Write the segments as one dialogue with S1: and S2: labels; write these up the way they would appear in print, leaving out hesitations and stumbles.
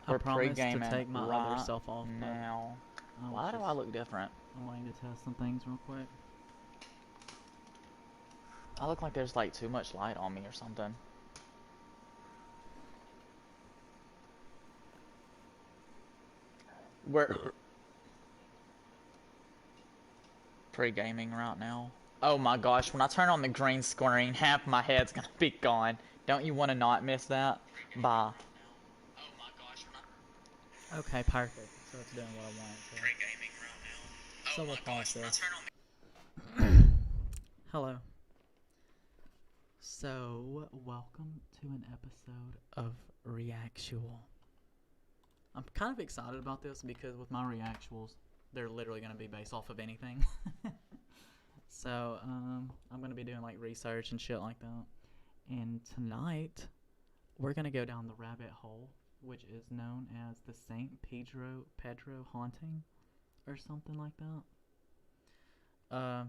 S1: We're
S2: promise to
S1: pre-gaming
S2: take my other
S1: right
S2: self off, but
S1: now.
S2: I was
S1: Why do
S2: just
S1: I look different?
S2: wanting to test some things real quick.
S1: I look like there's like too much light on me or something. We're pre-gaming right now. Oh my gosh, when I turn on the green screen, half my head's gonna be gone. Don't you want to not miss that? Bye.
S2: Okay, perfect. So it's doing what I want it to.
S1: Pre-gaming right now.
S2: So we'll pause this. Hello. So, welcome to an episode of ReACTUAL. I'm kind of excited about this because with my ReACTUALs, they're literally going to be based off of anything. So, I'm going to be doing like research and shit like that. And tonight, we're going to go down the rabbit hole, which is known as the St. Pedro haunting or something like that.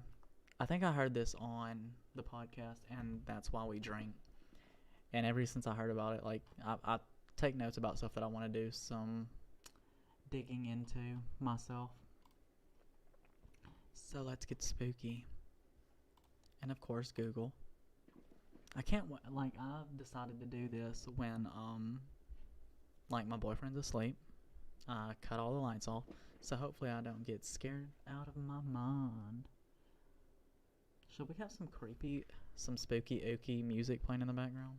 S2: I think I heard this on the podcast, and that's why we drink. And ever since I heard about it, like I take notes about stuff that I want to do some digging into myself. So let's get spooky. And of course, Google. I can't like I've decided to do this when like my boyfriend's asleep. I cut all the lights off, so hopefully I don't get scared out of my mind. Should we have some spooky ooky music playing in the background?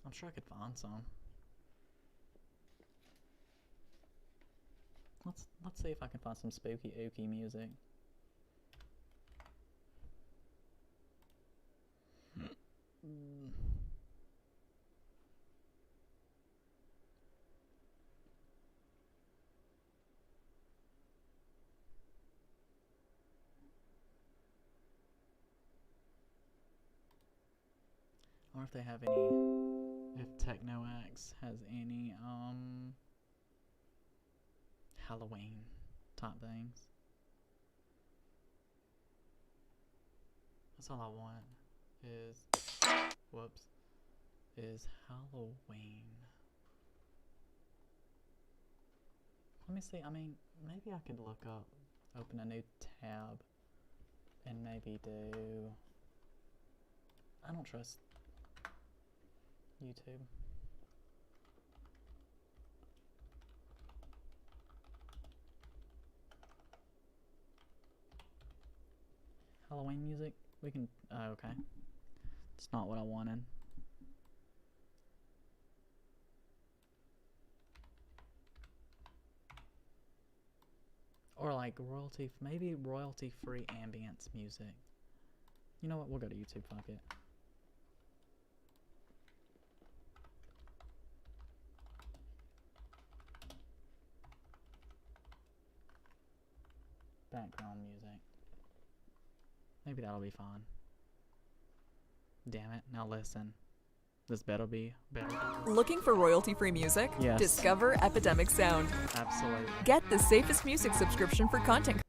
S2: I'm sure I could find some. Let's see if I can find some spooky ooky music. Or if they have any, if EffinJACS has any Halloween type things. That's all I want is Halloween. Let me see. I mean, maybe I could open a new tab and maybe do, I don't trust YouTube. Halloween music? We can, okay. It's not what I wanted. Or like maybe royalty-free ambience music. You know what? We'll go to YouTube, fuck it. Background music. Maybe that'll be fun. Damn it, now listen. This better be.
S3: Looking for royalty-free music?
S2: Yes.
S3: Discover Epidemic Sound.
S2: Absolutely.
S3: Get the safest music subscription for content.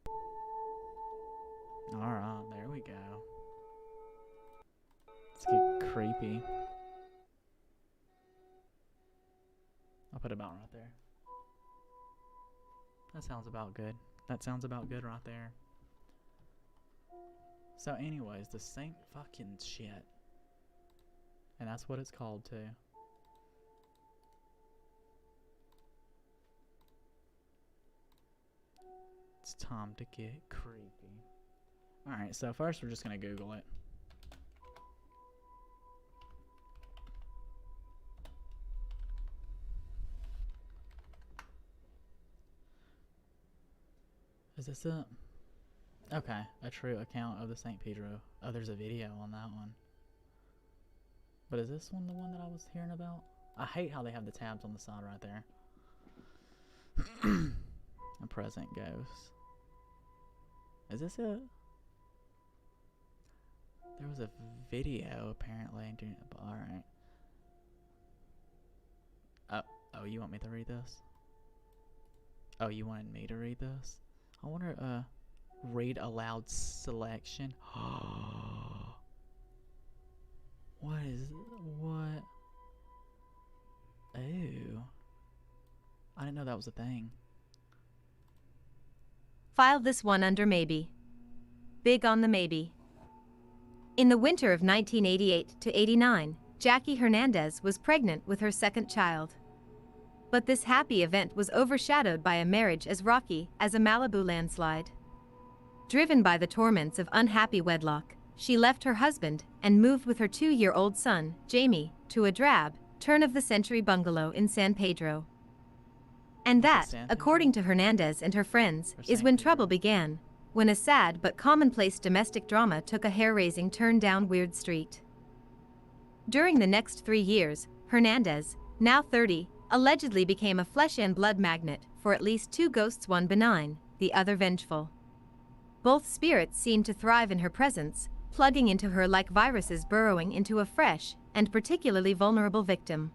S2: Alright, there we go. Let's get creepy. I'll put it about right there. That sounds about good. That sounds about good right there. So anyways, the Saint fucking shit. And that's what it's called too. It's time to get creepy. Alright, so first we're just gonna Google it. Is this it? Okay, a true account of the St. Pedro. Oh, there's a video on that one. But is this one the one that I was hearing about? I hate how they have the tabs on the side right there. A present ghost. Is this it? There was a video apparently. Alright. Oh, you want me to read this? Oh, you wanted me to read this? I wonder, read aloud selection. What? Oh. I didn't know that was a thing.
S4: Filed this one under maybe. Big on the maybe. In the winter of 1988 to 89, Jackie Hernandez was pregnant with her second child. But this happy event was overshadowed by a marriage as rocky as a Malibu landslide. Driven by the torments of unhappy wedlock, she left her husband and moved with her 2-year-old son, Jamie, to a drab, turn-of-the-century bungalow in San Pedro. And that, according to Hernandez and her friends, is when trouble began, when a sad but commonplace domestic drama took a hair-raising turn down Weird Street. During the next 3 years, Hernandez, now 30, allegedly became a flesh and blood magnet for at least 2 ghosts, one benign, the other vengeful. Both spirits seemed to thrive in her presence, plugging into her like viruses burrowing into a fresh and particularly vulnerable victim.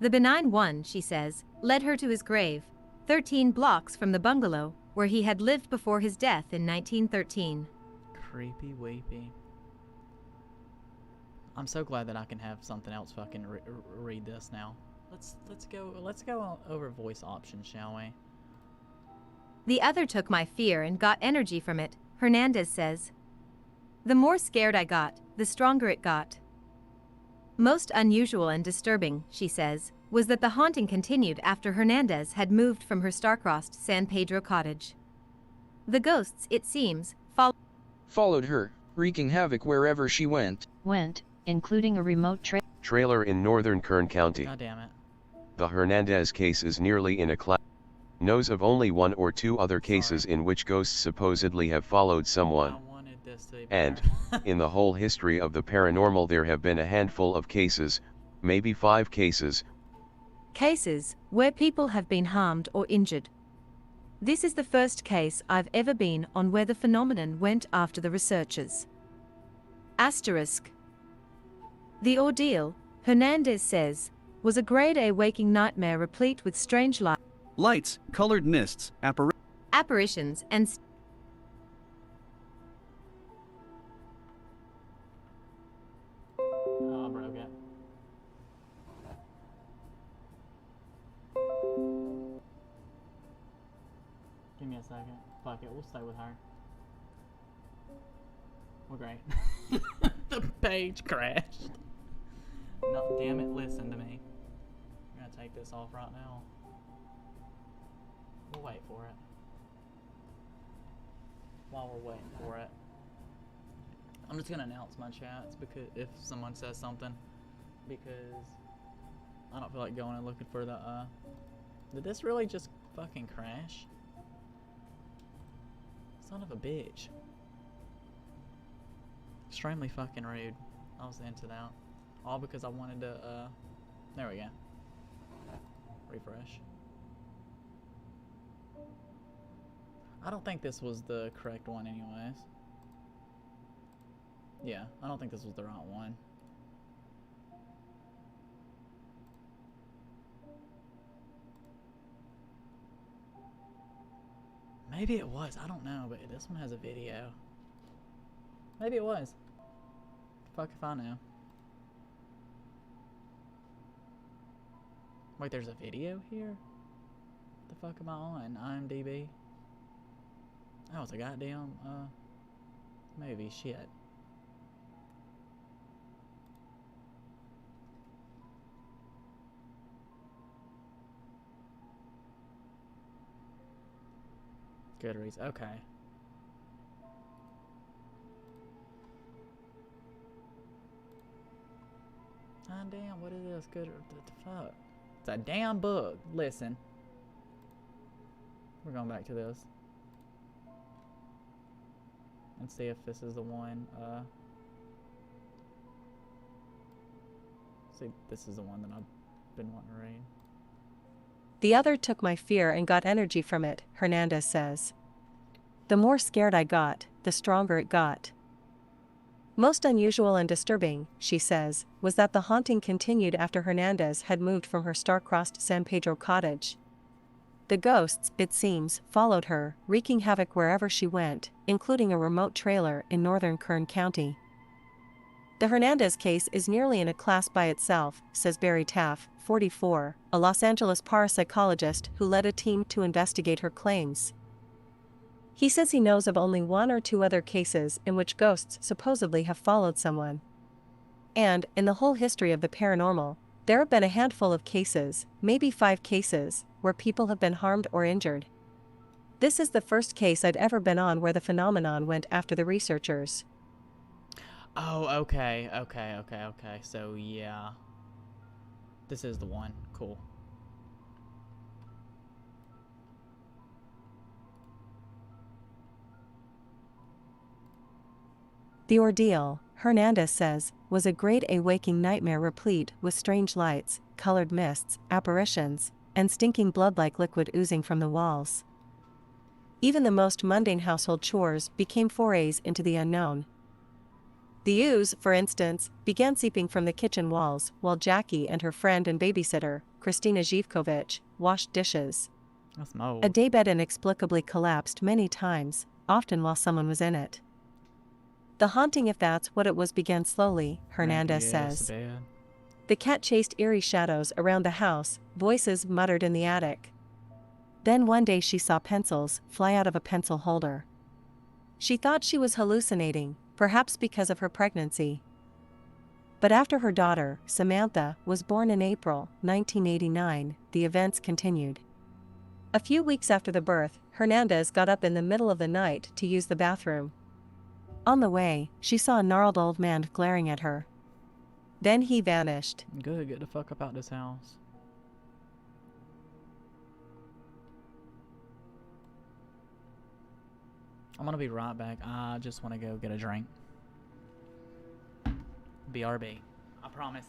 S4: The benign one, she says, led her to his grave, 13 blocks from the bungalow where he had lived before his death in 1913.
S2: Creepy weepy. I'm so glad that I can have something else fucking read this now. Let's go over voice options, shall we?
S4: The other took my fear and got energy from it, Hernandez says. The more scared I got, the stronger it got. Most unusual and disturbing, she says, was that the haunting continued after Hernandez had moved from her star-crossed San Pedro cottage. The ghosts, it seems,
S5: followed her, wreaking havoc wherever she went,
S6: including a remote
S7: trailer in northern Kern County.
S2: God damn it.
S7: The Hernandez case is nearly in a class. Knows of only 1 or 2 other cases in which ghosts supposedly have followed someone. And, in the whole history of the paranormal, there have been a handful of cases, maybe 5 cases.
S4: Cases where people have been harmed or injured. This is the first case I've ever been on where the phenomenon went after the researchers. Asterisk. The ordeal, Hernandez says, was a grade A waking nightmare replete with strange
S8: lights, colored mists,
S4: apparitions, and
S2: Oh, I broke it. Give me a second. Fuck it, we'll stay with her. We're great. The page crashed. No, damn it, listen to me. I'm gonna take this off right now. We'll wait for it. While we're waiting for it, I'm just gonna announce my chats because if someone says something, because I don't feel like going and looking for the did this really just fucking crash? Son of a bitch. Extremely fucking rude. I was into that. All because I wanted to there we go. Refresh. I don't think this was the correct one anyways. Yeah, I don't think this was the right one. Maybe it was, I don't know, but this one has a video. Maybe it was. Fuck if I know. Wait, there's a video here? The fuck am I on? IMDb? Oh, it's a goddamn, movie, shit. Goodreads, okay. Ah, damn, what is this? Good, what the fuck? It's a damn book. Listen. We're going back to this. And see if this is the one, see, this is the one that I've been wanting to read.
S9: The other took my fear and got energy from it, Hernandez says. The more scared I got, the stronger it got. Most unusual and disturbing, she says, was that the haunting continued after Hernandez had moved from her star-crossed San Pedro cottage. The ghosts, it seems, followed her, wreaking havoc wherever she went, including a remote trailer in northern Kern County. The Hernandez case is nearly in a class by itself, says Barry Taff, 44, a Los Angeles parapsychologist who led a team to investigate her claims. He says he knows of only 1 or 2 other cases in which ghosts supposedly have followed someone. And, in the whole history of the paranormal, there have been a handful of cases, maybe 5 cases, where people have been harmed or injured. This is the first case I'd ever been on where the phenomenon went after the researchers.
S2: Oh, okay. So, yeah. This is the one. Cool.
S9: The ordeal, Hernandez says, was a grade A waking nightmare replete with strange lights, colored mists, apparitions, and stinking blood-like liquid oozing from the walls. Even the most mundane household chores became forays into the unknown. The ooze, for instance, began seeping from the kitchen walls while Jackie and her friend and babysitter, Kristina Zhivkovich, washed dishes.
S2: That's mold.
S9: A daybed inexplicably collapsed many times, often while someone was in it. The haunting, if that's what it was, began slowly, Hernandez says. The cat chased eerie shadows around the house, voices muttered in the attic. Then one day she saw pencils fly out of a pencil holder. She thought she was hallucinating, perhaps because of her pregnancy. But after her daughter, Samantha, was born in April 1989, the events continued. A few weeks after the birth, Hernandez got up in the middle of the night to use the bathroom. On the way, she saw a gnarled old man glaring at her. Then he vanished.
S2: Good, get the fuck up out this house. I'm gonna be right back. I just want to go get a drink. BRB. I promise.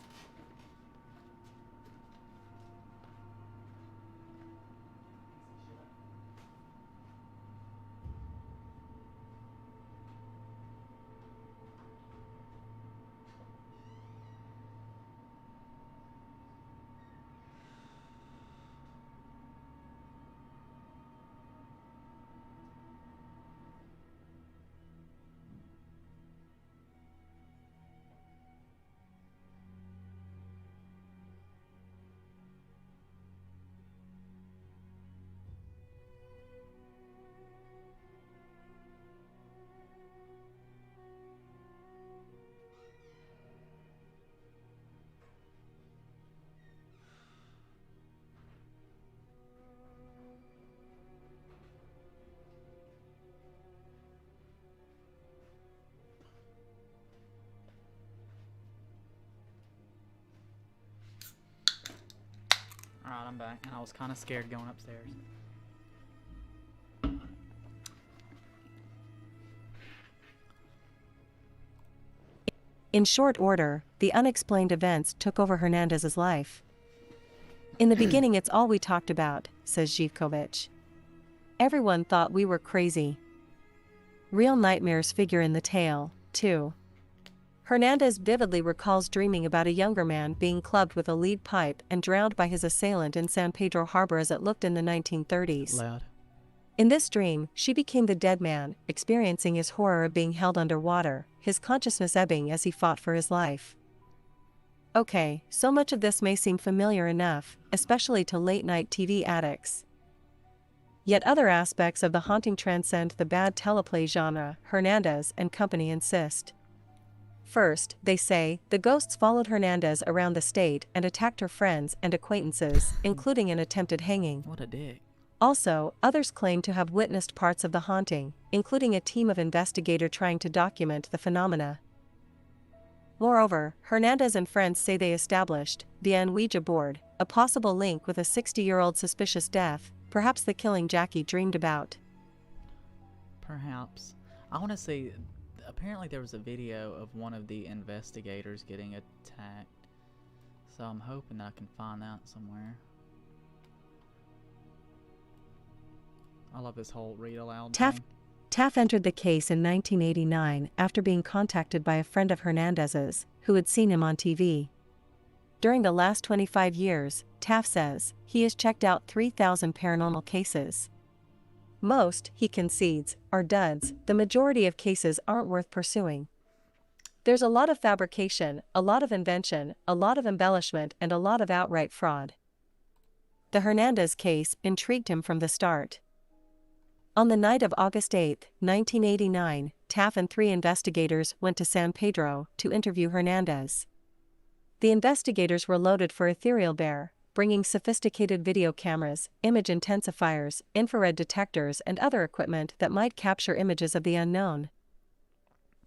S2: Alright, I'm back, and I was kind of scared going upstairs.
S9: In short order, the unexplained events took over Hernandez's life. In the beginning, it's all we talked about, says Zhivkovich. Everyone thought we were crazy. Real nightmares figure in the tale, too. Hernandez vividly recalls dreaming about a younger man being clubbed with a lead pipe and drowned by his assailant in San Pedro Harbor as it looked in the 1930s.
S2: Loud.
S9: In this dream, she became the dead man, experiencing his horror of being held underwater, his consciousness ebbing as he fought for his life. Okay, so much of this may seem familiar enough, especially to late-night TV addicts. Yet other aspects of the haunting transcend the bad teleplay genre, Hernandez and company insist. First, they say, the ghosts followed Hernandez around the state and attacked her friends and acquaintances, including an attempted hanging.
S2: What a dick.
S9: Also, others claim to have witnessed parts of the haunting, including a team of investigators trying to document the phenomena. Moreover, Hernandez and friends say they established, via an Ouija board, a possible link with a 60-year-old suspicious death, perhaps the killing Jackie dreamed about.
S2: Perhaps. I want to say, apparently there was a video of one of the investigators getting attacked, so I'm hoping that I can find that somewhere. I love this whole read aloud thing.
S9: Taff entered the case in 1989 after being contacted by a friend of Hernandez's, who had seen him on TV. During the last 25 years, Taff says, he has checked out 3,000 paranormal cases. Most, he concedes, are duds. The majority of cases aren't worth pursuing. There's a lot of fabrication, a lot of invention, a lot of embellishment, and a lot of outright fraud. The Hernandez case intrigued him from the start. On the night of August 8, 1989, Taff and 3 investigators went to San Pedro to interview Hernandez. The investigators were loaded for Ethereal Bear, bringing sophisticated video cameras, image intensifiers, infrared detectors, and other equipment that might capture images of the unknown.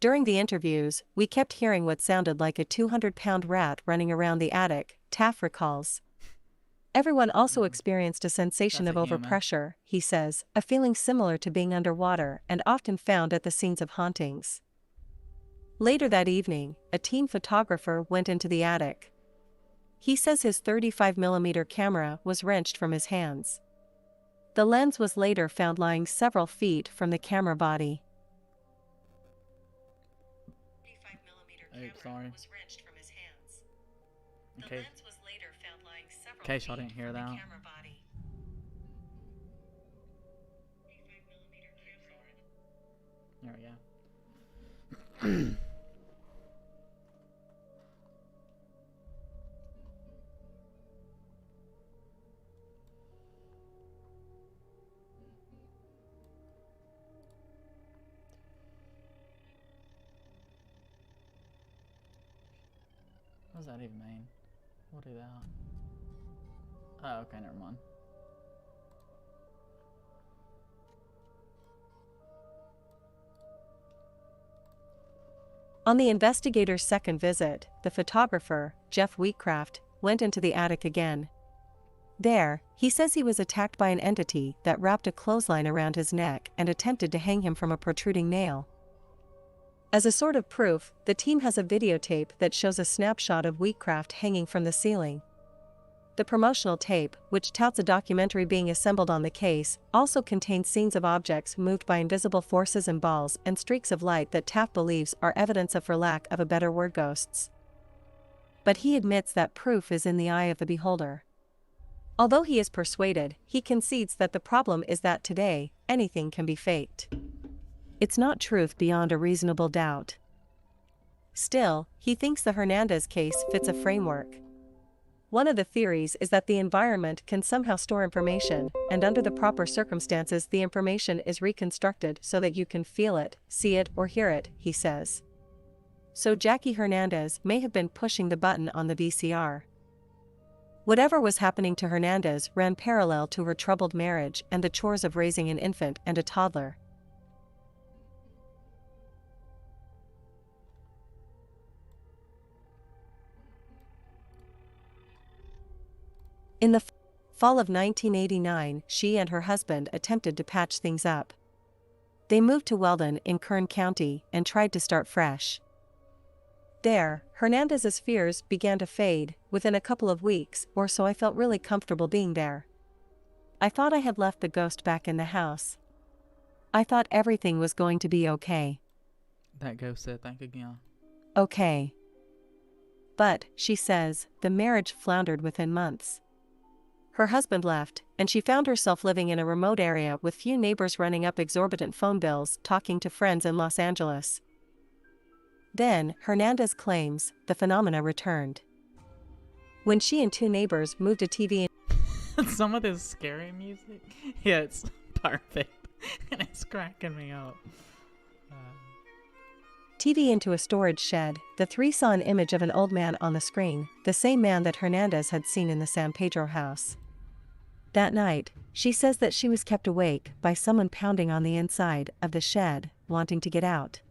S9: During the interviews, we kept hearing what sounded like a 200-pound rat running around the attic, Taff recalls. Everyone also experienced a sensation of overpressure, he says, a feeling similar to being underwater and often found at the scenes of hauntings. Later that evening, a teen photographer went into the attic. He says his 35mm camera was wrenched from his hands. The lens was later found lying several feet from the camera body.
S2: Sorry.
S9: Was wrenched from his hands. The
S2: Okay.
S9: lens was later found lying several
S2: In case y'all
S9: feet
S2: didn't hear
S9: from the
S2: that.
S9: camera body.
S2: There we go. What does that even mean? We'll do that. Oh, okay, never mind.
S9: On the investigator's second visit, the photographer, Jeff Wheatcraft, went into the attic again. There, he says he was attacked by an entity that wrapped a clothesline around his neck and attempted to hang him from a protruding nail. As a sort of proof, the team has a videotape that shows a snapshot of Wheatcraft hanging from the ceiling. The promotional tape, which touts a documentary being assembled on the case, also contains scenes of objects moved by invisible forces and balls and streaks of light that Taft believes are evidence of, for lack of a better word, ghosts. But he admits that proof is in the eye of the beholder. Although he is persuaded, he concedes that the problem is that today, anything can be faked. It's not truth beyond a reasonable doubt. Still, he thinks the Hernandez case fits a framework. One of the theories is that the environment can somehow store information, and under the proper circumstances the information is reconstructed so that you can feel it, see it, or hear it, he says. So Jackie Hernandez may have been pushing the button on the VCR. Whatever was happening to Hernandez ran parallel to her troubled marriage and the chores of raising an infant and a toddler. In the fall of 1989, she and her husband attempted to patch things up. They moved to Weldon in Kern County and tried to start fresh. There, Hernandez's fears began to fade. Within a couple of weeks or so I felt really comfortable being there. I thought I had left the ghost back in the house. I thought everything was going to be okay.
S2: That ghost said thank again.
S9: Okay. But, she says, the marriage floundered within months. Her husband left, and she found herself living in a remote area with few neighbors, running up exorbitant phone bills, talking to friends in Los Angeles. Then, Hernandez claims, the phenomena returned. When she and 2 neighbors moved a TV
S2: Some of this scary music, yeah, it's perfect, and it's cracking me up.
S9: into a storage shed, the 3 saw an image of an old man on the screen, the same man that Hernandez had seen in the San Pedro house. That night, she says that she was kept awake by someone pounding on the inside of the shed, wanting to get out.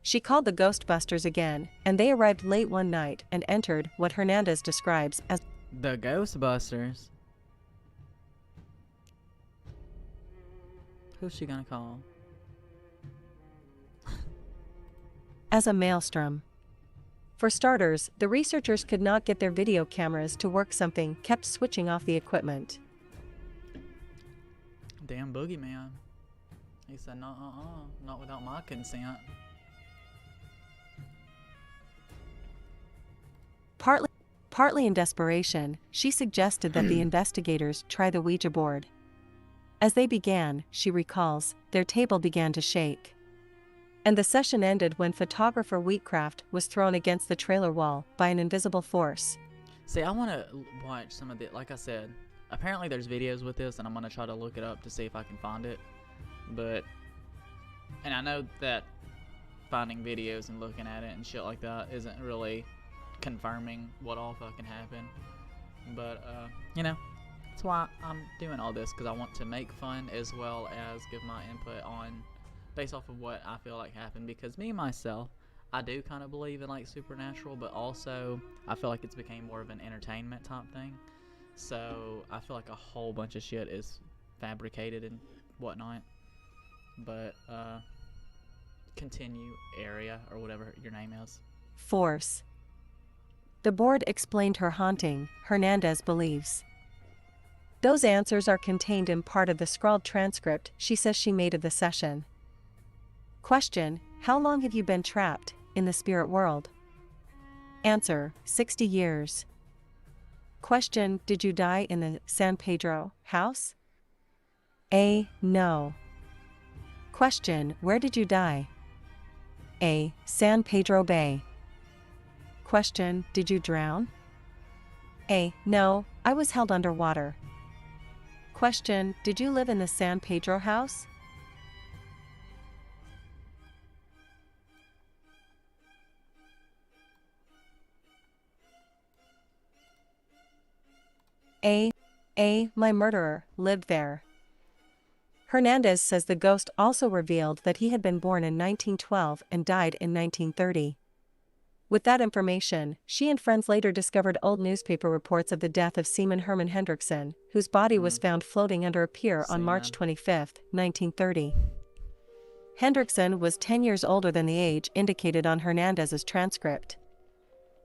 S9: She called the Ghostbusters again, and they arrived late one night and entered what Hernandez describes as
S2: The Ghostbusters? Who's she gonna call?
S9: as a maelstrom. For starters, the researchers could not get their video cameras to work. Something kept switching off the equipment.
S2: Damn boogeyman. He said, no, not without my consent.
S9: Partly in desperation, she suggested that the investigators try the Ouija board. As they began, she recalls, their table began to shake. And the session ended when photographer Wheatcraft was thrown against the trailer wall by an invisible force.
S2: See, I want to watch some of the, like I said, apparently there's videos with this, and I'm going to try to look it up to see if I can find it. But, and I know that finding videos and looking at it and shit like that isn't really confirming what all fucking happened. But, you know, that's why I'm doing all this, because I want to make fun as well as give my input on, based off of what I feel like happened. Because me, myself, I do kind of believe in, like, supernatural, but also I feel like it's became more of an entertainment type thing. So I feel like a whole bunch of shit is fabricated and whatnot. But, continue, area, or whatever your name is.
S9: Force. The board explained her haunting, Hernandez believes. Those answers are contained in part of the scrawled transcript she says she made of the session. Question: how long have you been trapped in the spirit world? Answer: 60 years. Question: did you die in the San Pedro house? A. No. Question: where did you die? A. San Pedro Bay. Question: did you drown? A. No, I was held underwater. Question: did you live in the San Pedro house? A. My murderer lived there. Hernandez says the ghost also revealed that he had been born in 1912 and died in 1930. With that information, she and friends later discovered old newspaper reports of the death of Seaman Herman Hendrickson, whose body was found floating under a pier on March 25, 1930. Hendrickson was 10 years older than the age indicated on Hernandez's transcript.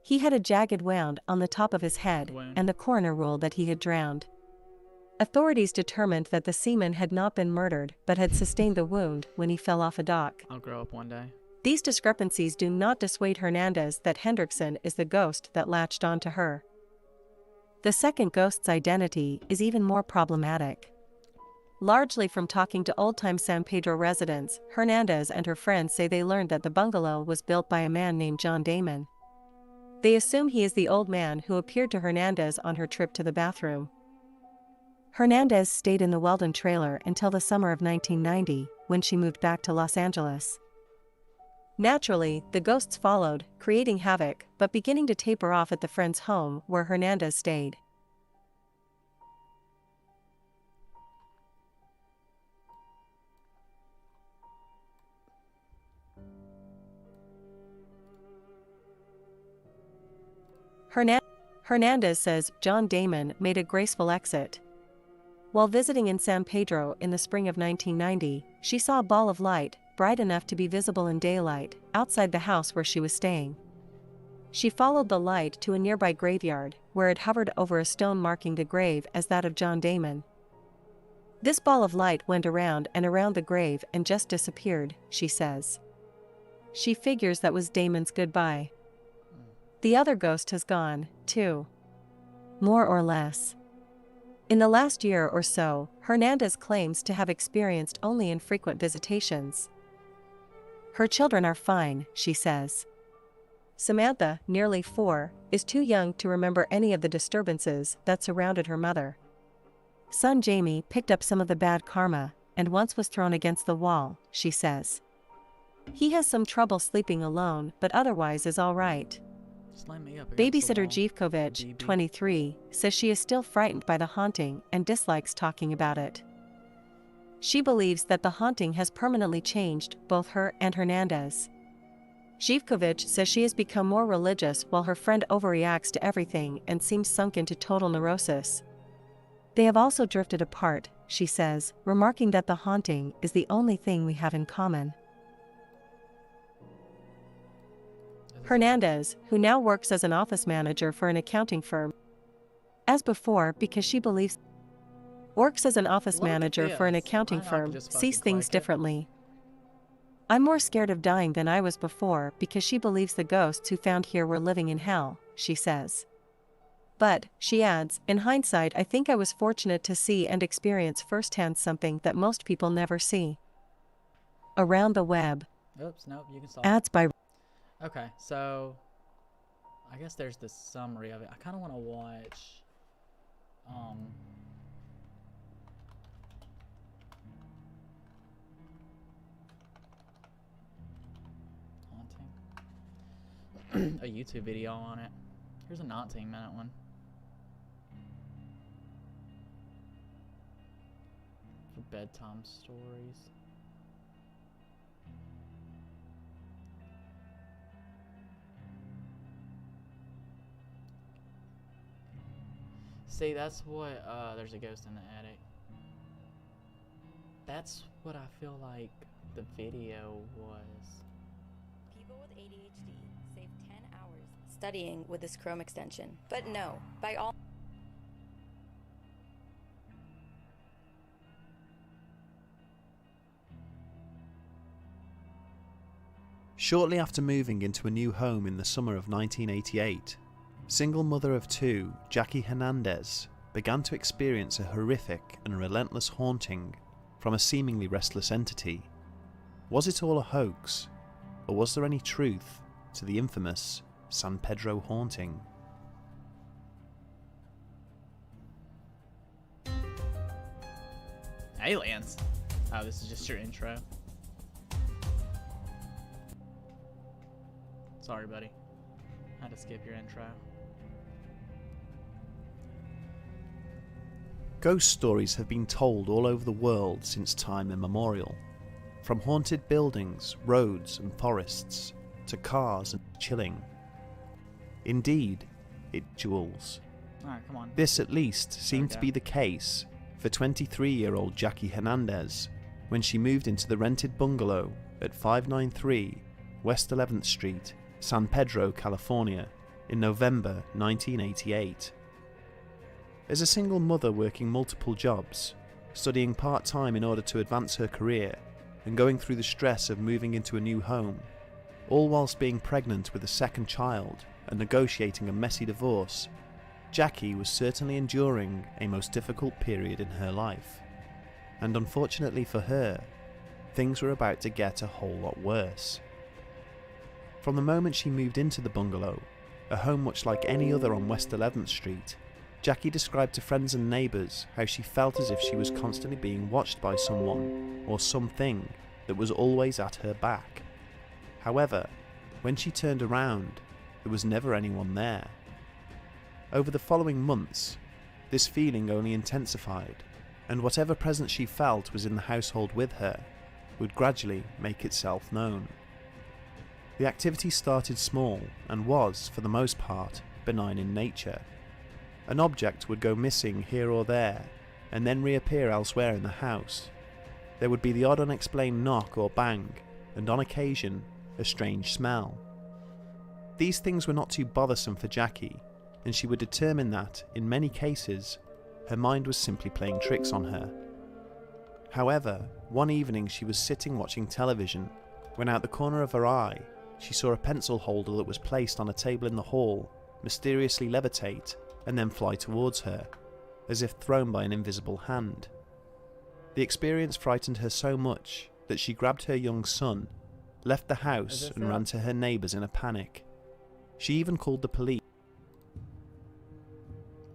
S9: He had a jagged wound on the top of his head, and the coroner ruled that he had drowned. Authorities determined that the seaman had not been murdered but had sustained the wound when he fell off a dock.
S2: I'll grow up one day.
S9: These discrepancies do not dissuade Hernandez that Hendrickson is the ghost that latched onto her. The second ghost's identity is even more problematic. Largely from talking to old-time San Pedro residents, Hernandez and her friends say they learned that the bungalow was built by a man named John Damon. They assume he is the old man who appeared to Hernandez on her trip to the bathroom. Hernandez stayed in the Weldon trailer until the summer of 1990, when she moved back to Los Angeles. Naturally, the ghosts followed, creating havoc, but beginning to taper off at the friend's home where Hernandez stayed. Hernandez says John Damon made a graceful exit. While visiting in San Pedro in the spring of 1990, she saw a ball of light, bright enough to be visible in daylight, outside the house where she was staying. She followed the light to a nearby graveyard, where it hovered over a stone marking the grave as that of John Damon. This ball of light went around and around the grave and just disappeared, she says. She figures that was Damon's goodbye. The other ghost has gone, too. More or less. In the last year or so, Hernandez claims to have experienced only infrequent visitations. Her children are fine, she says. Samantha, nearly 4, is too young to remember any of the disturbances that surrounded her mother. Son Jamie picked up some of the bad karma, and once was thrown against the wall, she says. He has some trouble sleeping alone, but otherwise is all right. Babysitter Jivkovic, 23, says she is still frightened by the haunting and dislikes talking about it. She believes that the haunting has permanently changed both her and Hernandez. Jivkovic says she has become more religious while her friend overreacts to everything and seems sunk into total neurosis. They have also drifted apart, she says, remarking that the haunting is the only thing we have in common. Hernandez, who now works as an office manager for an accounting firm, as before because she believes works as an office manager for an accounting firm, sees things differently. I'm more scared of dying than I was before because she believes the ghosts who found here were living in hell, she says. But, she adds, in hindsight I think I was fortunate to see and experience firsthand something that most people never see. Around the web.
S2: Oops, nope, you can stop.
S9: Ads by
S2: Okay, so I guess there's the summary of it. I kind of want to watch Haunting. A YouTube video on it. Here's a 19-minute one. For bedtime stories. See, that's what, there's a ghost in the attic. That's what I feel like the video was.
S10: People with ADHD save 10 hours studying with this Chrome extension. But no, by all...
S8: Shortly after moving into a new home in the summer of 1988, single mother of two, Jackie Hernandez, began to experience a horrific and relentless haunting from a seemingly restless entity. Was it all a hoax, or was there any truth to the infamous San Pedro haunting?
S2: Aliens? Oh, this is just your intro. Sorry, buddy. I had to skip your intro.
S8: Ghost stories have been told all over the world since time immemorial. From haunted buildings, roads and forests, to cars and chilling. Indeed, it jewels.
S2: Alright, come on.
S8: This at least seemed to be the case for 23-year-old Jackie Hernandez when she moved into the rented bungalow at 593 West 11th Street, San Pedro, California, in November 1988. As a single mother working multiple jobs, studying part-time in order to advance her career, and going through the stress of moving into a new home, all whilst being pregnant with a second child and negotiating a messy divorce, Jackie was certainly enduring a most difficult period in her life. And unfortunately for her, things were about to get a whole lot worse. From the moment she moved into the bungalow, a home much like any other on West 11th Street, Jackie described to friends and neighbours how she felt as if she was constantly being watched by someone or something that was always at her back. However, when she turned around, there was never anyone there. Over the following months, this feeling only intensified, and whatever presence she felt was in the household with her would gradually make itself known. The activity started small and was, for the most part, benign in nature. An object would go missing here or there, and then reappear elsewhere in the house. There would be the odd unexplained knock or bang, and on occasion, a strange smell. These things were not too bothersome for Jackie, and she would determine that, in many cases, her mind was simply playing tricks on her. However, one evening she was sitting watching television, when out the corner of her eye, she saw a pencil holder that was placed on a table in the hall mysteriously levitate and then fly towards her, as if thrown by an invisible hand. The experience frightened her so much that she grabbed her young son, left the house and ran to her neighbours in a panic. She even called the police.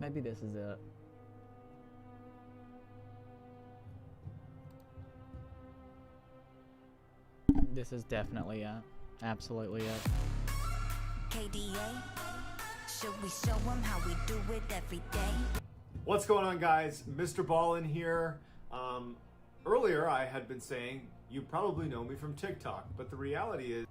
S2: Maybe this is it. This is definitely it. Absolutely it.
S11: KDA, should we show them how we do it every day?
S12: What's going on, guys? Mr. Ballin here. Earlier I had been saying you probably know me from TikTok, but the reality is,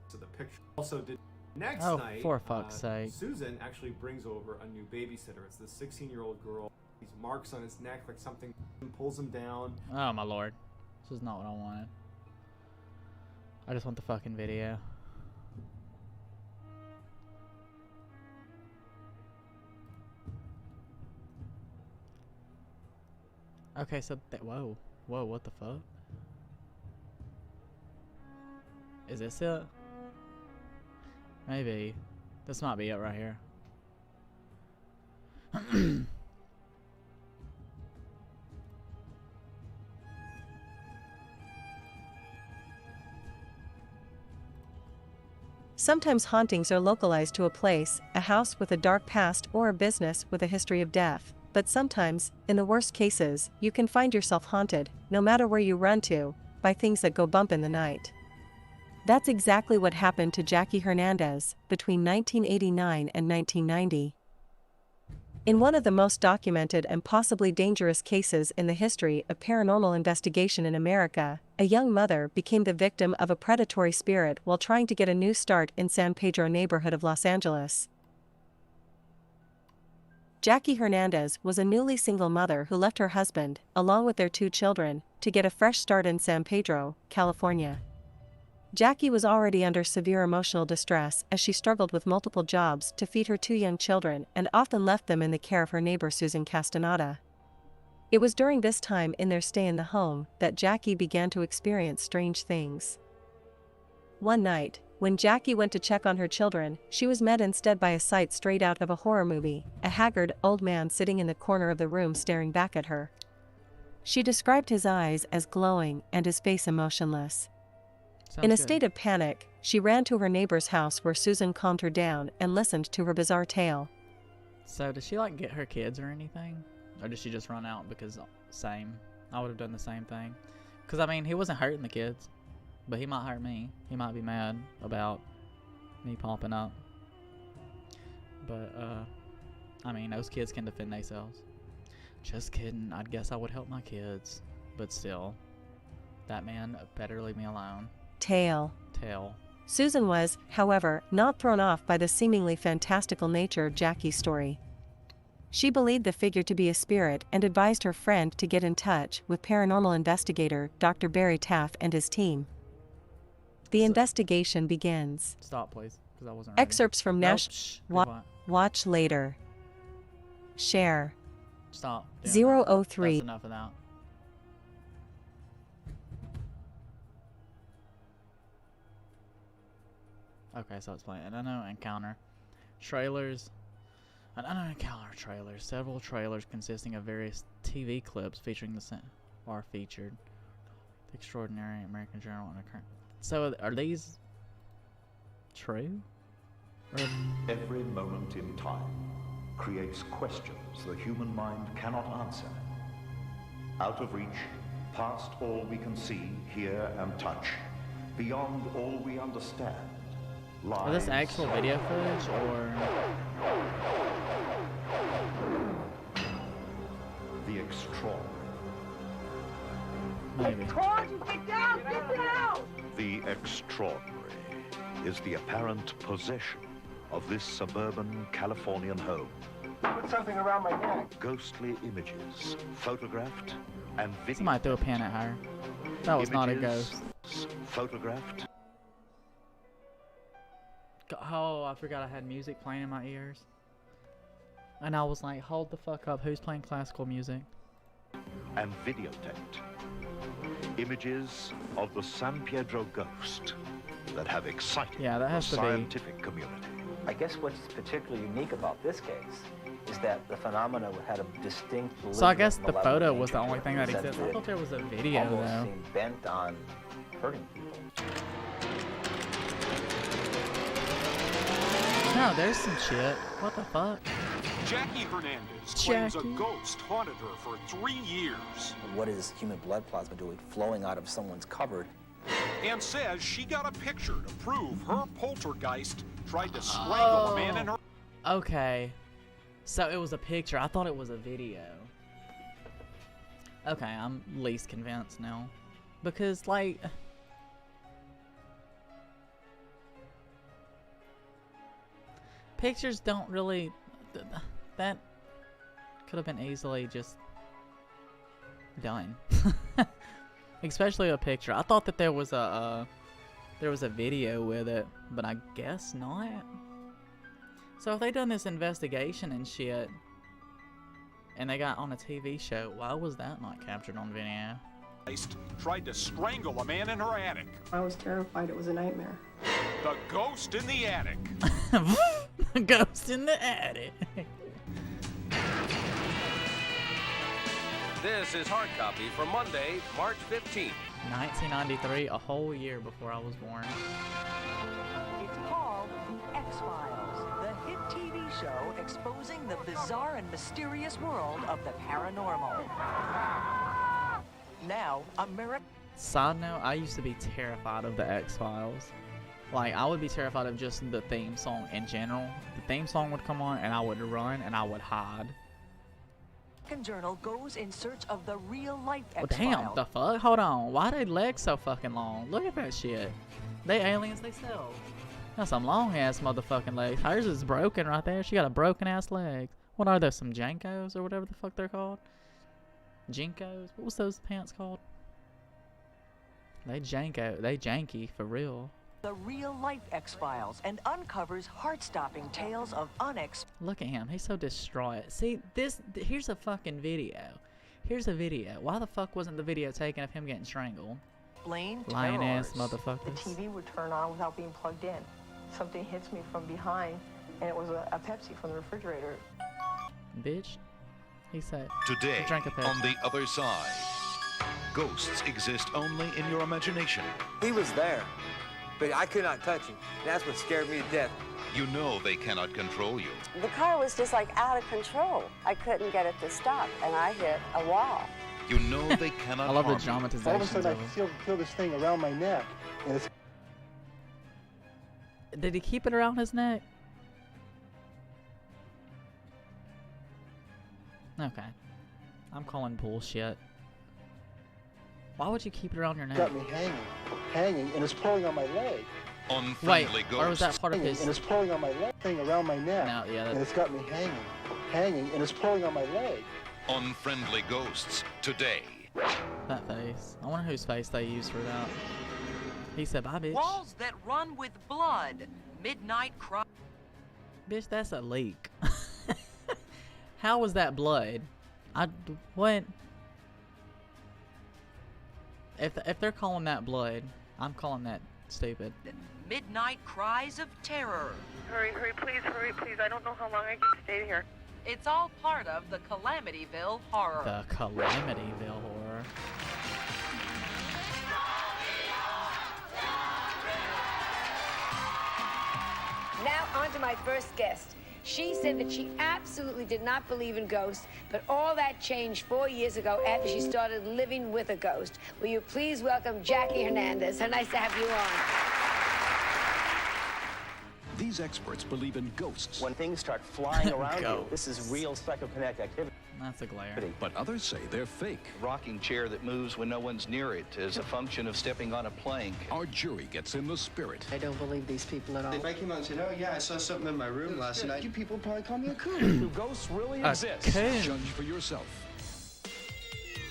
S12: so the picture also did. Next night,
S2: for fuck's sake,
S12: Susan actually brings over a new babysitter. It's this 16-year-old girl. These marks on his neck, like something pulls him down.
S2: Oh my lord, this is not what I wanted. I just want the fucking video. Okay, so whoa, what the fuck? Is this it? Maybe. This might be it right here.
S9: Sometimes hauntings are localized to a place, a house with a dark past, or a business with a history of death. But sometimes, in the worst cases, you can find yourself haunted, no matter where you run to, by things that go bump in the night. That's exactly what happened to Jackie Hernandez between 1989 and 1990. In one of the most documented and possibly dangerous cases in the history of paranormal investigation in America, a young mother became the victim of a predatory spirit while trying to get a new start in San Pedro neighborhood of Los Angeles. Jackie Hernandez was a newly single mother who left her husband, along with their 2 children, to get a fresh start in San Pedro, California. Jackie was already under severe emotional distress as she struggled with multiple jobs to feed her 2 young children and often left them in the care of her neighbor Susan Castaneda. It was during this time in their stay in the home that Jackie began to experience strange things. One night, when Jackie went to check on her children, she was met instead by a sight straight out of a horror movie, a haggard old man sitting in the corner of the room staring back at her. She described his eyes as glowing and his face emotionless. In a state of panic, she ran to her neighbor's house where Susan calmed her down and listened to her bizarre tale.
S2: So does she like get her kids or anything? Or does she just run out because same? I would have done the same thing. Because I mean, he wasn't hurting the kids. But he might hurt me. He might be mad about me popping up. But, I mean, those kids can defend themselves. Just kidding. I guess I would help my kids. But still, that man better leave me alone.
S9: Tale.
S2: Susan
S9: was, however, not thrown off by the seemingly fantastical nature of Jackie's story. She believed the figure to be a spirit and advised her friend to get in touch with paranormal investigator Dr. Barry Taff and his team. The investigation begins.
S2: Stop, please, because I wasn't ready.
S9: Excerpts from Watch later. Share.
S2: Stop.
S9: 003.
S2: That's enough of that. Okay, so it's playing. An unknown encounter. Trailers. An unknown encounter trailer. Several trailers consisting of various TV clips featuring the are featured. The Extraordinary American Journal and current. So are these true?
S13: Every moment in time creates questions the human mind cannot answer. Out of reach, past all we can see, hear, and touch, beyond all we understand, lies.
S2: Are this actual video footage or?
S13: The extraordinary.
S2: Maybe.
S14: Get down! Get down!
S13: The extraordinary is the apparent possession of this suburban Californian home.
S14: Put something around my neck.
S13: Ghostly images, photographed and videotaped.
S2: Somebody threw a pen at her. That was not a ghost.
S13: Photographed.
S2: Oh, I forgot I had music playing in my ears. And I was like, hold the fuck up, who's playing classical music?
S13: And videotaped. Images of the San Pedro ghost that have excited the scientific community.
S15: I guess what's particularly unique about this case is that the phenomena had a distinct.
S2: So I guess the photo was the only thing that existed. I thought there was a video though.
S15: Seemed bent on hurting people.
S2: No, there's some shit. What the fuck?
S16: Jackie Hernandez claims a ghost haunted her for 3 years.
S15: What is human blood plasma doing flowing out of someone's cupboard?
S16: And says she got a picture to prove her poltergeist tried to strangle a man in her.
S2: Okay. So it was a picture. I thought it was a video. Okay, I'm least convinced now. Because, like... pictures don't really... that could have been easily just done. Especially a picture. I thought that there was a video with it, but I guess not. So if they done this investigation and shit, and they got on a TV show, why was that not captured on video?
S16: Tried to strangle a man in her attic.
S17: I was terrified. It was a nightmare.
S16: The ghost in the attic.
S2: The ghost in the attic.
S18: This is hard copy for Monday, March 15th.
S2: 1993, a whole year before I was born.
S17: It's called
S19: X-Files, the hit TV show exposing the bizarre and mysterious world of the paranormal. Now,
S2: Side note, I used to be terrified of the X-Files. Like, I would be terrified of just the theme song in general. The theme song would come on and I would run and I would hide.
S19: Journal goes in search of the real-life
S2: Well,
S19: X-Files.
S2: damn, the fuck? Hold on. Why are their legs so fucking long? Look at that shit. They aliens themselves. Got some long-ass motherfucking legs. Hers is broken right there. She got a broken-ass leg. What are those, some Jankos or whatever the fuck they're called? Jinkos? What was those pants called? They janky, for real.
S19: The real-life X-Files and uncovers heart-stopping tales of
S2: Look at him. He's so distraught. See, here's a fucking video. Here's a video. Why the fuck wasn't the video taken of him getting strangled?
S19: Explain
S2: Lying ass
S17: The
S2: motherfuckers.
S17: TV would turn on without being plugged in. Something hits me from behind, and it was a Pepsi from the refrigerator.
S2: Bitch. He said.
S13: Today,
S2: Drank a Pepsi.
S13: on the other side, ghosts exist only in your imagination.
S20: He was there, but I could not touch him. That's what scared me to death.
S13: You know they cannot control you.
S21: The car was just like out of control. I couldn't get it to stop, and I hit a wall.
S13: You know they cannot
S2: I love the
S13: harm you.
S2: dramatization.
S14: All of a sudden, I feel this thing around my neck, and it's.
S2: Did he keep it around his neck? Okay. I'm calling bullshit. Why would you keep it around your neck?
S14: Got me hanging, and it's pulling on my leg.
S13: Unfriendly
S2: Wait, or was that part of his...
S14: And it's pulling on my leg, thing around my neck.
S2: No, yeah,
S14: and it's got me hanging, and it's pulling on my leg.
S13: Unfriendly ghosts today.
S2: That face. I wonder whose face they used for that. He said, bye, bitch.
S19: Walls that run with blood. Midnight cry.
S2: Bitch, that's a leak. How was that blood? What? If they're calling that blood, I'm calling that stupid.
S19: Midnight cries of terror.
S22: Hurry, hurry, please. I don't know how long I can stay here.
S19: It's all part of the Calamityville horror.
S2: The Calamityville horror.
S23: Now on to my first guest. She said that she absolutely did not believe in ghosts, but all that changed 4 years ago after she started living with a ghost. Will you please welcome Jackie Hernandez? So nice to have you on.
S24: These experts believe in ghosts.
S15: When things start flying around you, this is real psychokinetic activity.
S2: That's a glare.
S24: But others say they're fake.
S25: Rocking chair that moves when no one's near it is a function of stepping on a plank.
S24: Our jury gets in the spirit.
S17: I don't believe these people at all.
S26: If I came out and said, oh yeah, I saw something in my room last night, you people probably call me a coon.
S24: Do ghosts really exist? Judge for yourself.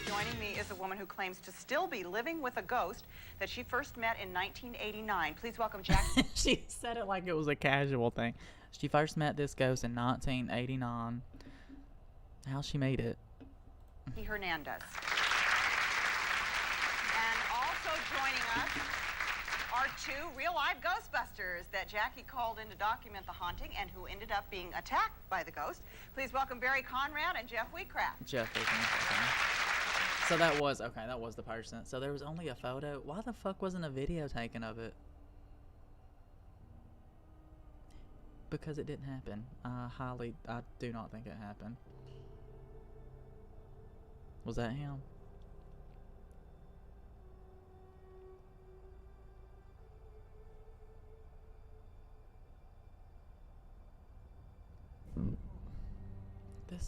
S27: Joining me is a woman who claims to still be living with a ghost that she first met in 1989. Please welcome Jackie.
S2: She said it like it was a casual thing. She first met this ghost in 1989. How she made it.
S27: Hernandez. And also joining us are two real live Ghostbusters that Jackie called in to document the haunting and who ended up being attacked by the ghost. Please welcome Barry Conrad and Jeff Wheatcraft.
S2: Jeff Wheatcraft. So that was the person. So there was only a photo. Why the fuck wasn't a video taken of it? Because it didn't happen. I do not think it happened. Was that him?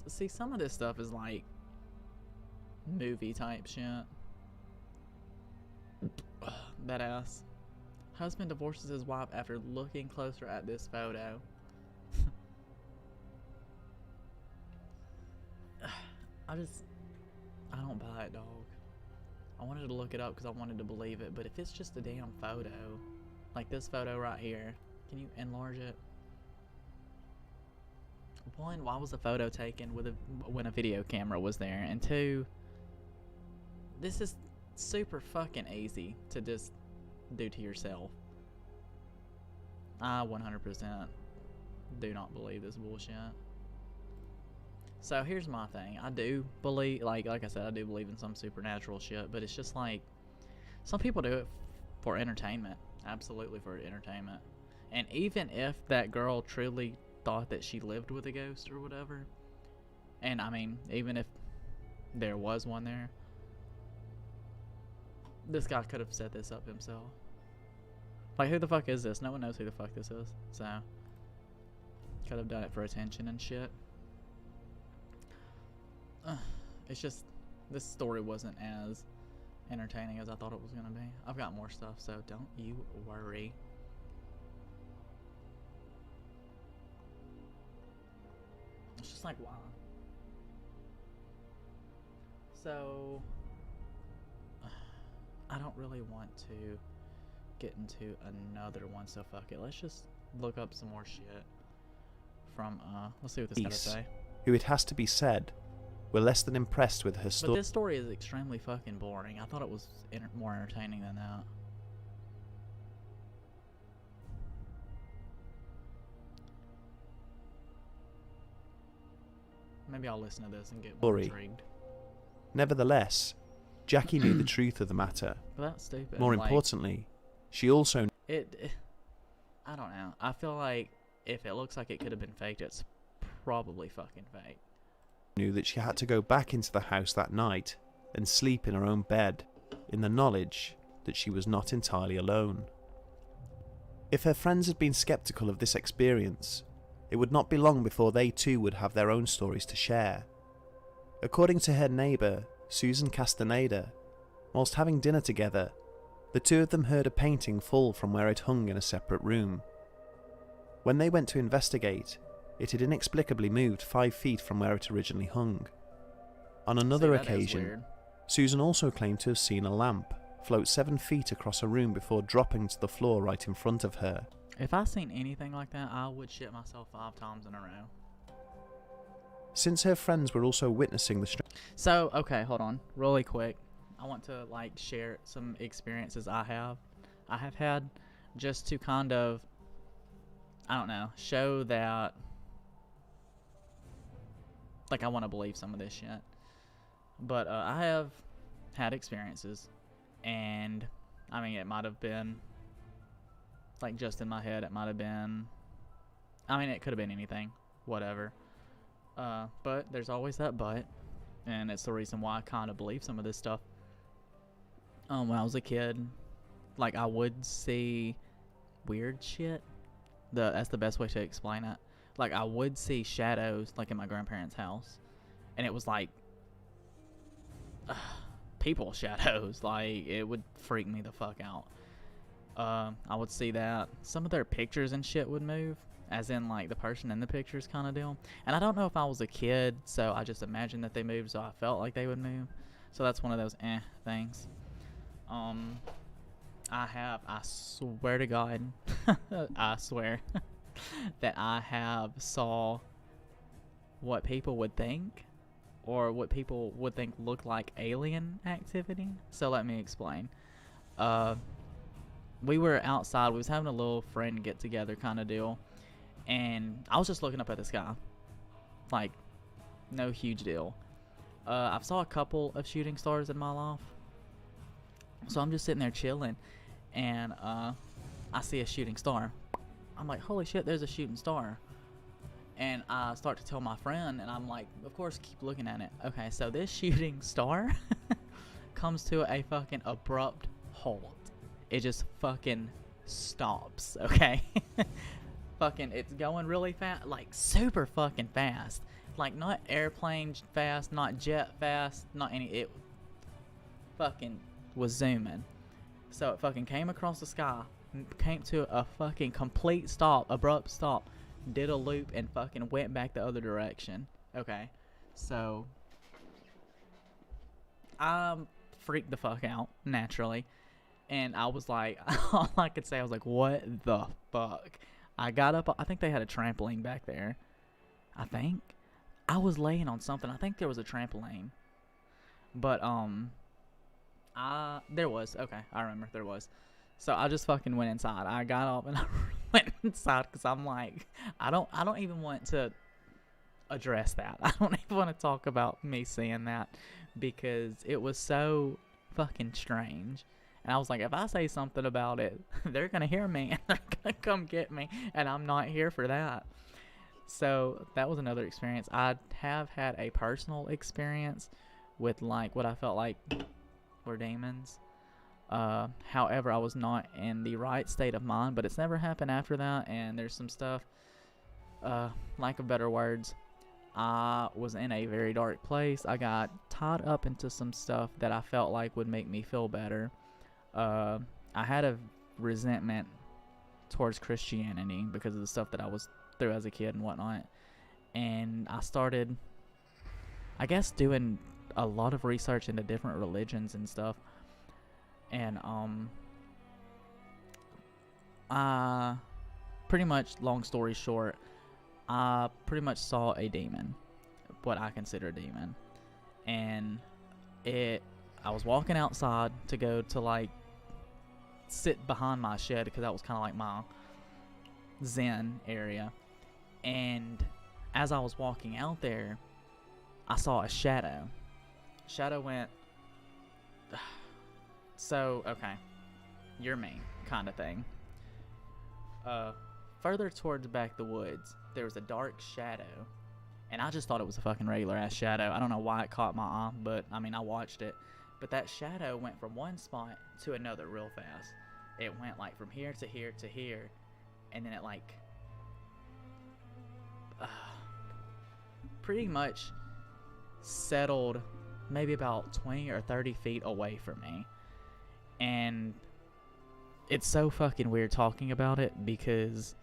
S2: See, some of this stuff is like movie type shit. Badass. Husband divorces his wife after looking closer at this photo. I don't buy it, dog. I wanted to look it up because I wanted to believe it, but if it's just a damn photo, like this photo right here, can you enlarge it? One, why was the photo taken when a video camera was there? And two, this is super fucking easy to just do to yourself. I 100% do not believe this bullshit. So here's my thing. I do believe, like I said, I do believe in some supernatural shit, but it's just like, some people do it for entertainment. Absolutely for entertainment. And even if that girl truly thought that she lived with a ghost or whatever, and I mean, even if there was one there, this guy could have set this up himself. Like, who the fuck is this? No one knows who the fuck this is. So, could have done it for attention and shit. It's just, this story wasn't as entertaining as I thought it was going to be. I've got more stuff, so don't you worry. It's just like, wow. So, I don't really want to get into another one, so fuck it. Let's just look up some more shit from, let's see what this got to say.
S8: Who, it has to be said, were less than impressed with her
S2: But
S8: story.
S2: this story is extremely fucking boring. I thought it was more entertaining than that. Maybe I'll listen to this and get more intrigued.
S8: Nevertheless, Jackie knew the truth of the matter.
S2: But that's stupid.
S8: More
S2: like,
S8: importantly, she also
S2: I don't know. I feel like if it looks like it could have been faked, it's probably fucking fake.
S8: Knew that she had to go back into the house that night and sleep in her own bed, in the knowledge that she was not entirely alone. If her friends had been skeptical of this experience, it would not be long before they too would have their own stories to share. According to her neighbour, Susan Castaneda, whilst having dinner together, the two of them heard a painting fall from where it hung in a separate room. When they went to investigate, it had inexplicably moved 5 feet from where it originally hung. On another occasion, Susan also claimed to have seen a lamp float 7 feet across a room before dropping to the floor right in front of her.
S2: If I seen anything like that, I would shit myself 5 times in a row.
S8: Since her friends were also witnessing the
S2: So, okay, hold on. Really quick. I want to, like, share some experiences I have had, just to kind of, I don't know, show that, like, I want to believe some of this shit. But I have had experiences, and, I mean, it might have been, like, just in my head, it might have been, I mean, it could have been anything, whatever. But there's always that but, and it's the reason why I kind of believe some of this stuff. When I was a kid, like, I would see weird shit. That's the best way to explain it. Like, I would see shadows, like, in my grandparents' house, and it was like people shadows. Like, it would freak me the fuck out. I would see that some of their pictures and shit would move, as in, like, the person in the pictures kind of deal. And I don't know if I was a kid, so I just imagined that they moved, so I felt like they would move. So that's one of those things. I swear to God, I swear that I have saw what people would think, or what people would think looked like alien activity. So let me explain. We were outside, we was having a little friend get together kind of deal, and I was just looking up at the sky. Like, no huge deal. I've saw a couple of shooting stars in my life. So I'm just sitting there chilling, and I see a shooting star. I'm like, holy shit, there's a shooting star. And I start to tell my friend, and I'm like, of course, keep looking at it. Okay, so this shooting star comes to a fucking abrupt halt. It just fucking stops, okay? Fucking, it's going really fast, like super fucking fast. Like, not airplane fast, not jet fast, not any, it fucking was zooming. So it fucking came across the sky, came to a fucking complete stop, abrupt stop, did a loop, and fucking went back the other direction. Okay, so I freaked the fuck out, naturally, and I was like, all I could say, I was like, what the fuck? I got up, I think they had a trampoline back there. I think I was laying on something. I think there was a trampoline, but there was. Okay, I remember there was. So I just fucking went inside. I got up and I went inside because I'm like, I don't even want to address that. I don't even want to talk about me seeing that because it was so fucking strange. And I was like, if I say something about it, they're gonna hear me and they're gonna come get me, and I'm not here for that. So that was another experience. I have had a personal experience with like what I felt like were demons. However, I was not in the right state of mind, but it's never happened after that. And there's some stuff, lack of better words, I was in a very dark place. I got tied up into some stuff that I felt like would make me feel better. I had a resentment towards Christianity because of the stuff that I was through as a kid and whatnot. And I started, I guess, doing a lot of research into different religions and stuff. And I pretty much, long story short, I pretty much saw a demon, what I consider a demon. And I was walking outside to go to like sit behind my shed because that was kind of like my zen area. And as I was walking out there, I saw a shadow. Shadow went, so, okay, you're me, kind of thing. Further towards back the woods, there was a dark shadow, and I just thought it was a fucking regular ass shadow. I don't know why it caught my eye, but I mean, I watched it. But that shadow went from one spot to another real fast. It went like from here to here to here, and then it like pretty much settled maybe about 20 or 30 feet away from me. And it's so fucking weird talking about it because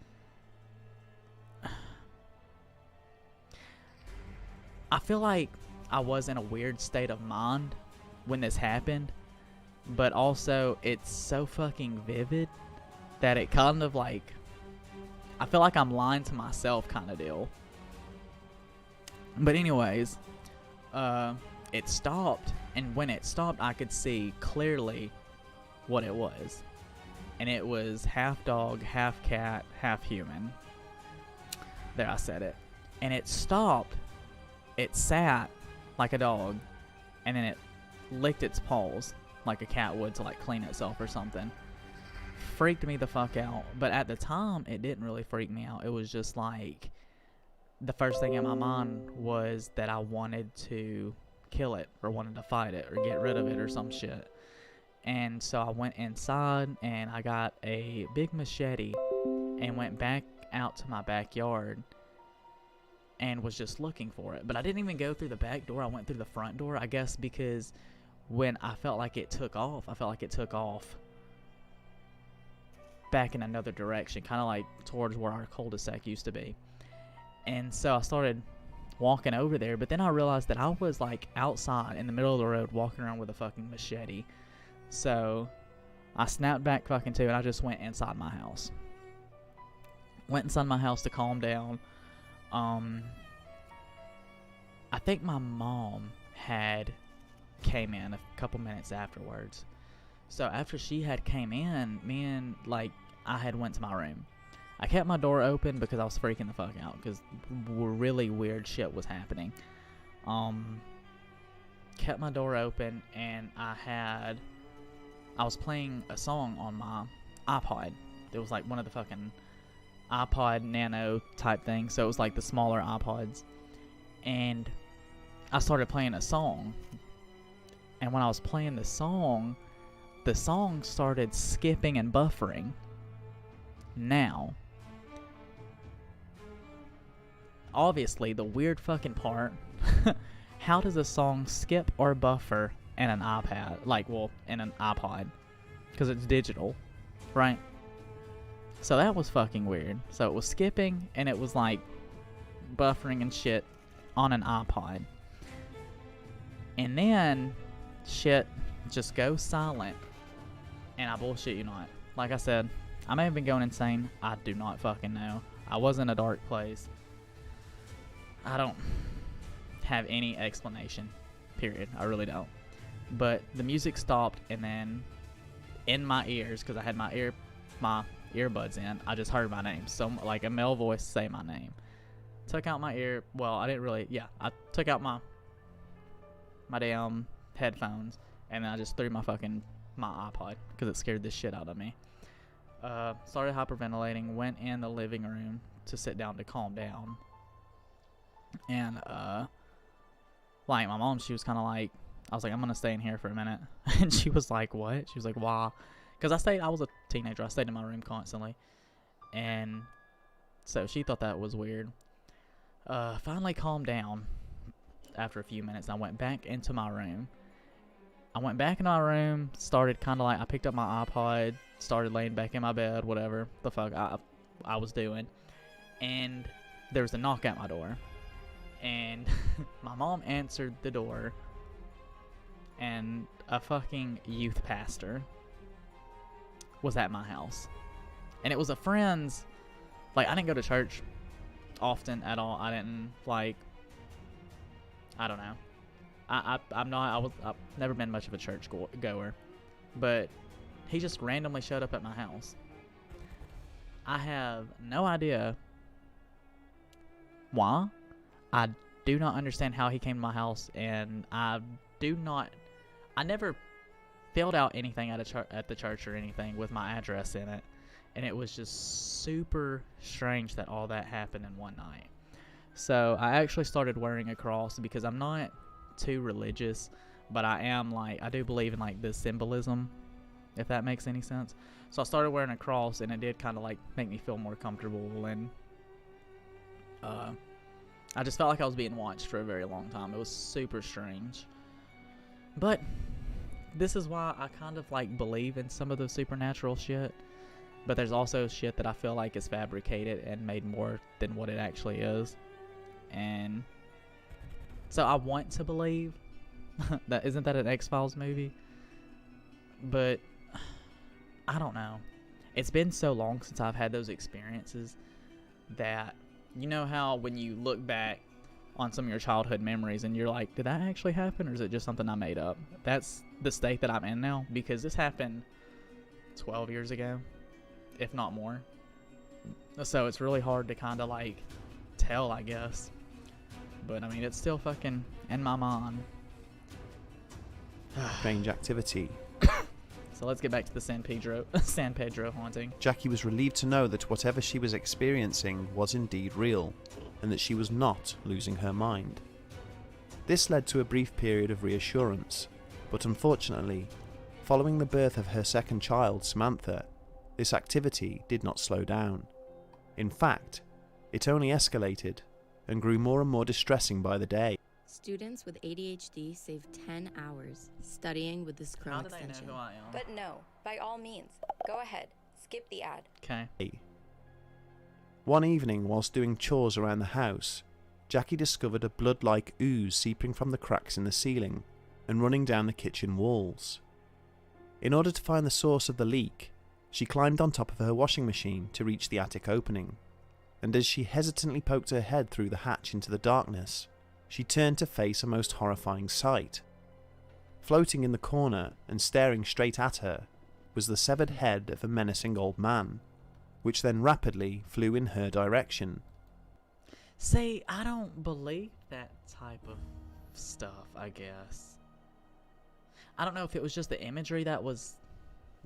S2: I feel like I was in a weird state of mind when this happened, but also it's so fucking vivid that it kind of like, I feel like I'm lying to myself kind of deal. But anyways, it stopped, and when it stopped, I could see clearly what it was. And it was half dog, half cat, half human. There, I said it. And it stopped. It sat like a dog, and then it licked its paws like a cat would to like clean itself or something. Freaked me the fuck out. But at the time, it didn't really freak me out. It was just like, the first thing in my mind was that I wanted to kill it, or wanted to fight it, or get rid of it, or some shit. And so I went inside, and I got a big machete, and went back out to my backyard, and was just looking for it. But I didn't even go through the back door. I went through the front door, I guess, because when I felt like it took off, I felt like it took off back in another direction, kind of like towards where our cul-de-sac used to be. And so I started walking over there, but then I realized that I was like outside in the middle of the road walking around with a fucking machete. So I snapped back fucking to it. I just went inside my house. Went inside my house to calm down. I think my mom had came in a couple minutes afterwards. So after she had came in, me and like I had went to my room. I kept my door open because I was freaking the fuck out because really weird shit was happening. Kept my door open, and I was playing a song on my iPod. It was like one of the fucking iPod Nano type things, so it was like the smaller iPods. And I started playing a song. And when I was playing the song started skipping and buffering. Now, obviously, the weird fucking part, how does a song skip or buffer in an iPad? Like, well, in an iPod. Because it's digital, right? So that was fucking weird. So it was skipping, and it was like buffering and shit on an iPod. And then shit just goes silent. And I bullshit you not. Like I said, I may have been going insane. I do not fucking know. I was in a dark place. I don't have any explanation. Period. I really don't. But the music stopped, and then in my ears, because I had my earbuds in, I just heard my name. So like a male voice say my name. Took out my ear. Well, I didn't really. Yeah, I took out my damn headphones, and then I just threw my iPod because it scared the shit out of me. Started hyperventilating, went in the living room to sit down to calm down. And, like, my mom, she was kind of like, I was like, I'm going to stay in here for a minute. And she was like, what? She was like, why? Because I was a teenager. I stayed in my room constantly. And so she thought that was weird. Finally calmed down after a few minutes. I went back into my room. Started kind of like, I picked up my iPod, started laying back in my bed, whatever the fuck I was doing. And there was a knock at my door. And my mom answered the door. And a fucking youth pastor was at my house. And it was a friend's. Like, I didn't go to church often at all. I didn't, like, I don't know. I've never been much of a church goer. But he just randomly showed up at my house. I have no idea why. I do not understand how he came to my house, and I never filled out anything at the church or anything with my address in it. And it was just super strange that all that happened in one night. So I actually started wearing a cross because I'm not too religious, but I am, like, I do believe in, like, the symbolism, if that makes any sense. So I started wearing a cross, and it did kind of, like, make me feel more comfortable. And I just felt like I was being watched for a very long time. It was super strange. But this is why I kind of, like, believe in some of the supernatural shit. But there's also shit that I feel like is fabricated and made more than what it actually is. And so I want to believe that isn't that an X-Files movie? But I don't know. It's been so long since I've had those experiences that, you know how when you look back on some of your childhood memories and you're like, did that actually happen, or is it just something I made up? That's the state that I'm in now, because this happened 12 years ago, if not more. So it's really hard to kind of, like, tell, I guess. But, I mean, it's still fucking in my mind.
S8: Strange activity.
S2: So let's get back to the San Pedro haunting.
S8: Jackie was relieved to know that whatever she was experiencing was indeed real, and that she was not losing her mind. This led to a brief period of reassurance, but unfortunately, following the birth of her second child, Samantha, this activity did not slow down. In fact, it only escalated and grew more and more distressing by the day.
S1: Students with ADHD save 10 hours studying with this Chrome extension.
S2: How do they know who I am?
S1: But no, by all means, go ahead, skip the ad.
S2: Okay.
S8: One evening, whilst doing chores around the house, Jackie discovered a blood-like ooze seeping from the cracks in the ceiling and running down the kitchen walls. In order to find the source of the leak, she climbed on top of her washing machine to reach the attic opening, and as she hesitantly poked her head through the hatch into the darkness, she turned to face a most horrifying sight. Floating in the corner and staring straight at her was the severed head of a menacing old man, which then rapidly flew in her direction.
S2: See, I don't believe that type of stuff, I guess. I don't know if it was just the imagery that was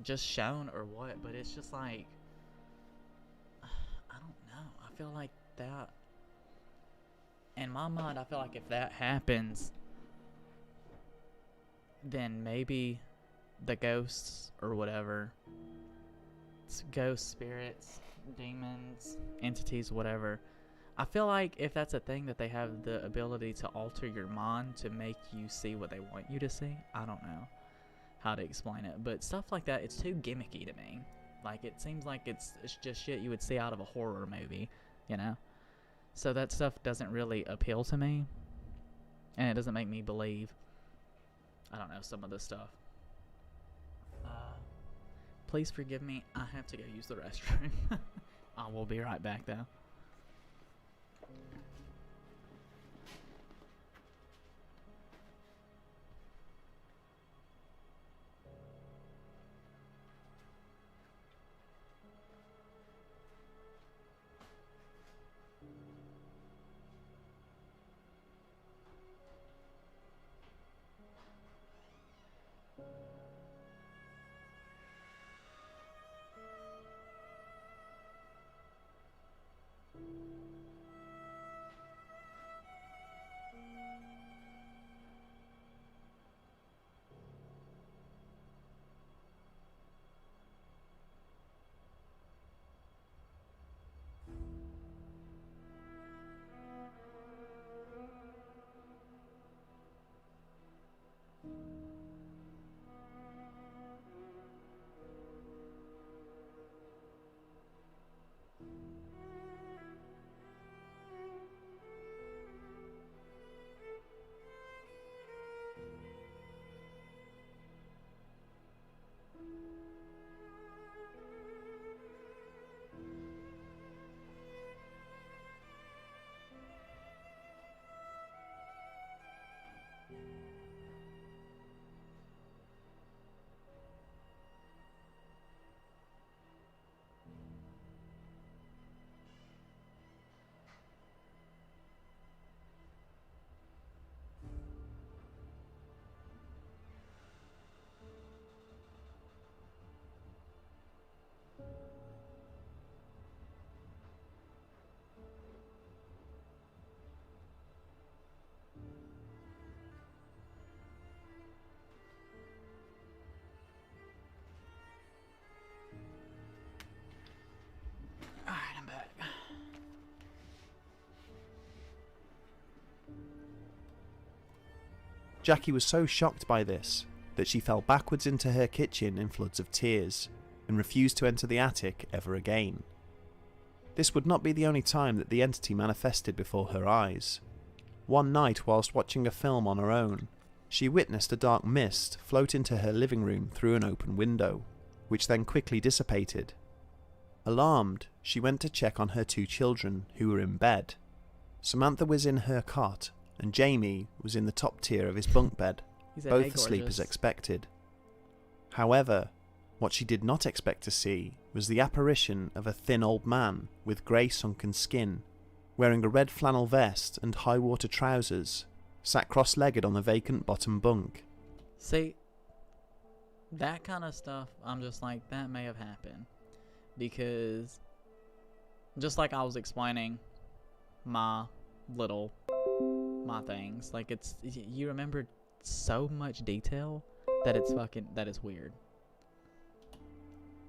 S2: just shown or what, but it's just like, I don't know. I feel like that, in my mind, I feel like if that happens, then maybe the ghosts or whatever, ghosts, spirits, demons, entities, whatever, I feel like if that's a thing that they have the ability to alter your mind to make you see what they want you to see, I don't know how to explain it, but stuff like that, it's too gimmicky to me. Like, it seems like it's just shit you would see out of a horror movie, you know? So that stuff doesn't really appeal to me, and it doesn't make me believe, I don't know, some of this stuff. Please forgive me, I have to go use the restroom. I will be right back though.
S8: Jackie was so shocked by this that she fell backwards into her kitchen in floods of tears and refused to enter the attic ever again. This would not be the only time that the entity manifested before her eyes. One night, whilst watching a film on her own, she witnessed a dark mist float into her living room through an open window, which then quickly dissipated. Alarmed, she went to check on her 2 children who were in bed. Samantha was in her cot, and Jamie was in the top tier of his bunk bed, both asleep as expected. However, what she did not expect to see was the apparition of a thin old man with grey sunken skin, wearing a red flannel vest and high-water trousers, sat cross-legged on the vacant bottom bunk.
S2: See, that kind of stuff, I'm just like, that may have happened. Because, just like I was explaining my things, like you remember so much detail that it's weird.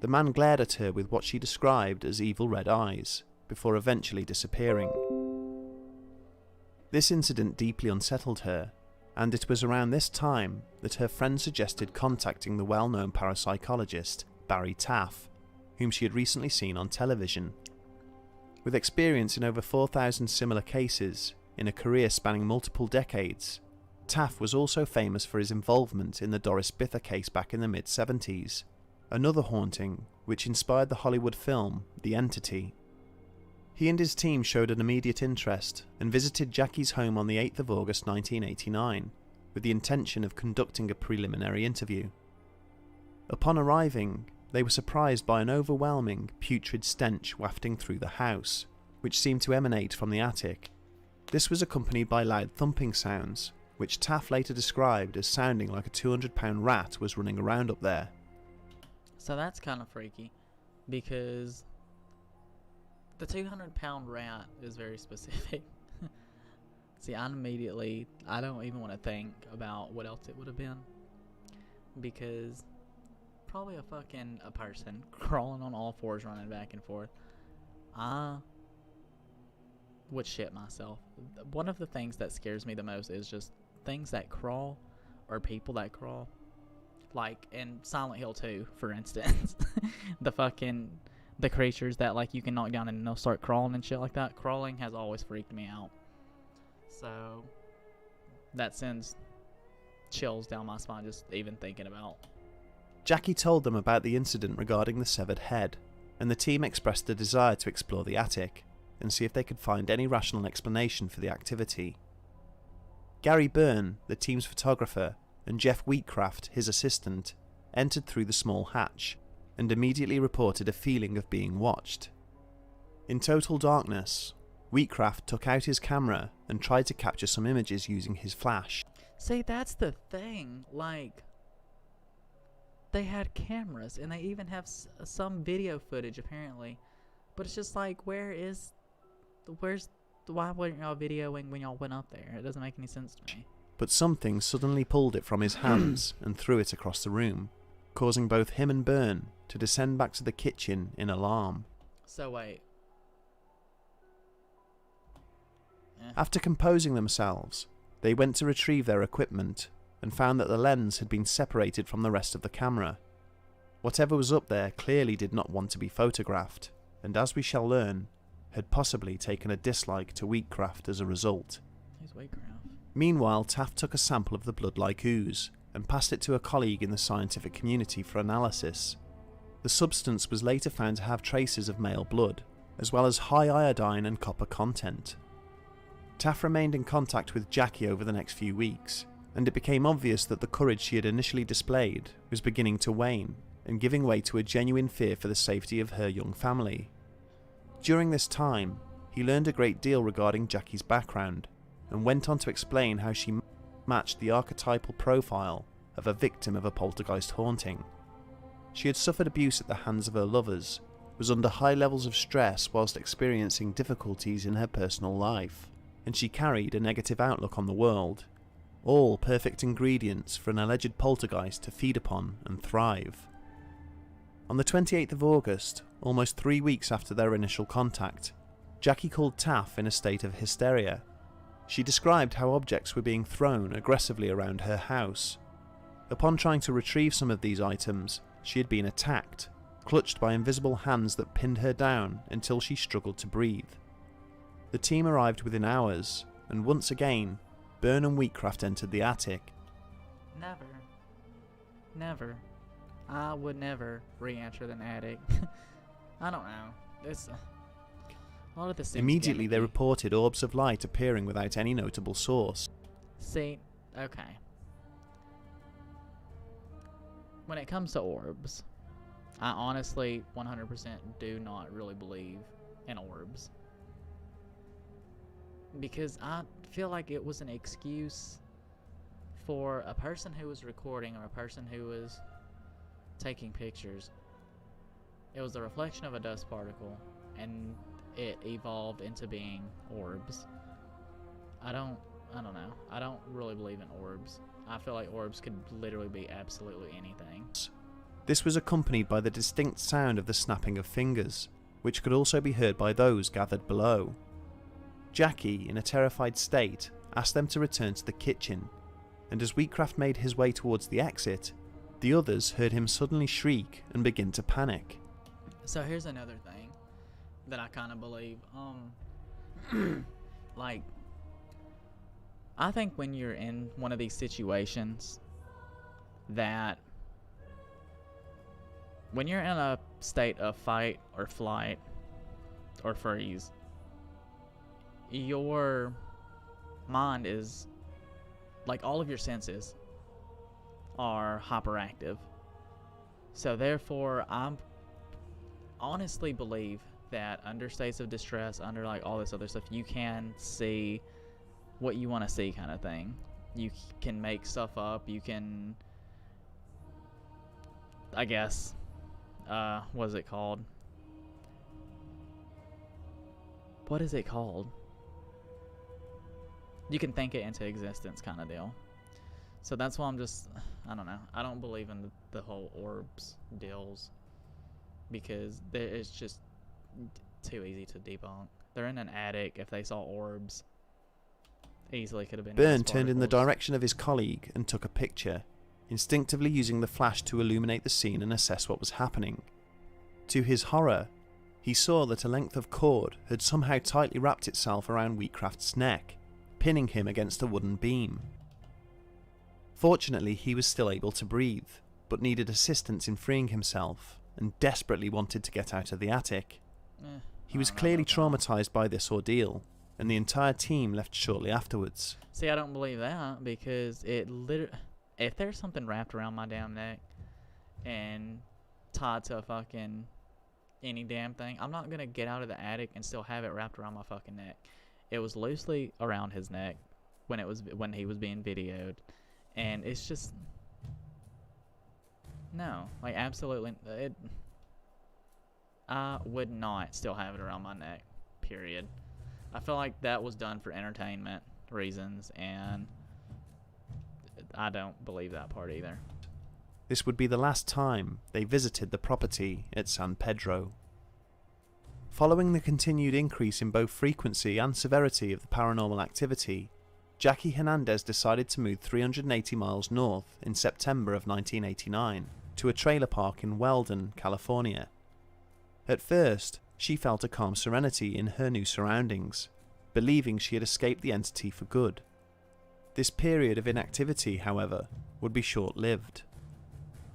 S8: The man glared at her with what she described as evil red eyes, before eventually disappearing. This incident deeply unsettled her, and it was around this time that her friend suggested contacting the well-known parapsychologist Barry Taff, whom she had recently seen on television. With experience in over 4,000 similar cases, in a career spanning multiple decades, Taff was also famous for his involvement in the Doris Bither case back in the mid-70s, another haunting which inspired the Hollywood film The Entity. He and his team showed an immediate interest and visited Jackie's home on the 8th of August 1989 with the intention of conducting a preliminary interview. Upon arriving, they were surprised by an overwhelming, putrid stench wafting through the house, which seemed to emanate from the attic. This was accompanied by loud thumping sounds, which Taff later described as sounding like a 200-pound rat was running around up there.
S2: So that's kind of freaky, because the 200-pound rat is very specific. See, I don't even want to think about what else it would have been, because probably a person crawling on all fours running back and forth. I would shit myself. One of the things that scares me the most is just things that crawl, or people that crawl. Like in Silent Hill 2, for instance. The creatures that like you can knock down and they'll start crawling and shit like that. Crawling has always freaked me out. So that sends chills down my spine just even thinking about.
S8: Jackie told them about the incident regarding the severed head, and the team expressed a desire to explore the attic and see if they could find any rational explanation for the activity. Gary Byrne, the team's photographer, and Jeff Wheatcraft, his assistant, entered through the small hatch and immediately reported a feeling of being watched. In total darkness, Wheatcraft took out his camera and tried to capture some images using his flash.
S2: See, that's the thing, like, they had cameras, and they even have some video footage, apparently. But it's just like, why weren't y'all videoing when y'all went up there? It doesn't make any sense to me.
S8: But something suddenly pulled it from his hands and threw it across the room, causing both him and Byrne to descend back to the kitchen in alarm.
S2: So wait.
S8: After composing themselves, they went to retrieve their equipment and found that the lens had been separated from the rest of the camera. Whatever was up there clearly did not want to be photographed, and as we shall learn, had possibly taken a dislike to Wheatcraft as a result.
S2: Who's Wheatcraft?
S8: Meanwhile, Taft took a sample of the blood-like ooze and passed it to a colleague in the scientific community for analysis. The substance was later found to have traces of male blood, as well as high iodine and copper content. Taft remained in contact with Jackie over the next few weeks, and it became obvious that the courage she had initially displayed was beginning to wane and giving way to a genuine fear for the safety of her young family. During this time, he learned a great deal regarding Jackie's background, and went on to explain how she matched the archetypal profile of a victim of a poltergeist haunting. She had suffered abuse at the hands of her lovers, was under high levels of stress whilst experiencing difficulties in her personal life, and she carried a negative outlook on the world, all perfect ingredients for an alleged poltergeist to feed upon and thrive. On the 28th of August, almost 3 weeks after their initial contact, Jackie called Taff in a state of hysteria. She described how objects were being thrown aggressively around her house. Upon trying to retrieve some of these items, she had been attacked, clutched by invisible hands that pinned her down until she struggled to breathe. The team arrived within hours, and once again, Byrne and Wheatcraft entered the attic.
S2: Never. I would never re-enter an attic. I don't know. This a lot of this seems
S8: Immediately, they
S2: gimmicky.
S8: reported orbs of light appearing without any notable source.
S2: See, okay. When it comes to orbs, I honestly 100% do not really believe in orbs. Because I feel like it was an excuse for a person who was recording or a person who was taking pictures. It was the reflection of a dust particle, and it evolved into being orbs. I don't know. I don't really believe in orbs. I feel like orbs could literally be absolutely anything.
S8: This was accompanied by the distinct sound of the snapping of fingers, which could also be heard by those gathered below. Jackie, in a terrified state, asked them to return to the kitchen, and as Wheatcraft made his way towards the exit, the others heard him suddenly shriek and begin to panic.
S2: So here's another thing that I kind of believe. Like, I think when you're in one of these situations, that when you're in a state of fight or flight or freeze, your mind is, like, all of your senses are hyperactive. So therefore, I honestly believe that under states of distress, under like all this other stuff, you can see what you want to see, kind of thing. You can make stuff up. You can, I guess, what is it called? What is it called? You can think it into existence, kind of deal. So that's why I'm just, I don't know. I don't believe in the whole orbs deals, because it's just too easy to debunk. They're in an attic. If they saw orbs, easily could have been.
S8: Byrne turned in the direction of his colleague and took a picture, instinctively using the flash to illuminate the scene and assess what was happening. To his horror, he saw that a length of cord had somehow tightly wrapped itself around Wheatcraft's neck, pinning him against a wooden beam. Fortunately, he was still able to breathe, but needed assistance in freeing himself, and desperately wanted to get out of the attic. He was clearly traumatized by this ordeal, and the entire team left shortly afterwards.
S2: See, I don't believe that, because it literally, if there's something wrapped around my damn neck and tied to a fucking any damn thing, I'm not gonna get out of the attic and still have it wrapped around my fucking neck. It was loosely around his neck when he was being videoed, and it's just no, like, absolutely, I would not still have it around my neck, period. I feel like that was done for entertainment reasons, and I don't believe that part either.
S8: This would be the last time they visited the property at San Pedro. Following the continued increase in both frequency and severity of the paranormal activity, Jackie Hernandez decided to move 380 miles north in September of 1989 to a trailer park in Weldon, California. At first, she felt a calm serenity in her new surroundings, believing she had escaped the entity for good. This period of inactivity, however, would be short-lived.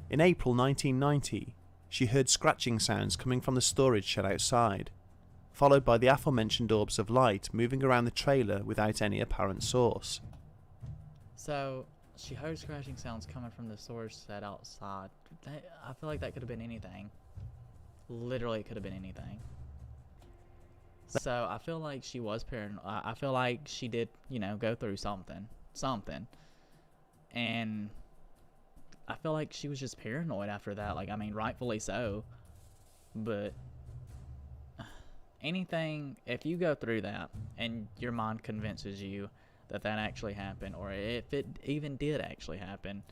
S8: In April 1990, she heard scratching sounds coming from the storage shed outside, followed by the aforementioned orbs of light moving around the trailer without any apparent source.
S2: So, she heard scratching sounds coming from the storage shed outside. I feel like that could have been anything. Literally, it could have been anything. So, I feel like she was paranoid. I feel like she did, go through something. And I feel like she was just paranoid after that. Like, I mean, rightfully so. But anything, if you go through that and your mind convinces you that actually happened, or if it even did actually happen,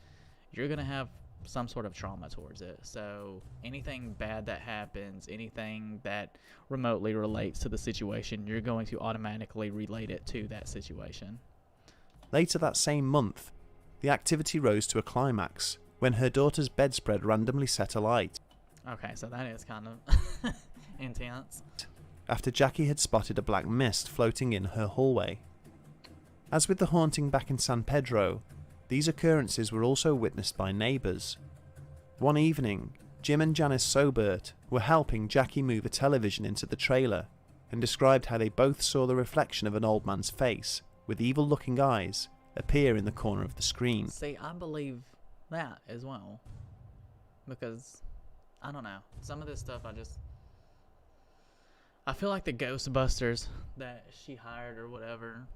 S2: you're going to have some sort of trauma towards it. So anything bad that happens, anything that remotely relates to the situation, you're going to automatically relate it to that situation.
S8: Later that same month, the activity rose to a climax when her daughter's bedspread randomly set alight.
S2: Okay, so that is kind of intense.
S8: After Jackie had spotted a black mist floating in her hallway. As with the haunting back in San Pedro, these occurrences were also witnessed by neighbours. One evening, Jim and Janice Sobert were helping Jackie move a television into the trailer and described how they both saw the reflection of an old man's face with evil-looking eyes appear in the corner of the screen.
S2: See, I believe that as well. Because, I don't know, some of this stuff I feel like the Ghostbusters that she hired or whatever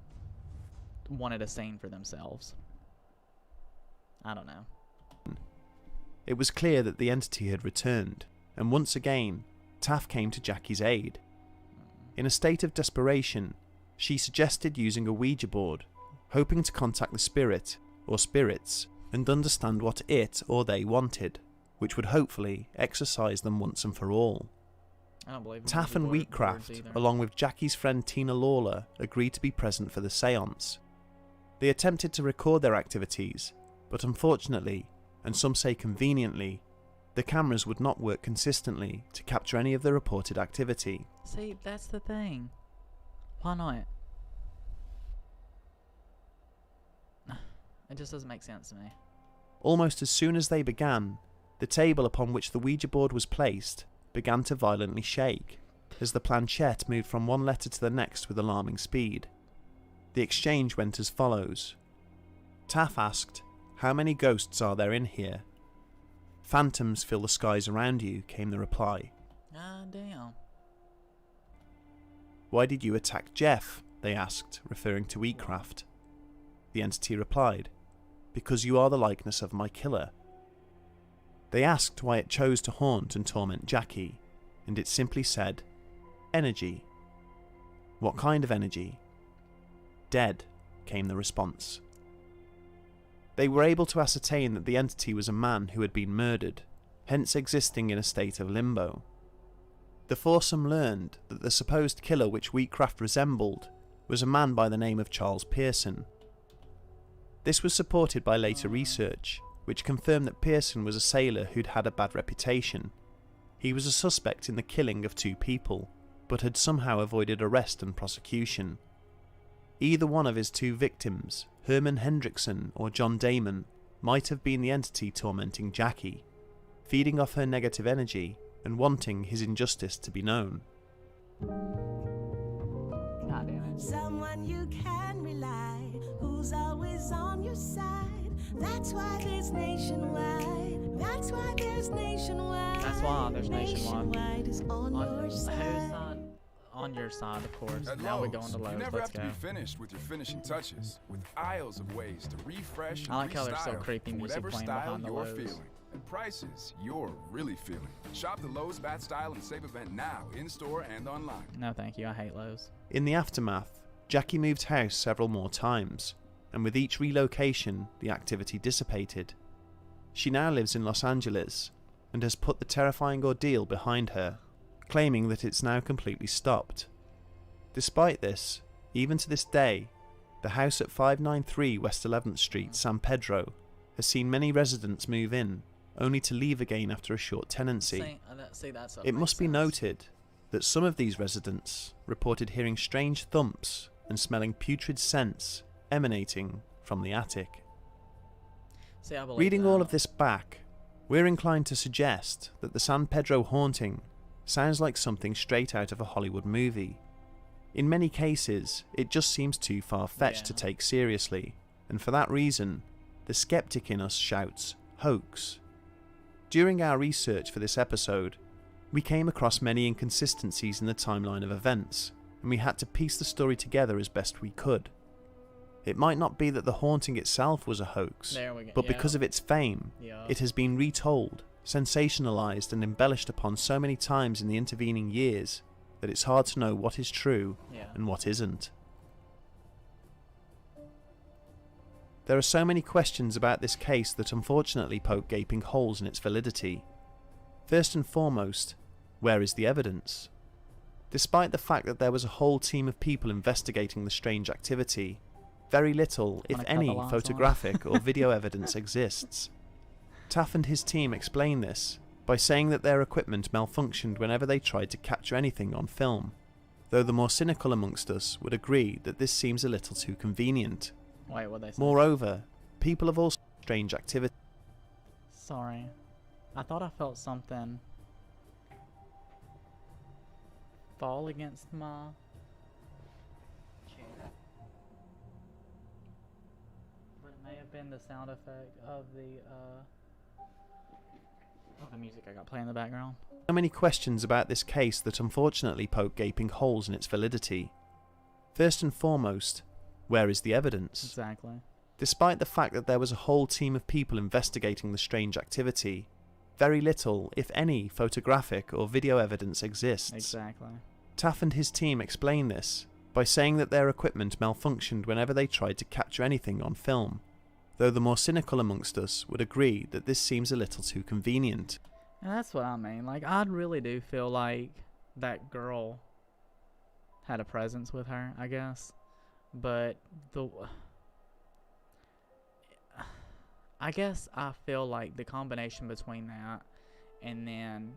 S2: wanted a scene for themselves. I don't know.
S8: It was clear that the entity had returned, and once again, Taff came to Jackie's aid. In a state of desperation, she suggested using a Ouija board, hoping to contact the spirit, or spirits, and understand what it or they wanted, which would hopefully exorcise them once and for all.
S2: I don't believe
S8: Taff and Wheatcraft, along with Jackie's friend Tina Lawler, agreed to be present for the séance. They attempted to record their activities, but unfortunately, and some say conveniently, the cameras would not work consistently to capture any of the reported activity.
S2: See, that's the thing. Why not? It just doesn't make sense to me.
S8: Almost as soon as they began, the table upon which the Ouija board was placed began to violently shake, as the planchette moved from one letter to the next with alarming speed. The exchange went as follows. Taff asked, "How many ghosts are there in here?" "Phantoms fill the skies around you," came the reply.
S2: Ah, damn.
S8: "Why did you attack Jeff?" they asked, referring to Wheatcraft. The entity replied, "Because you are the likeness of my killer." They asked why it chose to haunt and torment Jackie, and it simply said, "Energy." "What kind of energy?" "Dead," came the response. They were able to ascertain that the entity was a man who had been murdered, hence existing in a state of limbo. The foursome learned that the supposed killer which Wheatcraft resembled was a man by the name of Charles Pearson. This was supported by later research, which confirmed that Pearson was a sailor who'd had a bad reputation. He was a suspect in the killing of 2 people, but had somehow avoided arrest and prosecution. Either one of his 2 victims, Herman Hendrickson or John Damon, might have been the entity tormenting Jackie, feeding off her negative energy and wanting his injustice to be known.
S2: God damn it.
S3: Someone you can rely, who's always on your side. That's why there's Nationwide. That's why there's Nationwide.
S2: That's why there's Nationwide.
S3: Nationwide is on your side.
S2: On your side, of course.
S4: At
S2: Now
S4: Lowe's,
S2: we go into Lowe's.
S4: you never
S2: Let's
S4: have to
S2: go.
S4: be finished with your finishing touches, with aisles of ways to refresh and
S2: I like how there's so
S4: restyle
S2: creepy
S4: for
S2: music
S4: whatever
S2: playing
S4: style
S2: behind the
S4: you're
S2: Lowe's.
S4: feeling. And prices you're really feeling. Shop the Lowe's Bat Style and Save event now, in-store and online.
S2: No, thank you. I hate Lowe's.
S8: In the aftermath, Jackie moved house several more times, and with each relocation, the activity dissipated. She now lives in Los Angeles, and has put the terrifying ordeal behind her, claiming that it's now completely stopped. Despite this, even to this day, the house at 593 West 11th Street, San Pedro, has seen many residents move in, only to leave again after a short tenancy. It must be noted that some of these residents reported hearing strange thumps and smelling putrid scents emanating from the attic.
S2: See, I believe
S8: Reading
S2: that.
S8: all of this back, we're inclined to suggest that the San Pedro haunting sounds like something straight out of a Hollywood movie. In many cases, it just seems too far-fetched to take seriously, and for that reason, the skeptic in us shouts, "Hoax." During our research for this episode, we came across many inconsistencies in the timeline of events, and we had to piece the story together as best we could. It might not be that the haunting itself was a hoax, but because of its fame, it has been retold, sensationalized and embellished upon so many times in the intervening years that it's hard to know what is true and what isn't. There are so many questions about this case that unfortunately poke gaping holes in its validity. First and foremost, where is the evidence? Despite the fact that there was a whole team of people investigating the strange activity, very little, if any, photographic or video evidence exists. Taff and his team explain this by saying that their equipment malfunctioned whenever they tried to capture anything on film, though the more cynical amongst us would agree that this seems a little too convenient.
S2: Wait, what they say?
S8: Moreover, people have also strange activity.
S2: Sorry. I thought I felt something fall against my chair. But it may have been the sound effect of the music I got playing in the background.
S8: So many questions about this case that unfortunately poke gaping holes in its validity. First and foremost, where is the evidence?
S2: Exactly.
S8: Despite the fact that there was a whole team of people investigating the strange activity, very little, if any, photographic or video evidence exists.
S2: Exactly.
S8: Taff and his team explain this by saying that their equipment malfunctioned whenever they tried to capture anything on film, though the more cynical amongst us would agree that this seems a little too convenient.
S2: And that's what I mean. Like, I really do feel like that girl had a presence with her, I guess. But I guess I feel like the combination between that and then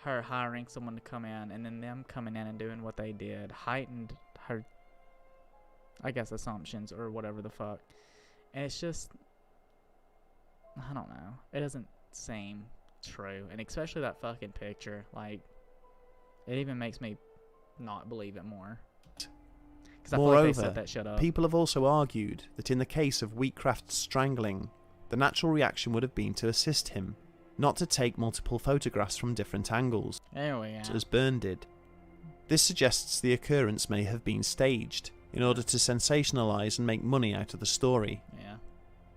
S2: her hiring someone to come in and then them coming in and doing what they did heightened her, I guess, assumptions or whatever the fuck. And it's just, I don't know. It doesn't seem true. And especially that fucking picture. Like, it even makes me not believe it more. Because I feel like they set that shit up.
S8: People have also argued that in the case of Wheatcraft's strangling, the natural reaction would have been to assist him, not to take multiple photographs from different angles, as Byrne did. This suggests the occurrence may have been staged, in order to sensationalise and make money out of the story.
S2: Yeah.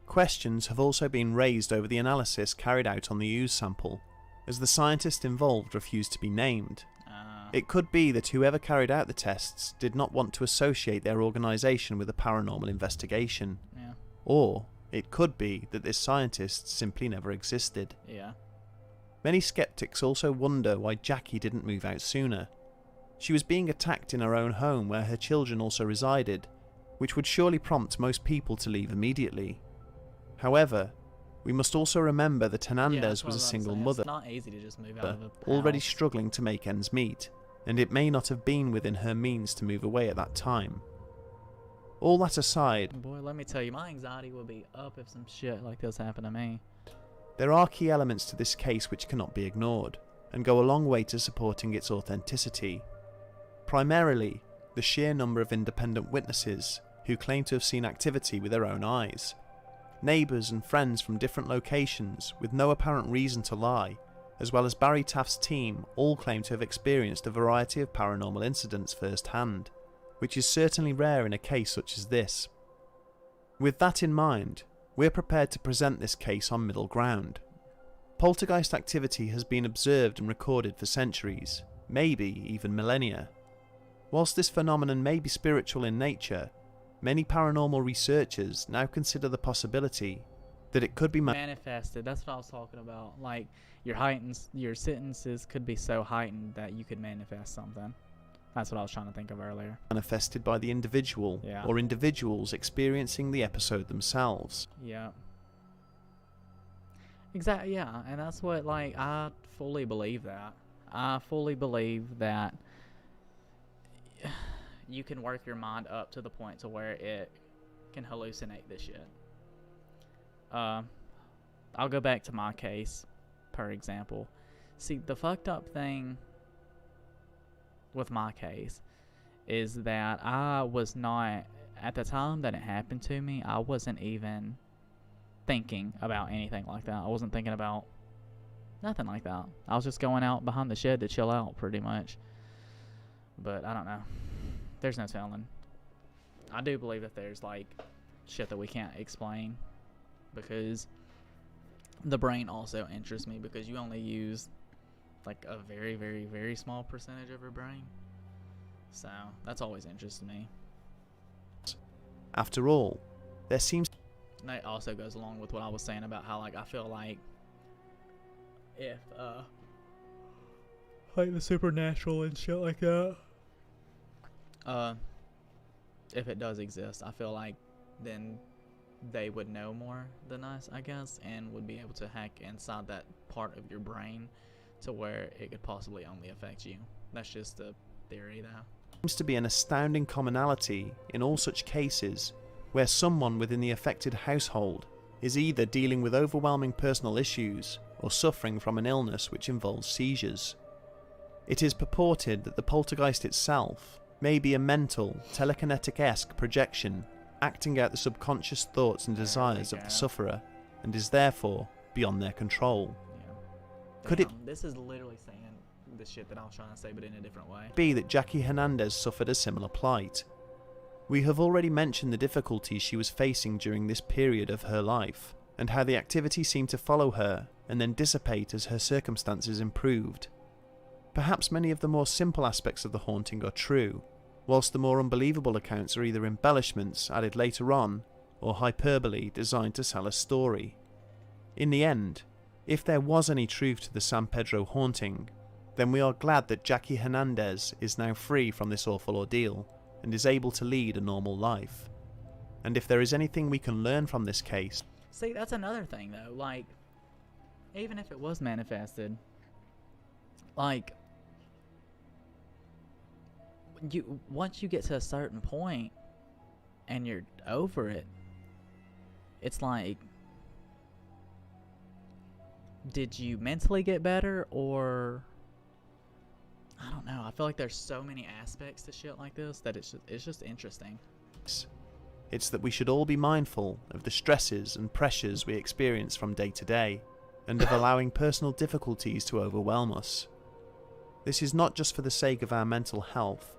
S8: Questions have also been raised over the analysis carried out on the ooze sample, as the scientist involved refused to be named. It could be that whoever carried out the tests did not want to associate their organisation with a paranormal investigation.
S2: Yeah.
S8: Or it could be that this scientist simply never existed.
S2: Yeah.
S8: Many skeptics also wonder why Jackie didn't move out sooner. She was being attacked in her own home where her children also resided, which would surely prompt most people to leave immediately. However, we must also remember that Hernandez was a single mother,
S2: It's not easy to just move out of a
S8: already
S2: house.
S8: struggling to make ends meet, and it may not have been within her means to move away at that time. All that aside,
S2: Boy, let me tell you, my anxiety will be up if some shit like this happened to me.
S8: there are key elements to this case which cannot be ignored, and go a long way to supporting its authenticity. Primarily, the sheer number of independent witnesses who claim to have seen activity with their own eyes. Neighbours and friends from different locations with no apparent reason to lie, as well as Barry Taft's team, all claim to have experienced a variety of paranormal incidents firsthand, which is certainly rare in a case such as this. With that in mind, we're prepared to present this case on middle ground. Poltergeist activity has been observed and recorded for centuries, maybe even millennia. Whilst this phenomenon may be spiritual in nature, many paranormal researchers now consider the possibility that it could be
S2: Manifested, that's what I was talking about. Like, your sentences could be so heightened that you could manifest something. That's what I was trying to think of earlier.
S8: manifested by the individual,
S2: Yeah.
S8: or individuals experiencing the episode themselves.
S2: Yeah. Exactly, yeah. And that's what, like, I fully believe that. I fully believe that you can work your mind up to the point to where it can hallucinate this shit. I'll go back to my case, per example. See, the fucked up thing with my case is that I was not, at the time that it happened to me, I wasn't even thinking about anything like that. I wasn't thinking about nothing like that. I was just going out behind the shed to chill out, pretty much. But I don't know. There's no telling. I do believe that there's, like, shit that we can't explain, because the brain also interests me, because you only use like a very, very, very small percentage of your brain. So that's always interested me.
S8: After all, there seems
S2: that also goes along with what I was saying about how, like, I feel like if, like, the supernatural and shit like that, if it does exist, I feel like then they would know more than us, I guess, and would be able to hack inside that part of your brain to where it could possibly only affect you. That's just a theory, though.
S8: Seems to be an astounding commonality in all such cases where someone within the affected household is either dealing with overwhelming personal issues or suffering from an illness which involves seizures. It is purported that the poltergeist itself may be a mental, telekinetic-esque projection acting out the subconscious thoughts and desires of the sufferer, and is therefore beyond their control. Could it
S2: This is literally saying the shit that I was trying to say, but in a different way.
S8: Be that Jackie Hernandez suffered a similar plight? We have already mentioned the difficulties she was facing during this period of her life, and how the activity seemed to follow her and then dissipate as her circumstances improved. Perhaps many of the more simple aspects of the haunting are true, whilst the more unbelievable accounts are either embellishments added later on, or hyperbole designed to sell a story. In the end, if there was any truth to the San Pedro haunting, then we are glad that Jackie Hernandez is now free from this awful ordeal, and is able to lead a normal life. And if there is anything we can learn from this case...
S2: See, that's another thing, though. Like, even if it was manifested, like, once you get to a certain point and you're over it, it's like, did you mentally get better, or I don't know. I feel like there's so many aspects to shit like this that it's just interesting.
S8: It's that we should all be mindful of the stresses and pressures we experience from day to day, and of allowing personal difficulties to overwhelm us. This is not just for the sake of our mental health,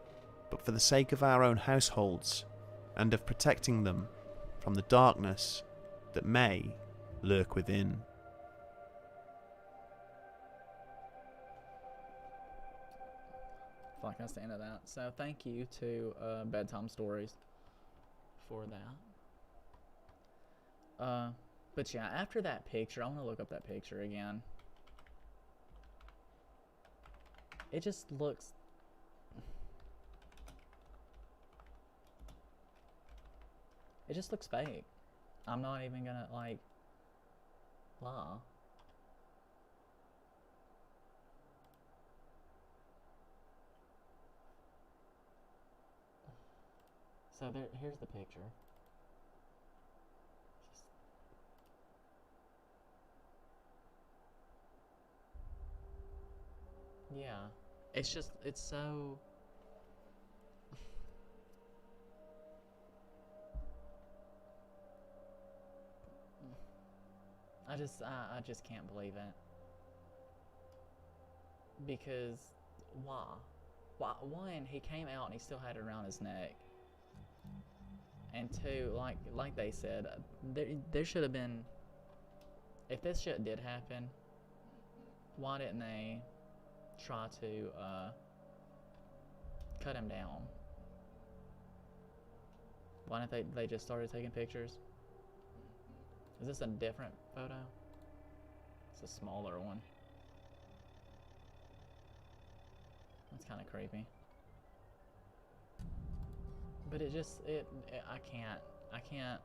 S8: but for the sake of our own households, and of protecting them from the darkness that may lurk within.
S2: Like I stand to that. So thank you to Bedtime Stories for that. But yeah, after that picture, I want to look up that picture again. It just looks... It just looks fake. I'm not even gonna, like, lie. So here's the picture. Yeah, it's so... I just can't believe it. Because why? One, he came out and he still had it around his neck. And two, like they said, there should have been, if this shit did happen, why didn't they try to cut him down? Why didn't they just started taking pictures? Is this a different photo? It's a smaller one. That's kind of creepy. But I can't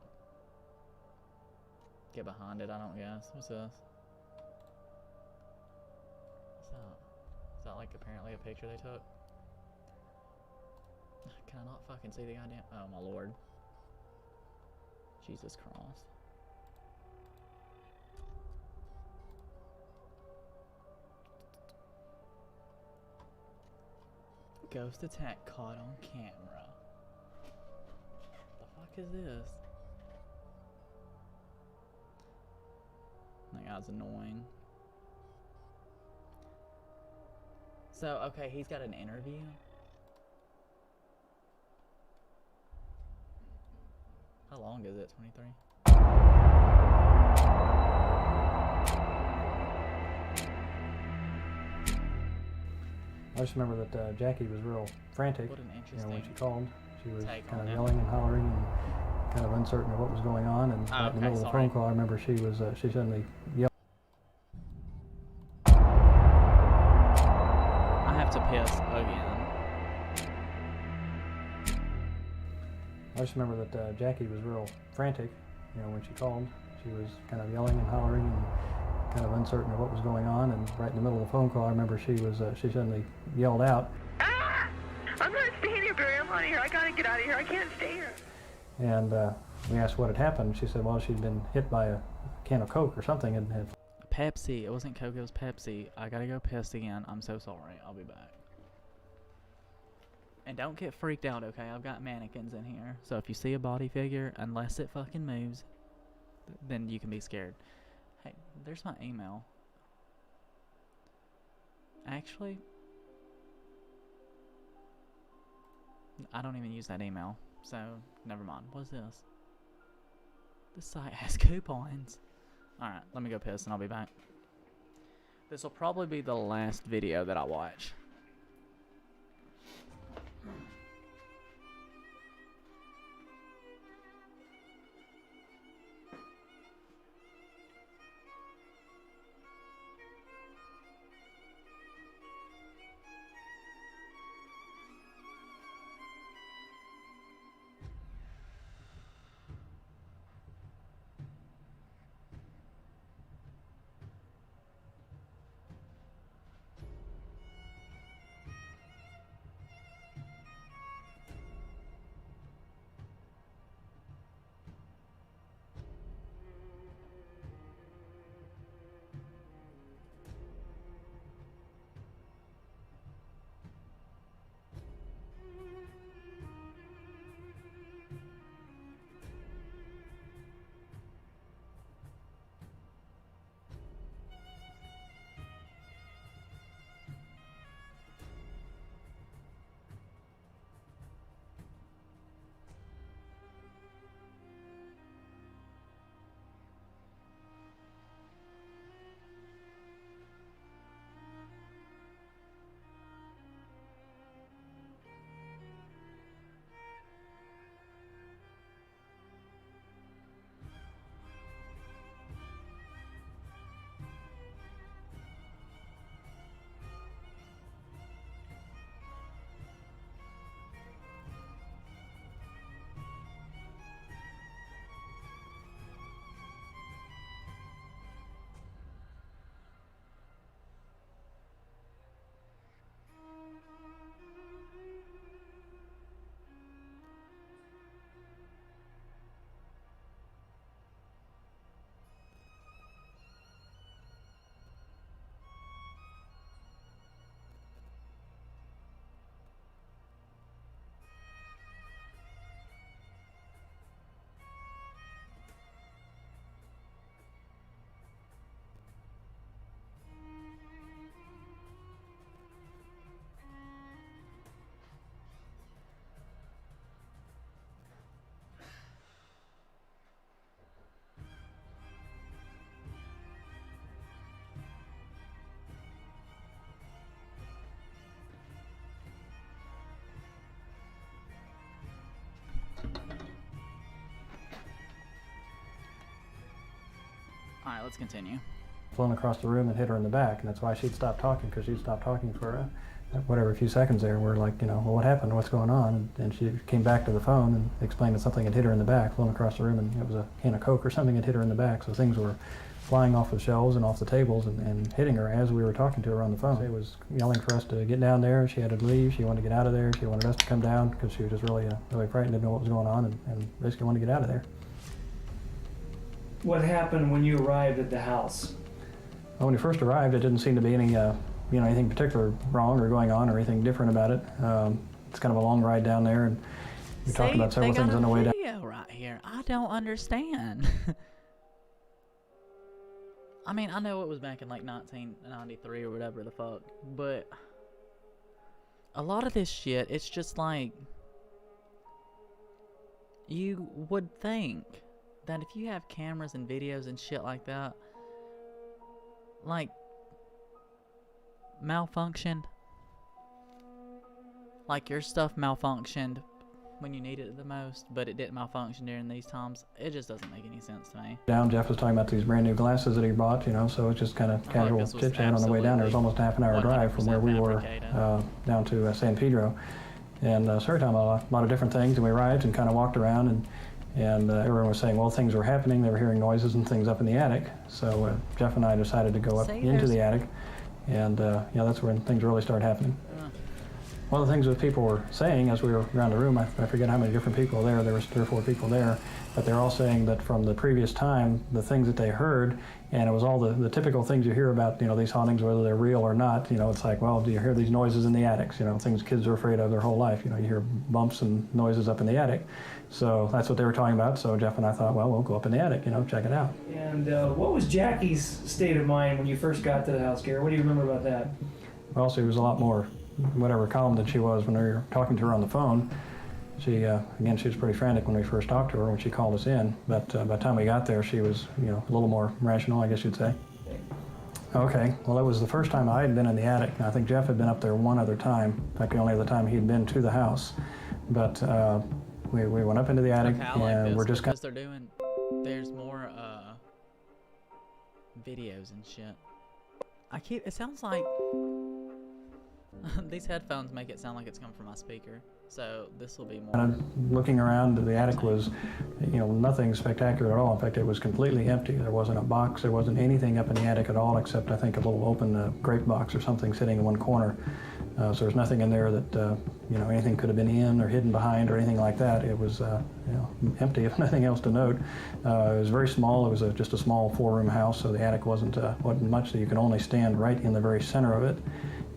S2: get behind it, I don't guess. What's this? What's that? Is that like apparently a picture they took? Can I not fucking see the goddamn... Oh my lord. Jesus Christ. Ghost attack caught on camera. The fuck is this? That guy's annoying. So, okay, he's got an interview. How long is it? 23?
S5: I just remember that Jackie was real frantic.
S2: What an
S5: when she
S2: interesting
S5: called. She was
S2: take
S5: kind
S2: on
S5: of
S2: it.
S5: yelling and hollering and kind of uncertain of what was going on, and right in the middle of the phone call, I remember she suddenly yelled.
S2: I have to piss again.
S5: I just remember that Jackie was real frantic, you know, when she called. She was kind of yelling and hollering and kind of uncertain of what was going on, and right in the middle of the phone call, I remember she suddenly yelled out.
S22: Ah! I'm not staying here, Barry. I'm out of here. I gotta get out of here. I can't stay here.
S5: And we asked what had happened. She said, well, she'd been hit by a can of Coke or something and had...
S2: Pepsi. It wasn't Coke, it was Pepsi. I gotta go piss again. I'm so sorry. I'll be back. And don't get freaked out, okay? I've got mannequins in here. So if you see a body figure, unless it fucking moves, then you can be scared. Hey, there's my email. Actually, I don't even use that email. So, never mind. What's this? This site has coupons. Alright, let me go piss and I'll be back. This will probably be the last video that I watch. Alright, let's continue.
S5: Flown across the room and hit her in the back, and that's why she'd stopped talking, because she'd stopped talking for whatever, a few seconds there. We're like, you know, well, what happened? What's going on? And she came back to the phone and explained that something had hit her in the back, flown across the room, and it was a can of Coke or something had hit her in the back. So things were flying off the shelves and off the tables and hitting her as we were talking to her on the phone. She was yelling for us to get down there. She had to leave. She wanted to get out of there. She wanted us to come down because she was just really frightened, didn't know what was going on, and basically wanted to get out of there.
S6: What happened when you arrived at the house?
S5: Well, when we first arrived, it didn't seem to be any, anything particular wrong or going on or anything different about it. It's kind of a long ride down there, and we talked about several things on the way down.
S2: Video right here. I don't understand. I mean, I know it was back in like 1993 or whatever the fuck, but a lot of this shit, it's just like, you would think that if you have cameras and videos and shit like that, like, malfunctioned, like your stuff malfunctioned when you need it the most, but it didn't malfunction during these times. It just doesn't make any sense to me.
S5: Down, Jeff was talking about these brand new glasses that he bought, you know, so it's just kind of casual chit chat on the way down there. It was almost a half-an-hour drive from where we were down to San Pedro. And so every time a lot of different things, and we arrived and kind of walked around, and everyone was saying, well, things were happening. They were hearing noises and things up in the attic. So Jeff and I decided to go up into the attic, and yeah, that's when things really started happening. One of the things that people were saying as we were around the room, I forget how many different people there was 3 or 4 people there, but they're all saying that from the previous time, the things that they heard, and it was all the typical things you hear about, you know, these hauntings, whether they're real or not. You know, it's like, well, do you hear these noises in the attics? You know, things kids are afraid of their whole life. You know, you hear bumps and noises up in the attic. So that's what they were talking about. So Jeff and I thought, well, we'll go up in the attic, you know, check it out.
S6: And what was Jackie's state of mind when you first got to the house, Gary? What do you remember about that?
S5: Well, she was a lot more, whatever, calm than she was when we were talking to her on the phone. She, again, she was pretty frantic when we first talked to her when she called us in, but by the time we got there, she was, you know, a little more rational, I guess you'd say. Okay, well, it was the first time I had been in the attic, and I think Jeff had been up there one other time. In fact, the only other time he'd been to the house. But we went up into the attic, and we're just
S2: because there's more videos and shit. It sounds like these headphones make it sound like it's coming from my speaker, so this will be more.
S5: Kind of looking around, the attic was, you know, nothing spectacular at all. In fact, it was completely empty. There wasn't a box, there wasn't anything up in the attic at all, except I think a little open grape box or something sitting in one corner. So there's nothing in there that, you know, anything could have been in or hidden behind or anything like that. It was, you know, empty, if nothing else to note. It was very small. It was just a small 4-room house, so the attic wasn't much, so you could only stand right in the very center of it.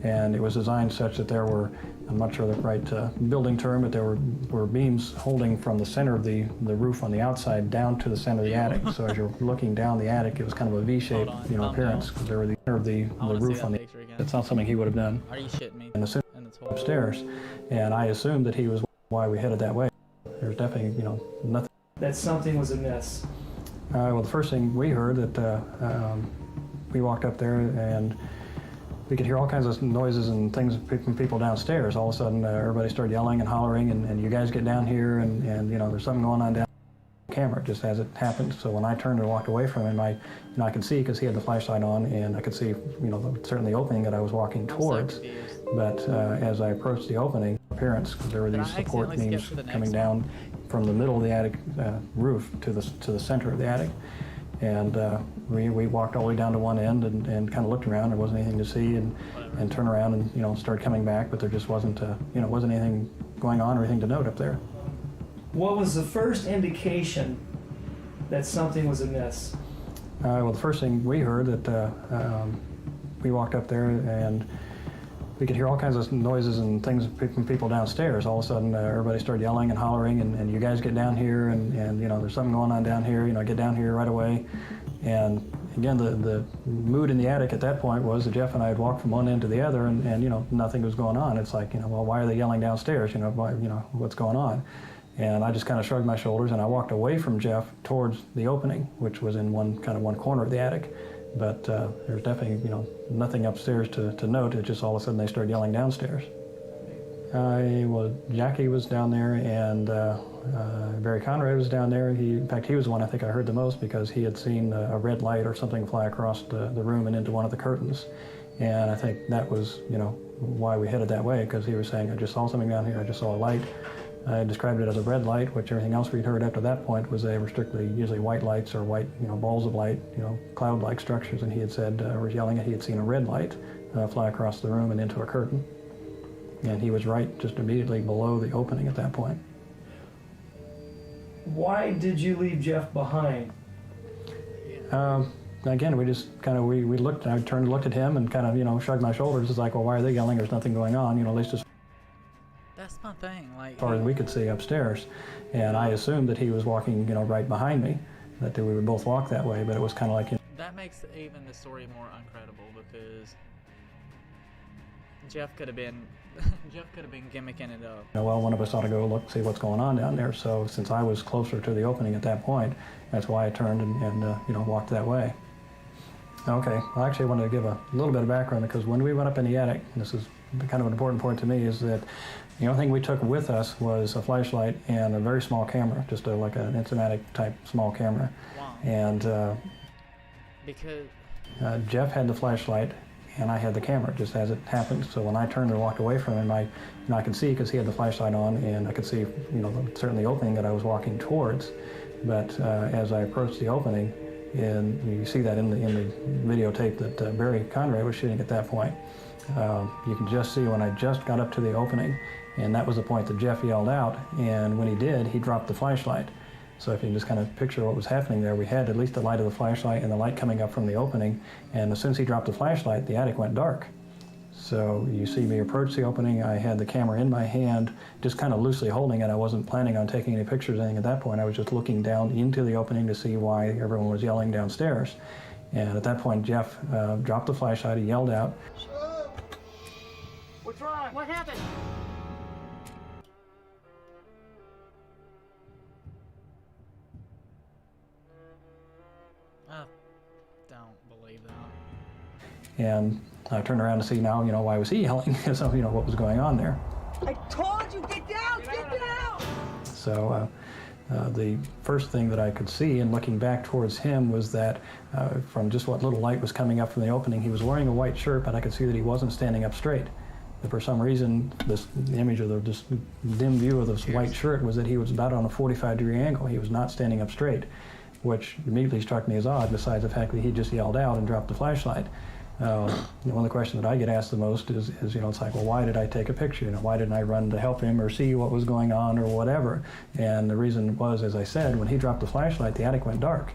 S5: And it was designed such that there were, I'm not sure the right building term, but there were beams holding from the center of the roof on the outside down to the center of the attic. So as you're looking down the attic, it was kind of a V-shaped, you know, appearance, because there were the center of the roof on the. That's not something he would have done.
S2: Are you shitting me?
S5: And assumed upstairs, and I assumed that he was why we headed that way. There's definitely, you know, nothing.
S6: That something was amiss.
S5: Well, the first thing we heard that we walked up there and we could hear all kinds of noises and things from people downstairs. All of a sudden, everybody started yelling and hollering, and you guys get down here, and you know, there's something going on down the camera, just as it happened. So when I turned and walked away from him, you know, I could see, because he had the flashlight on, and I could see, you know, certainly the opening that I was walking towards. But as I approached the opening, appearance, because there were these support beams coming down from the middle of the attic roof to the center of the attic. And we walked all the way down to one end and kind of looked around. There wasn't anything to see, and turned around and, you know, started coming back, but there just wasn't, you know, wasn't anything going on or anything to note up there.
S6: What was the first indication that something was amiss?
S5: Well, the first thing we heard that we walked up there and we could hear all kinds of noises and things from people downstairs. All of a sudden, everybody started yelling and hollering, and you guys get down here, and you know, there's something going on down here, you know, get down here right away. And again, the mood in the attic at that point was that Jeff and I had walked from one end to the other, and you know, nothing was going on. It's like, you know, well, why are they yelling downstairs? You know, why, you know, what's going on? And I just kind of shrugged my shoulders, and I walked away from Jeff towards the opening, which was in one corner of the attic. But there's definitely, you know, nothing upstairs to note. It just all of a sudden they started yelling downstairs. Well, Jackie was down there, and Barry Conrad was down there. In fact, he was the one I think I heard the most, because he had seen a red light or something fly across the room and into one of the curtains. And I think that was, you know, why we headed that way, because he was saying, I just saw something down here, I just saw a light. I described it as a red light, which everything else we'd heard after that point was they were strictly usually white lights or white, you know, balls of light, you know, cloud-like structures. And he had said, was yelling that he had seen a red light fly across the room and into a curtain. And he was right just immediately below the opening at that point.
S6: Why did you leave Jeff behind?
S5: Again, we just kind of, we looked, I turned and looked at him and kind of, you know, shrugged my shoulders. It's like, well, why are they yelling? There's nothing going on, you know, at least just
S2: That's my thing. Like,
S5: as far as we could see upstairs. And I assumed that he was walking, you know, right behind me, that we would both walk that way, but it was kind of like, you know,
S2: that makes even the story more uncredible, because Jeff could have been gimmicking it up.
S5: You know, well, one of us ought to go look, see what's going on down there. So since I was closer to the opening at that point, that's why I turned and you know, walked that way. Okay, well, actually I wanted to give a little bit of background, because when we went up in the attic, this is kind of an important point to me is that the only thing we took with us was a flashlight and a very small camera, just like an Instamatic type small camera.
S2: Wow.
S5: And
S2: because
S5: Jeff had the flashlight and I had the camera, just as it happened. So when I turned and walked away from him, I could see because he had the flashlight on, and I could see, certainly the opening that I was walking towards. But as I approached the opening, and you see that in the videotape that Barry Conrad was shooting at that point, you can just see when I just got up to the opening, and that was the point that Jeff yelled out, and when he did, he dropped the flashlight. So if you can just kind of picture what was happening there, we had at least the light of the flashlight and the light coming up from the opening, and as soon as he dropped the flashlight, the attic went dark. So you see me approach the opening, I had the camera in my hand, just kind of loosely holding it. I wasn't planning on taking any pictures or anything at that point. I was just looking down into the opening to see why everyone was yelling downstairs. And at that point, Jeff dropped the flashlight, he yelled out.
S19: What's wrong? What happened?
S2: I don't believe that.
S5: And I turned around to see now, why was he yelling? So, what was going on there.
S19: I told you, get down, get down!
S5: So the first thing that I could see, and looking back towards him, was that from just what little light was coming up from the opening, he was wearing a white shirt, but I could see that he wasn't standing up straight. But for some reason, the image of this dim view of this white shirt was that he was about on a 45-degree angle. He was not standing up straight, which immediately struck me as odd, besides the fact that he just yelled out and dropped the flashlight. One of the questions that I get asked the most is it's like, well, why did I take a picture? Why didn't I run to help him or see what was going on or whatever? And the reason was, as I said, when he dropped the flashlight, the attic went dark,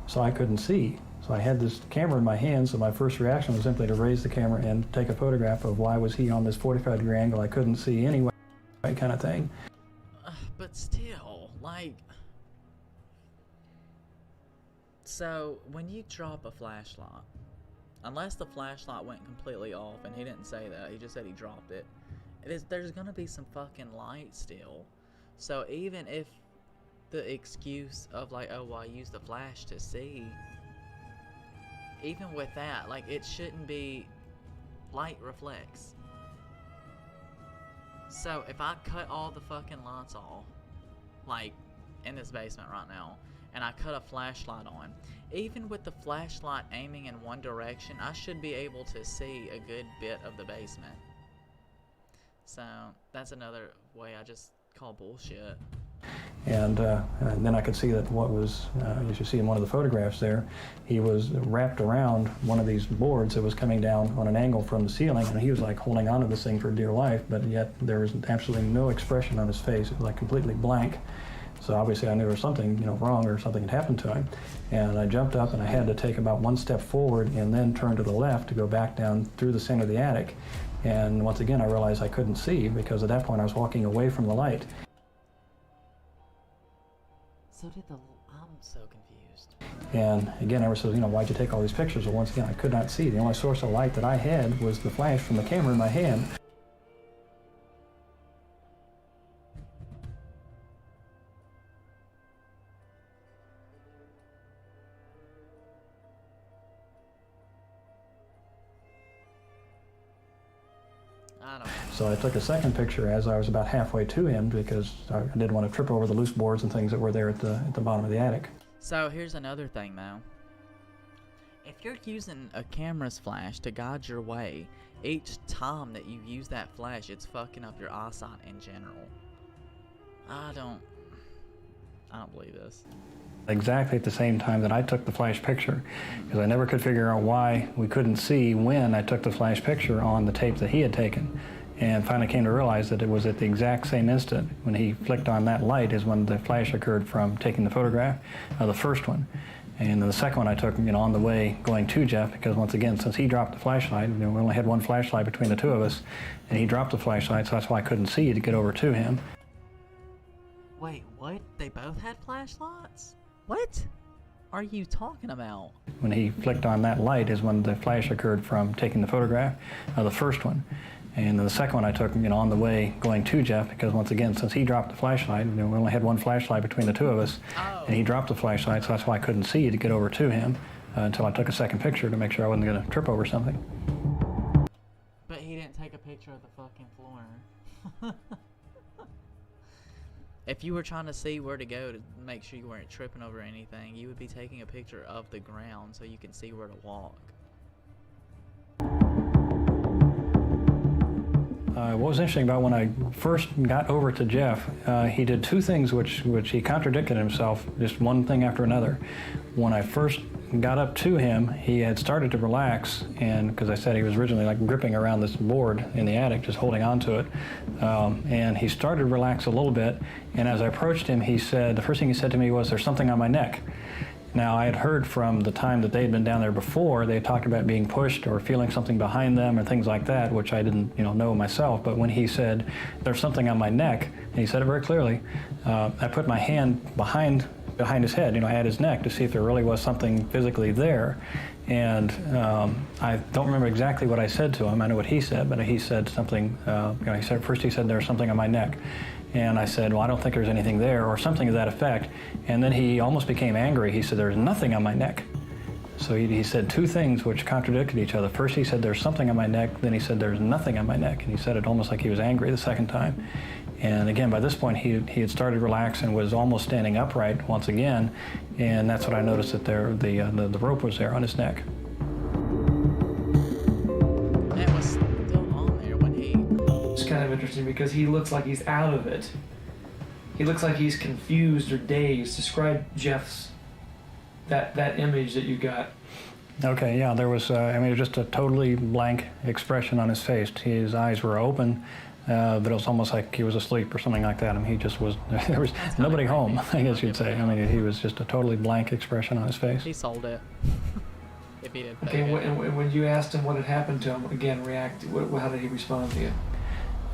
S5: so I couldn't see. So I had this camera in my hand, so my first reaction was simply to raise the camera and take a photograph of why was he on this 45-degree angle I couldn't see anyway, kind of thing.
S2: But still, like... So, when you drop a flashlight, unless the flashlight went completely off, and he didn't say that, he just said he dropped it, there's gonna be some fucking light still. So even if the excuse of like, oh, well, I used the flash to see, even with that, like, it shouldn't be, light reflects. So if I cut all the fucking lights off, like in this basement right now, and I cut a flashlight on, even with the flashlight aiming in one direction, I should be able to see a good bit of the basement. So that's another way I just call bullshit.
S5: And then I could see that what was, as you see in one of the photographs there, he was wrapped around one of these boards that was coming down on an angle from the ceiling, and he was like holding onto this thing for dear life, but yet there was absolutely no expression on his face. It was like completely blank. So obviously I knew there was something, wrong, or something had happened to him. And I jumped up and I had to take about one step forward and then turn to the left to go back down through the center of the attic. And once again I realized I couldn't see, because at that point I was walking away from the light.
S2: So I'm so confused.
S5: And again, I was said, why'd you take all these pictures? Well, once again, I could not see. The only source of light that I had was the flash from the camera in my hand. So I took a second picture as I was about halfway to him, because I didn't want to trip over the loose boards and things that were there at the bottom of the attic.
S2: So here's another thing though. If you're using a camera's flash to guide your way, each time that you use that flash, it's fucking up your eyesight in general. I don't believe this.
S5: Exactly at the same time that I took the flash picture, because I never could figure out why we couldn't see when I took the flash picture on the tape that he had taken. And finally came to realize that it was at the exact same instant when he flicked on that light is when the flash occurred from taking the photograph, the first one. And then the second one I took, on the way going to Jeff, because once again, since he dropped the flashlight, we only had one flashlight between the two of us, and he dropped the flashlight, so that's why I couldn't see to get over to him.
S2: Wait, what? They both had flashlights? What are you talking about?
S5: When he flicked on that light is when the flash occurred from taking the photograph, the first one. And then the second one I took, on the way going to Jeff, because once again, since he dropped the flashlight, we only had one flashlight between the two of us, and he dropped the flashlight, so that's why I couldn't see to get over to him until I took a second picture to make sure I wasn't going to trip over something.
S2: But he didn't take a picture of the fucking floor. If you were trying to see where to go to make sure you weren't tripping over anything, you would be taking a picture of the ground so you can see where to walk.
S5: What was interesting about when I first got over to Jeff, he did two things which he contradicted himself, just one thing after another. When I first got up to him, he had started to relax, and because I said he was originally like gripping around this board in the attic, just holding on to it, and he started to relax a little bit, and as I approached him, he said, the first thing he said to me was, "There's something on my neck." Now, I had heard from the time that they had been down there before, they talked about being pushed or feeling something behind them or things like that, which I didn't, know myself. But when he said, "There's something on my neck," and he said it very clearly, I put my hand behind his head, at his neck to see if there really was something physically there. And I don't remember exactly what I said to him. I know what he said, but he said something, he said, first he said, "There's something on my neck." And I said, "Well, I don't think there's anything there," or something to that effect. And then he almost became angry. He said, "There's nothing on my neck." So he said two things which contradicted each other. First he said, "There's something on my neck." Then he said, "There's nothing on my neck." And he said it almost like he was angry the second time. And again, by this point, he had started to relax and was almost standing upright once again. And that's when I noticed that the rope was there on his neck.
S2: It was still on there when he...
S6: It's kind of interesting because he looks like he's out of it. He looks like he's confused or dazed. Describe Jeff's, that image that you got.
S5: Okay, yeah, there was, it was just a totally blank expression on his face. His eyes were open, but it was almost like he was asleep or something like that. He just was, there was nobody home, I guess you'd say. He was just a totally blank expression on his face.
S2: He sold it. If he did.
S6: Okay, and when you asked him what had happened to him, again, how did he respond to you?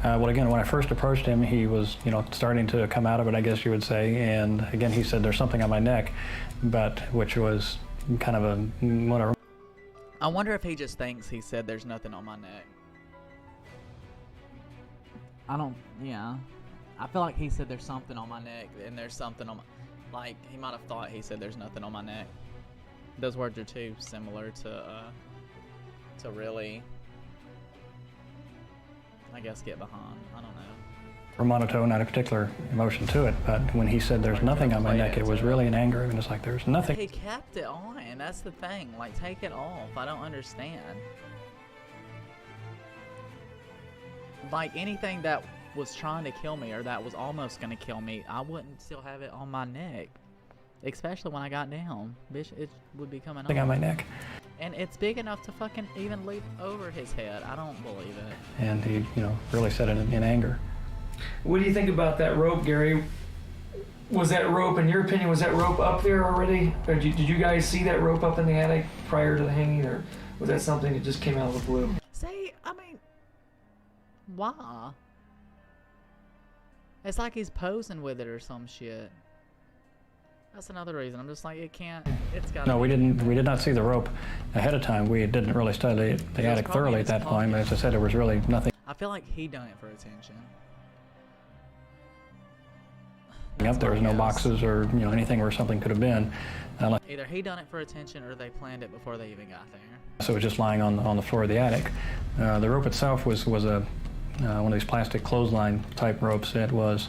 S5: Well, again, when I first approached him, he was, starting to come out of it, I guess you would say. And again, he said, "There's something on my neck," which was kind of a whatever.
S2: I wonder if he just thinks he said, "There's nothing on my neck." I feel like he said, "There's something on my neck," and there's something on my... Like, he might have thought he said, "There's nothing on my neck." Those words are too similar to really... I guess get behind. I don't know.
S5: Or monotone, not a particular emotion to it, but when he said, "There's nothing on my neck," it was really an anger. It's like, there's nothing.
S2: He kept it on, that's the thing. Like, take it off. I don't understand. Like, anything that was trying to kill me or that was almost gonna kill me, I wouldn't still have it on my neck. Especially when I got down. Bitch, it would be coming off.
S5: On my neck.
S2: And it's big enough to fucking even leap over his head. I don't believe it.
S5: And he, really said it in anger.
S6: What do you think about that rope, Gary? Was that rope, in your opinion, was that rope up there already? Or did you guys see that rope up in the attic prior to the hanging, or was that something that just came out of the blue?
S2: See, why? It's like he's posing with it or some shit. That's another reason. I'm just like, it's got.
S5: No, we did not see the rope ahead of time. We didn't really study the attic thoroughly at that point. But as I said, there was really nothing.
S2: I feel like he done it for attention.
S5: Up there was no boxes or anything where something could have been.
S2: Either he done it for attention or they planned it before they even got there.
S5: So it was just lying on the floor of the attic. The rope itself was one of these plastic clothesline type ropes. It was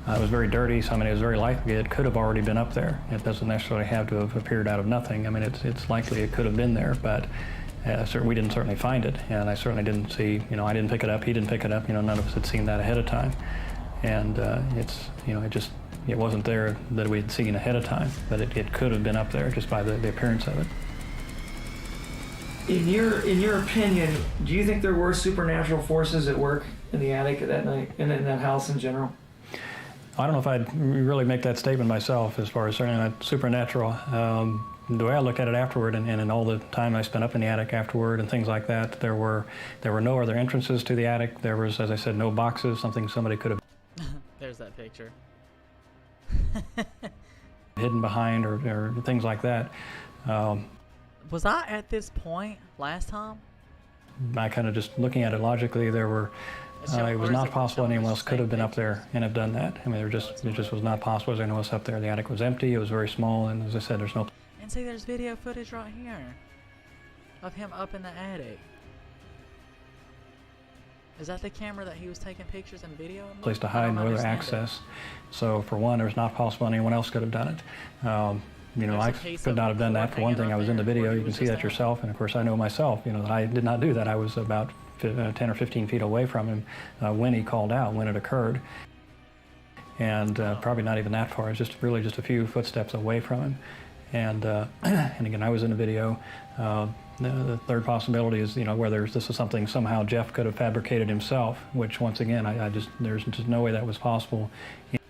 S5: very dirty, so it was very likely it could have already been up there. It doesn't necessarily have to have appeared out of nothing. It's likely it could have been there, but we didn't certainly find it, and I certainly didn't see. I didn't pick it up. He didn't pick it up. None of us had seen that ahead of time, and it wasn't there that we had seen ahead of time, but it could have been up there just by the appearance of it.
S6: In your opinion, do you think there were supernatural forces at work in the attic that night, and in that house in general?
S5: I don't know if I'd really make that statement myself as far as certainly not supernatural. The way I looked at it afterward, and in all the time I spent up in the attic afterward and things like that, there were no other entrances to the attic. There was, as I said, no boxes, something somebody could have
S2: There's that picture.
S5: hidden behind or things like that.
S2: Was I at this point last time?
S5: I kind of just looking at it logically, it was not possible anyone else could have been up there and have done that. It just was not possible. Anyone else up there. The attic was empty. It was very small, and as I said, there's no.
S2: And see, there's video footage right here of him up in the attic. Is that the camera that he was taking pictures and video?
S5: Place to hide, no other access. So for one, there's not possible anyone else could have done it. You know, I could not have done that. For one thing, I was in the video. You can see that yourself. And of course, I know myself, you know, that I did not do that. I was about 10 or 15 feet away from him when he called out, when it occurred. And probably not even that far. It's just really just a few footsteps away from him. And again, I was in the video. The third possibility is, you know, whether this is something somehow Jeff could have fabricated himself, which once again, there's just no way that was possible.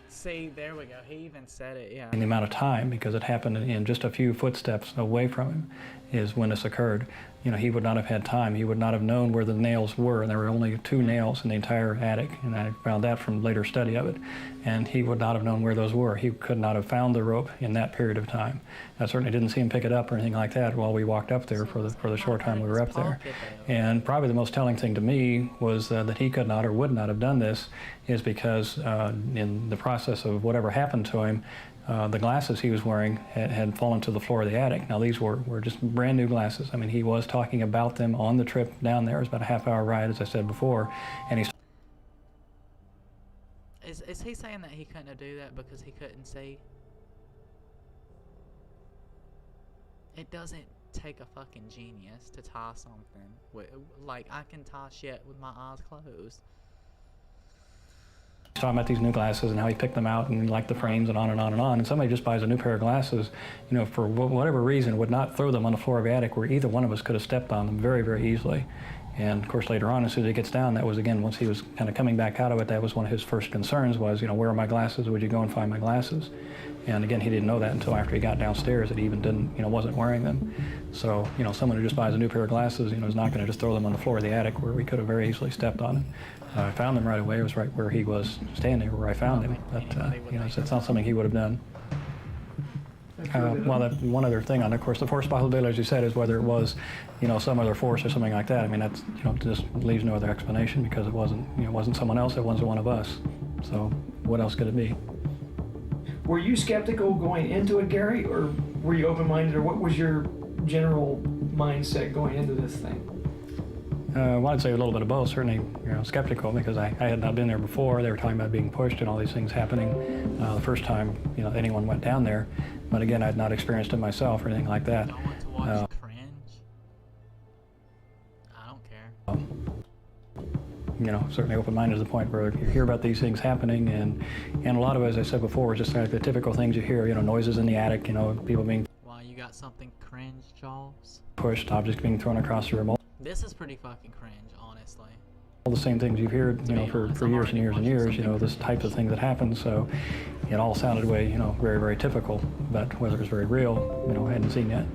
S2: See, there we go. He even said it, yeah.
S5: In the amount of time, because it happened in just a few footsteps away from him, is when this occurred. You know, he would not have had time. He would not have known where the nails were, and there were only 2 nails in the entire attic, and I found that from later study of it. And he would not have known where those were. He could not have found the rope in that period of time. I certainly didn't see him pick it up or anything like that while we walked up there for the short time we were up there. And probably the most telling thing to me was that he could not or would not have done this is because in the process of whatever happened to him, the glasses he was wearing had fallen to the floor of the attic. Now these were just brand new glasses. I mean, he was talking about them on the trip down there. It was about a half-hour ride, as I said before, and he.
S2: Is he saying that he couldn't do that because he couldn't see? It doesn't take a fucking genius to tie something. Like, I can tie shit with my eyes closed.
S5: He's talking about these new glasses and how he picked them out and like the frames and on and on and on. And somebody just buys a new pair of glasses, you know, for whatever reason, would not throw them on the floor of the attic where either one of us could have stepped on them very, very easily. And of course, later on, as soon as he gets down, that was again, once he was kind of coming back out of it, that was one of his first concerns was, you know, where are my glasses? Would you go and find my glasses? And again, he didn't know that until after he got downstairs that he even didn't, you know, wasn't wearing them. So, you know, someone who just buys a new pair of glasses, you know, is not going to just throw them on the floor of the attic where we could have very easily stepped on it. I found them right away. It was right where he was standing, where I found him. But, you know, so it's not something he would have done. Well, one other thing on, of course, the force possibility, as you said, is whether it was, you know, some other force or something like that. I mean, that's, you know, just leaves no other explanation because it wasn't, you know, it wasn't someone else. It wasn't one of us. So what else could it be?
S6: Were you skeptical going into it, Gary, or were you open-minded, or what was your general mindset going into this thing?
S5: Well, I'd say a little bit of both. Certainly, you know, skeptical because I had not been there before. They were talking about being pushed and all these things happening the first time, you know, anyone went down there. But again, I had not experienced it myself or anything like that.
S2: I want to watch cringe. I don't care.
S5: You know, certainly open-minded to the point where you hear about these things happening, and a lot of it, as I said before, is just like the typical things you hear. You know, noises in the attic. You know, people being.
S2: Why, you got something cringe, Charles?
S5: Pushed, objects being thrown across the room.
S2: This is pretty fucking cringe, honestly.
S5: All the same things you've heard, you know, for years and years and years, you know, this type of thing that happens. So it all sounded way, you know, very, very typical. But whether it was very real, you know, I hadn't seen yet.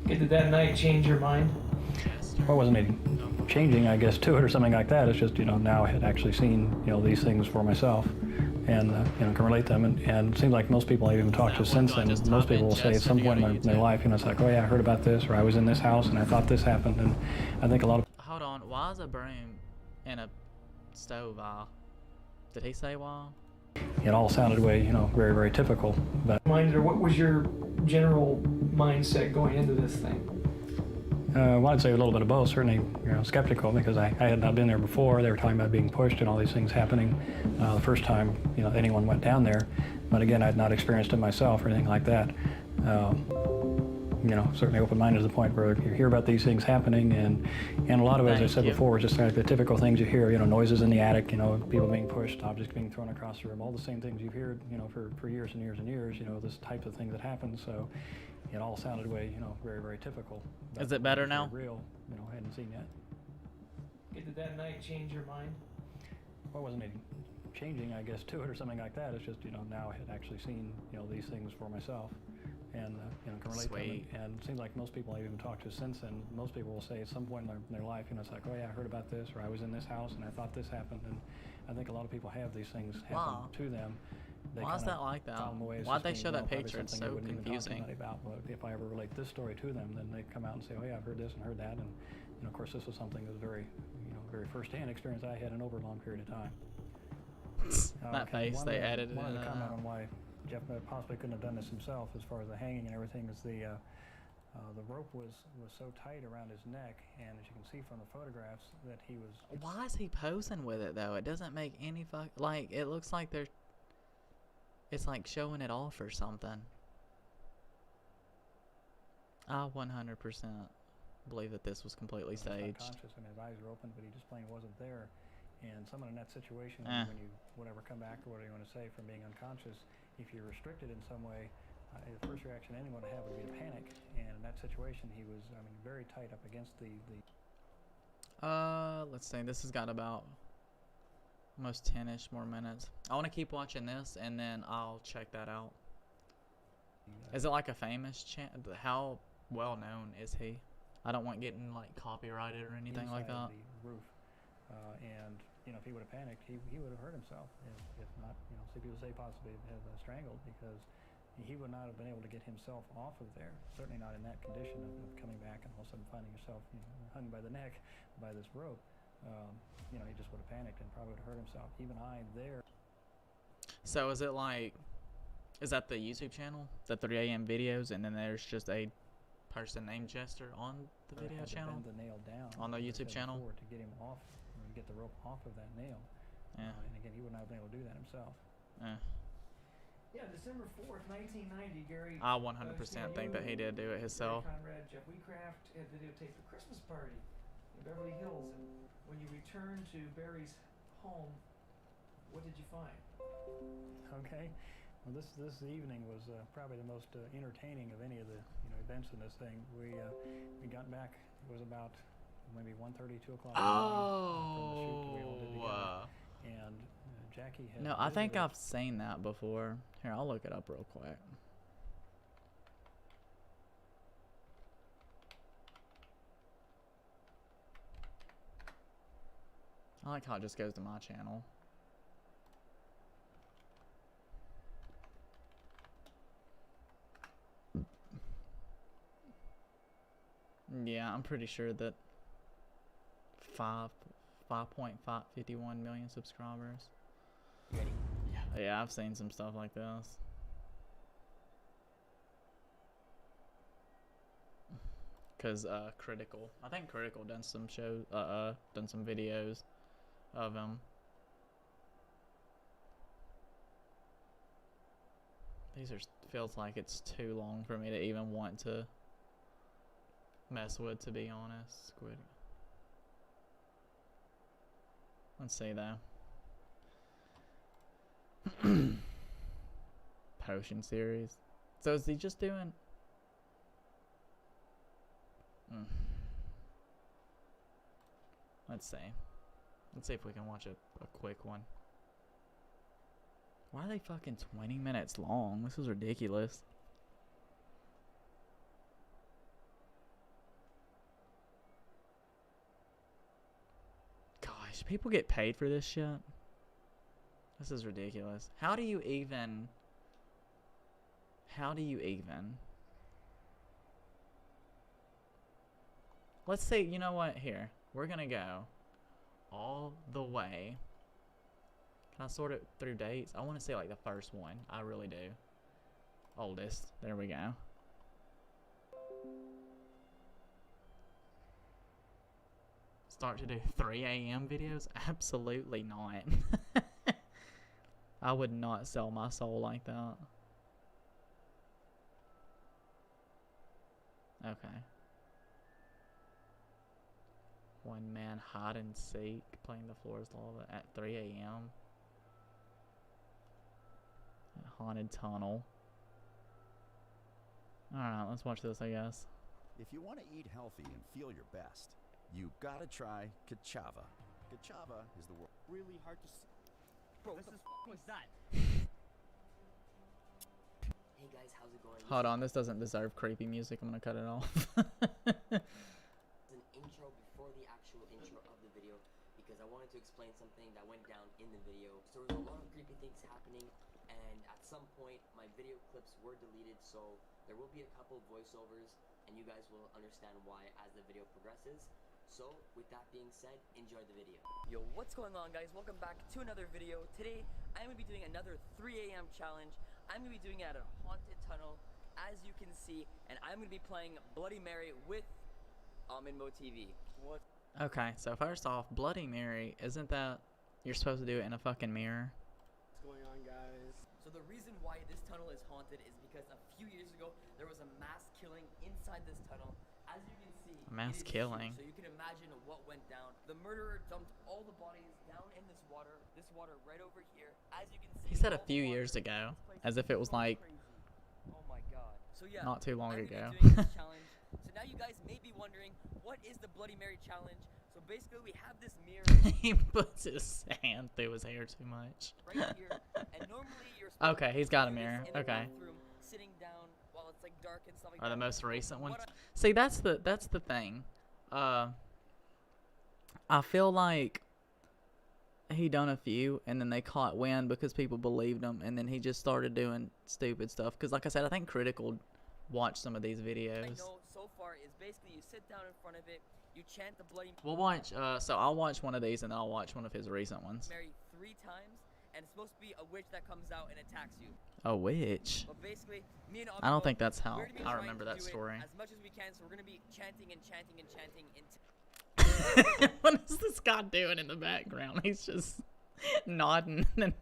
S6: Did that night change your mind?
S5: Well, it wasn't any changing, I guess, to it or something like that. It's just, you know, now I had actually seen, you know, these things for myself and, you know, can relate them. And it seems like most people I've even talked to since then, most people will say at some point in their life, you know, it's like, oh yeah, I heard about this, or I was in this house and I thought this happened. And I think a lot of...
S2: Hold on, why is a broom in a stove? Did he say why?
S5: It all sounded way, you know, very, very typical. But
S6: What was your general mindset going into this thing?
S5: Well, I'd say a little bit of both. Certainly, you know, skeptical because I had not been there before. They were talking about being pushed and all these things happening the first time, you know, anyone went down there. But again, I had not experienced it myself or anything like that. You know, certainly open-minded to the point where you hear about these things happening, and a lot of it, as I said before, is just like the typical things you hear. You know, noises in the attic. You know, people being pushed, objects being thrown across the room. All the same things you've heard, you know, for years and years and years. You know, this type of thing that happens. So it all sounded way, you know, very, very typical.
S2: Is it better now?
S5: Real, you know, I hadn't seen yet.
S6: Did that night change your mind?
S5: Well, it wasn't any changing, I guess, to it or something like that. It's just, you know, now I had actually seen, you know, these things for myself and, you know, can relate to them. And it seems like most people I've even talked to since then, most people will say at some point in their life, you know, it's like, oh yeah, I heard about this, or I was in this house and I thought this happened. And I think a lot of people have these things happen to them.
S2: Why is that like that? Why'd they show that picture? It's so confusing.
S5: About, but if I ever relate this story to them, then they come out and say, oh yeah, I've heard this and heard that. And, you know, of course, this was something that was very, you know, very first-hand experience I had in over a long period of time.
S2: That face, they added it.
S5: One other comment on why Jeff possibly couldn't have done this himself as far as the hanging and everything is the, The rope was so tight around his neck, and as you can see from the photographs, that he was...
S2: Why is he posing with it, though? It doesn't make any like, it looks like they're... It's like showing it off or something. I 100% believe that this was completely staged.
S5: Unconscious, and his eyes were open, but he just plain wasn't there. And someone in that situation, when you whatever come back or whatever you want to say from being unconscious, if you're restricted in some way, the first reaction anyone would have would be to panic. And in that situation, he was, I mean, very tight up against the.
S2: Let's see. This has got about almost 10-ish more minutes. I want to keep watching this, and then I'll check that out. Is it like a famous channel? How well known is he? I don't want getting like copyrighted or anything like that.
S5: The roof, and you know, if he would have panicked, he would have hurt himself. If not, you know, some people say possibly have strangled, because he would not have been able to get himself off of there. Certainly not in that condition of coming back and all of a sudden finding yourself, you know, hung by the neck by this rope. You know, he just would have panicked and probably would have hurt himself. Even I there.
S2: So is it like, is that the YouTube channel, the 3 a.m. videos, and then there's just a person named Jester on the video channel?
S5: Bend the nail down
S2: on the YouTube channel
S5: to get him off, or get the rope off of that nail.
S2: Yeah.
S5: And again, he would not have been able to do that himself.
S6: Yeah, December 4th, 1990, Gary.
S2: I 100% think that he did do it himself.
S6: Conrad, Jeff Wheatcraft had videotaped a Christmas party in Beverly Hills, and when you returned to Barry's home, what did you find?
S5: Okay. Well, this evening was probably the most entertaining of any of the events in this thing. We got back. It was about maybe 1:30, 2 o'clock. From the shoot that we all did together. And Jackie had.
S2: No, I think I've seen that before. Here, I'll look it up real quick. I like how it just goes to my channel. Yeah, I'm pretty sure that 5.551 million subscribers.
S7: Ready?
S2: Yeah, I've seen some stuff like this. Cause Critical, I think Critical done some shows, done some videos of him. These are, feels like it's too long for me to even want to mess with, to be honest. Squid. Let's see though. Potion series. So is he just doing? Let's see. Let's see if we can watch a quick one. Why are they fucking 20 minutes long? This is ridiculous. Gosh, people get paid for this shit? This is ridiculous. How do you even... Let's say, you know what? Here. We're gonna go all the way. Can I sort it through dates? I want to say like the first one. I really do. Oldest. There we go. Start to do 3 a.m. videos? Absolutely not. I would not sell my soul like that. Okay. One man hide and seek, playing the floor is lava at 3 a.m. Haunted tunnel. Alright, let's watch this, I guess.
S9: If you want to eat healthy and feel your best, you gotta try Kachava. Kachava is the world.
S7: Really hard to see. Bro, what the f was that? Hey guys, how's it going?
S2: Hold on, this doesn't deserve creepy music. I'm gonna cut it off.
S7: An intro before the actual intro of the video, because I wanted to explain something that went down in the video. So there was a lot of creepy things happening, and at some point my video clips were deleted, so there will be a couple voiceovers, and you guys will understand why as the video progresses. So with that being said, enjoy the video. Yo, what's going on guys? Welcome back to another video. Today I'm gonna be doing another 3 a.m. challenge. I'm gonna be doing it at a haunted tunnel as you can see, and I'm gonna be playing Bloody Mary with Minmo TV. What?
S2: Okay, so first off, Bloody Mary, isn't that you're supposed to do it in a fucking mirror?
S10: What's going on, guys?
S7: So the reason why this tunnel is haunted is because a few years ago there was a mass killing inside this tunnel. As you can see,
S2: A mass killing?
S7: So you can imagine what went down. The murderer dumped all the bodies down in this water right over here. As you can see,
S2: He said a few years ago, as if it was like
S7: oh my god. So yeah,
S2: not too long
S7: I'm
S2: ago.
S7: gonna be doing this challenge. So now you guys may be wondering, what is the Bloody Mary challenge? So basically we have this mirror.
S2: He puts his hand through his hair too much.
S7: Right here, and normally you're supposed
S2: Okay, he's got a mirror.
S7: in the
S2: Okay.
S7: bathroom, sitting down while it's like dark and stuff like
S2: Or
S7: that.
S2: the most recent one.
S7: What
S2: See, that's the thing. I feel like he done a few, and then they caught wind because people believed him, and then he just started doing stupid stuff. Because, like I said, I think Critical watched some of these videos.
S7: I know so far is basically you sit down in front of it, you chant the Bloody
S2: We'll watch. So I'll watch one of these, and then I'll watch one of his recent ones.
S7: Mary 3 times, and it's supposed to be a witch that comes out and attacks you.
S2: A witch.
S7: But basically, me and
S2: I don't think that's how
S7: we're gonna be
S2: I
S7: trying
S2: remember
S7: to
S2: that
S7: do it
S2: story.
S7: as much as we can, so we're gonna be chanting and chanting and chanting until
S2: What is this guy doing in the background? He's just nodding.
S7: 3 times,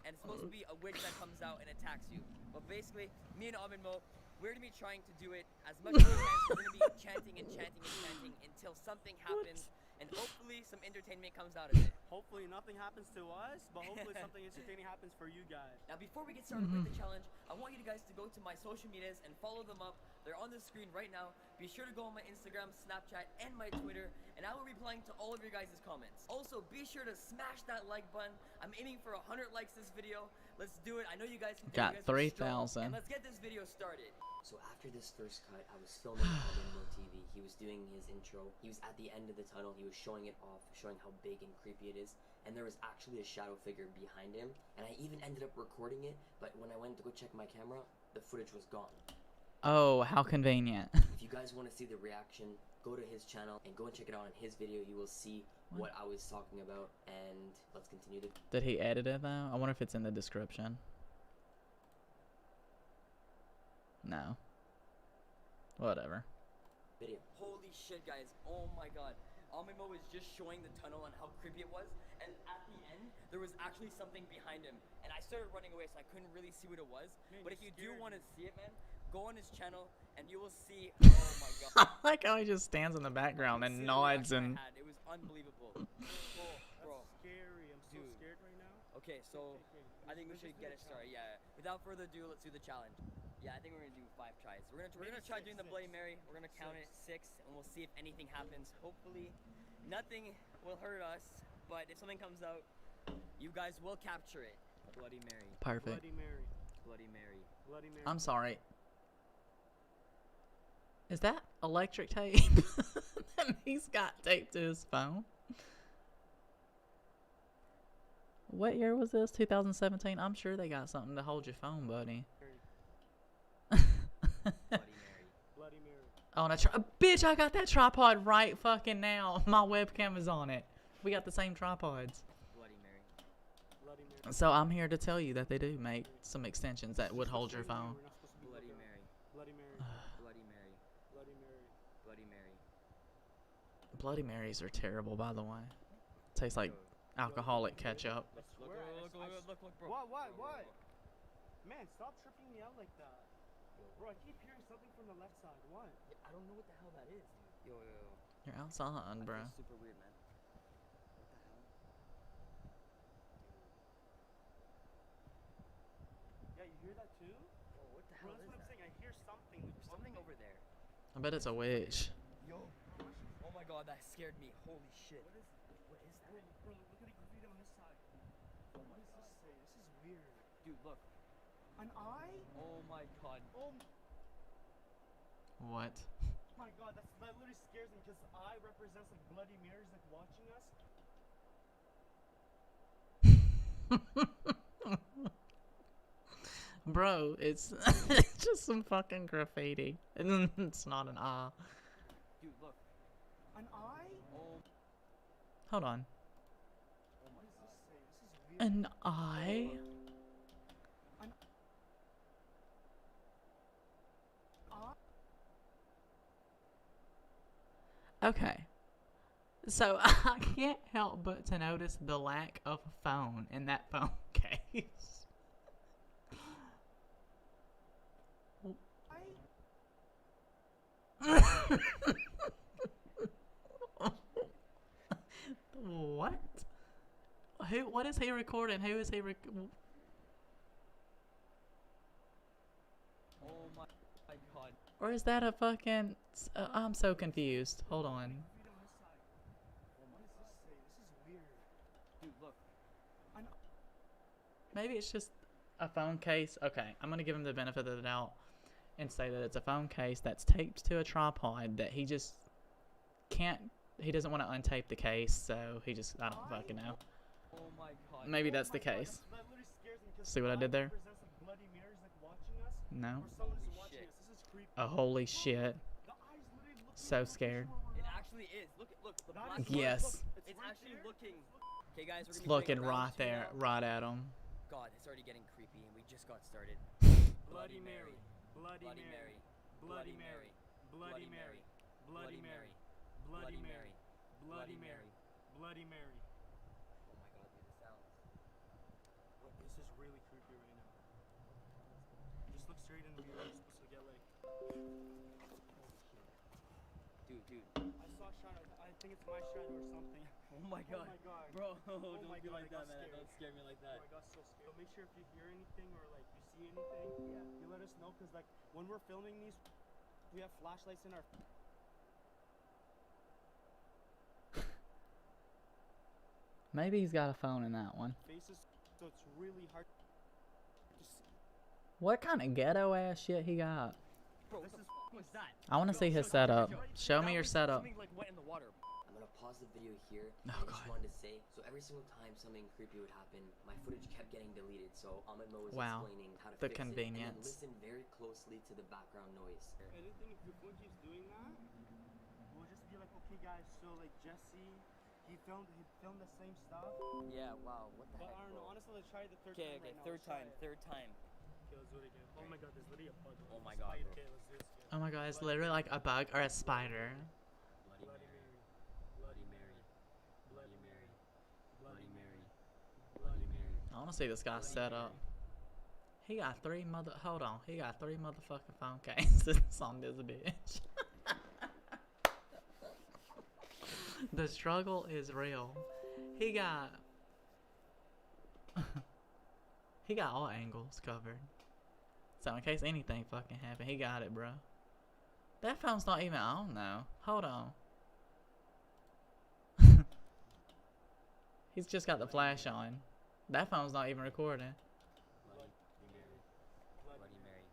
S7: and it's supposed to be a witch that comes out and attacks you. But basically, me and Mo, we're gonna be trying to do it as much as we can. So we're gonna be chanting and chanting and chanting until something happens, and hopefully some entertainment comes out of it.
S10: Hopefully nothing happens to us, but hopefully something entertaining happens for you guys.
S7: Now, before we get started with the challenge, I want you guys to go to my social medias and follow them up. They're on the screen right now. Be sure to go on my Instagram, Snapchat, and my Twitter, and I will be replying to all of your guys' comments. Also, be sure to smash that like button. I'm aiming for 100 likes this video. Let's do it. I know you guys can do it.
S2: Got 3,000.
S7: And let's get this video started. So after this first cut, I was filming on Minmo TV. He was doing his intro. He was at the end of the tunnel. He was showing it off, showing how big and creepy it is. And there was actually a shadow figure behind him. And I even ended up recording it, but when I went to go check my camera, the footage was gone.
S2: Oh, how convenient.
S7: If you guys want to see the reaction, go to his channel and go and check it out on his video. You will see what I was talking about. And let's continue the
S2: Did he edit it though? I wonder if it's in the description. No. Whatever.
S7: video. Holy shit, guys. Oh my god. Amimo was just showing the tunnel and how creepy it was. And at the end, there was actually something behind him. And I started running away, so I couldn't really see what it was.
S10: Man,
S7: but if you do want to see it, man, go on his channel and you will see. Oh my god.
S2: I like how he just stands in the background and nods and.
S7: It was unbelievable. Bro.
S10: Scary. I'm so scared right now.
S7: Okay, so I think we should get it started. Yeah. Without further ado, let's do the challenge. Yeah, I think we're gonna do 5 tries. We're gonna try doing the Bloody Mary. We're gonna count it 6, and we'll see if anything happens. Hopefully, nothing will hurt us. But if something comes out, you guys will capture it. Bloody Mary.
S2: Perfect.
S10: Bloody Mary.
S7: Bloody Mary.
S10: Bloody Mary.
S2: I'm sorry. Is that electric tape? He's got tape to his phone. What year was this? 2017? I'm sure they got something to hold your phone, buddy.
S10: Bloody Mary.
S2: On a bitch, I got that tripod right fucking now. My webcam is on it. We got the same tripods.
S7: Bloody Mary.
S10: Bloody Mary.
S2: So I'm here to tell you that they do make some extensions that would hold your phone.
S7: Bloody Mary.
S10: Bloody Mary.
S7: Bloody Mary.
S10: Bloody Mary.
S7: Bloody Mary.
S2: Bloody Marys are terrible, by the way. Tastes like alcoholic ketchup.
S7: Look, bro.
S10: What? Man, stop tripping me out like that. Bro, I keep hearing something from the left side. What?
S7: I don't know what the hell that is. Yo.
S2: You're outside, bro.
S7: That's super weird, man. What the hell?
S10: Yeah, you hear that too?
S7: Oh, what the hell
S10: Bro, that's what I'm saying. I hear something.
S7: There's something over there.
S2: I bet it's a witch.
S7: Yo. Oh my god, that scared me. Holy shit. What is that?
S10: Bro, look at the graffiti on this side. What does this say? This is weird.
S7: Dude, look.
S10: An eye?
S7: Oh my god.
S10: Oh
S2: What?
S10: my god, that literally scares me because the eye represents like Bloody Mary's like watching us.
S2: Bro, it's just some fucking graffiti. It's not an eye.
S7: Dude, look.
S10: An eye?
S7: Oh.
S2: Hold on.
S10: What does this say? This is weird.
S2: An eye? Okay. So I can't help but to notice the lack of a phone in that phone case. What? What is he recording? Who is he
S11: Oh my god.
S2: Or is that a fucking... I'm so confused. Hold on.
S11: Dude, look.
S2: Maybe it's just a phone case. Okay, I'm gonna give him the benefit of the doubt and say that it's a phone case that's taped to a tripod that he just can't... He doesn't want to untape the case, so he just... I don't fucking know.
S11: Oh my god.
S2: Maybe that's the case. See what I did there? No. Oh, holy shit. So scared.
S11: It actually is. Look, the black
S2: Yes.
S11: It's actually looking. Okay, guys, we're
S2: It's
S11: gonna be
S2: looking
S11: doing
S2: right
S11: round two
S2: there,
S11: now.
S2: right at him.
S11: God, it's already getting creepy, and we just got started. Bloody Mary. Bloody Mary. Bloody Mary. Bloody Mary. Bloody Mary. Bloody Mary. Bloody Mary. Bloody Mary. Oh my god, dude, the sounds.
S10: Look, this is really creepy right now. Just look straight in the mirror. You're supposed to get like.
S11: Dude.
S10: I saw a shot. I think it's my shot or something.
S11: Oh my god.
S10: Oh my god.
S11: Bro,
S10: Oh
S11: don't
S10: my
S11: do
S10: god,
S11: like
S10: I got
S11: that, man.
S10: scared.
S11: Don't scare me like that.
S10: Oh, I got so scared. So make sure if you hear anything or like you see anything, you let us know, because like when we're filming these, we have flashlights in our.
S2: Maybe he's got a phone in that one.
S10: Faces, so it's really hard to see.
S2: What kind of ghetto ass shit he got?
S11: Bro, what the fuck was that?
S2: I want to see his setup. Show me your setup.
S11: Something like wet in the water.
S7: I'm gonna pause the video here.
S2: Oh,
S7: I just
S2: God.
S7: wanted to say, so every single time something creepy would happen, my footage kept getting deleted. So Amiss was
S2: Wow.
S7: explaining how to
S2: The
S7: fix
S2: convenience.
S7: it, and then listen very closely to the background noise.
S10: Anything, if your phone keeps doing that, we'll just be like, okay, guys. So like Jesse, he filmed the same stuff.
S11: Yeah, wow, what the
S10: But
S11: heck,
S10: I don't know.
S11: bro?
S10: Honestly, let's try the third
S11: Okay,
S10: time right now.
S11: third
S10: Let's try
S11: time,
S10: it.
S11: third time.
S10: Okay, let's do it again. Oh my god, there's literally a bug.
S11: Oh my god, bro.
S10: Okay, let's do this again.
S2: Oh my god, it's literally like a bug or a spider.
S11: Bloody Mary. Bloody Mary. Bloody Mary. Bloody Mary. Bloody Mary.
S2: I want to see this guy's setup. He got hold on. He got 3 motherfucking phone cases on this bitch. The struggle is real. He got all angles covered. So in case anything fucking happened, he got it, bro. That phone's not even on now. Hold on. He's just got the flash on. That phone's not even recording.
S11: Bloody Mary. Bloody Mary.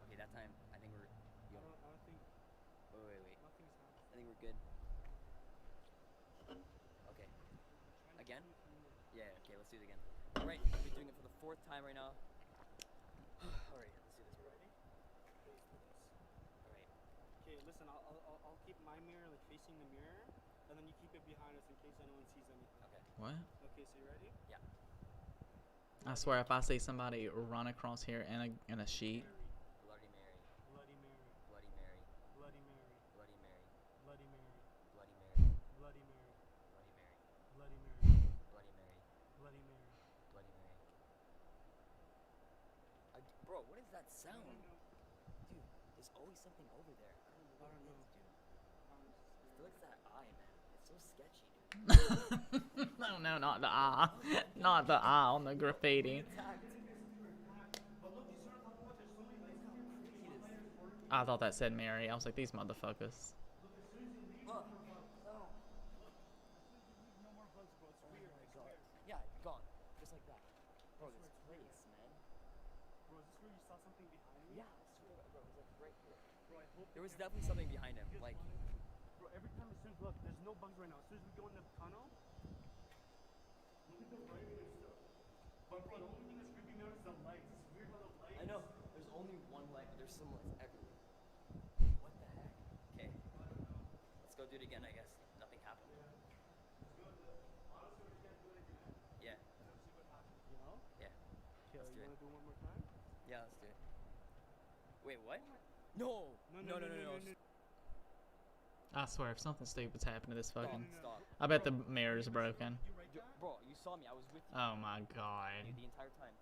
S11: Okay, that time, I think we're... Yo.
S10: I don't think.
S11: Wait.
S10: Nothing's happening.
S11: I think we're good. Okay. Again? Yeah, okay, let's do it again. Alright, we're doing it for the 4th time right now. Alright, let's do this.
S10: Ready?
S11: Alright.
S10: Okay, listen. I'll keep my mirror like facing the mirror, and then you keep it behind us in case anyone sees anything.
S11: Okay.
S2: What?
S10: Okay, so you ready?
S11: Yeah.
S2: I swear if I see somebody run across here in a sheet.
S11: Bloody Mary.
S10: Bloody Mary.
S11: Bloody Mary.
S10: Bloody Mary.
S11: Bloody Mary.
S10: Bloody Mary.
S11: Bloody Mary.
S10: Bloody Mary.
S11: Bloody Mary.
S10: Bloody Mary.
S11: Bloody Mary.
S10: Bloody Mary.
S11: Bloody Mary. Bro, what is that sound? Dude, there's always something over there. I don't know what it is, dude. I feel like it's that eye, man. It's so sketchy, dude.
S2: No, not the eye. Not the eye on the graffiti. I thought that said Mary. I was like, these motherfuckers.
S11: Yeah, gone. Just like that. Bro, this place, man.
S10: Bro, is this where you saw something behind me?
S11: Yeah, I swear, bro, it was like right here. Bro, I hope there was definitely something behind him. Like,
S10: bro, every time as soon as look, there's no bugs right now. As soon as we go in the tunnel, look at the lighting and stuff. But bro, the only thing that's creeping me out is the lights. It's weird how the lights.
S11: I know. There's only one light, but there's some lights everywhere. What the heck? Okay. Let's go do it again, I guess. Nothing happened. Yeah.
S10: You know?
S11: Yeah.
S10: Okay,
S11: Let's do
S10: you
S11: it.
S10: wanna do one more time?
S11: Yeah, let's do it. Wait, what? No!
S10: No.
S2: I swear, if something stupid's happened to this fucking...
S11: Stop.
S2: I bet the mirror's broken.
S11: Bro, you saw me. I was with you.
S2: Oh my god.
S11: Dude, the entire time.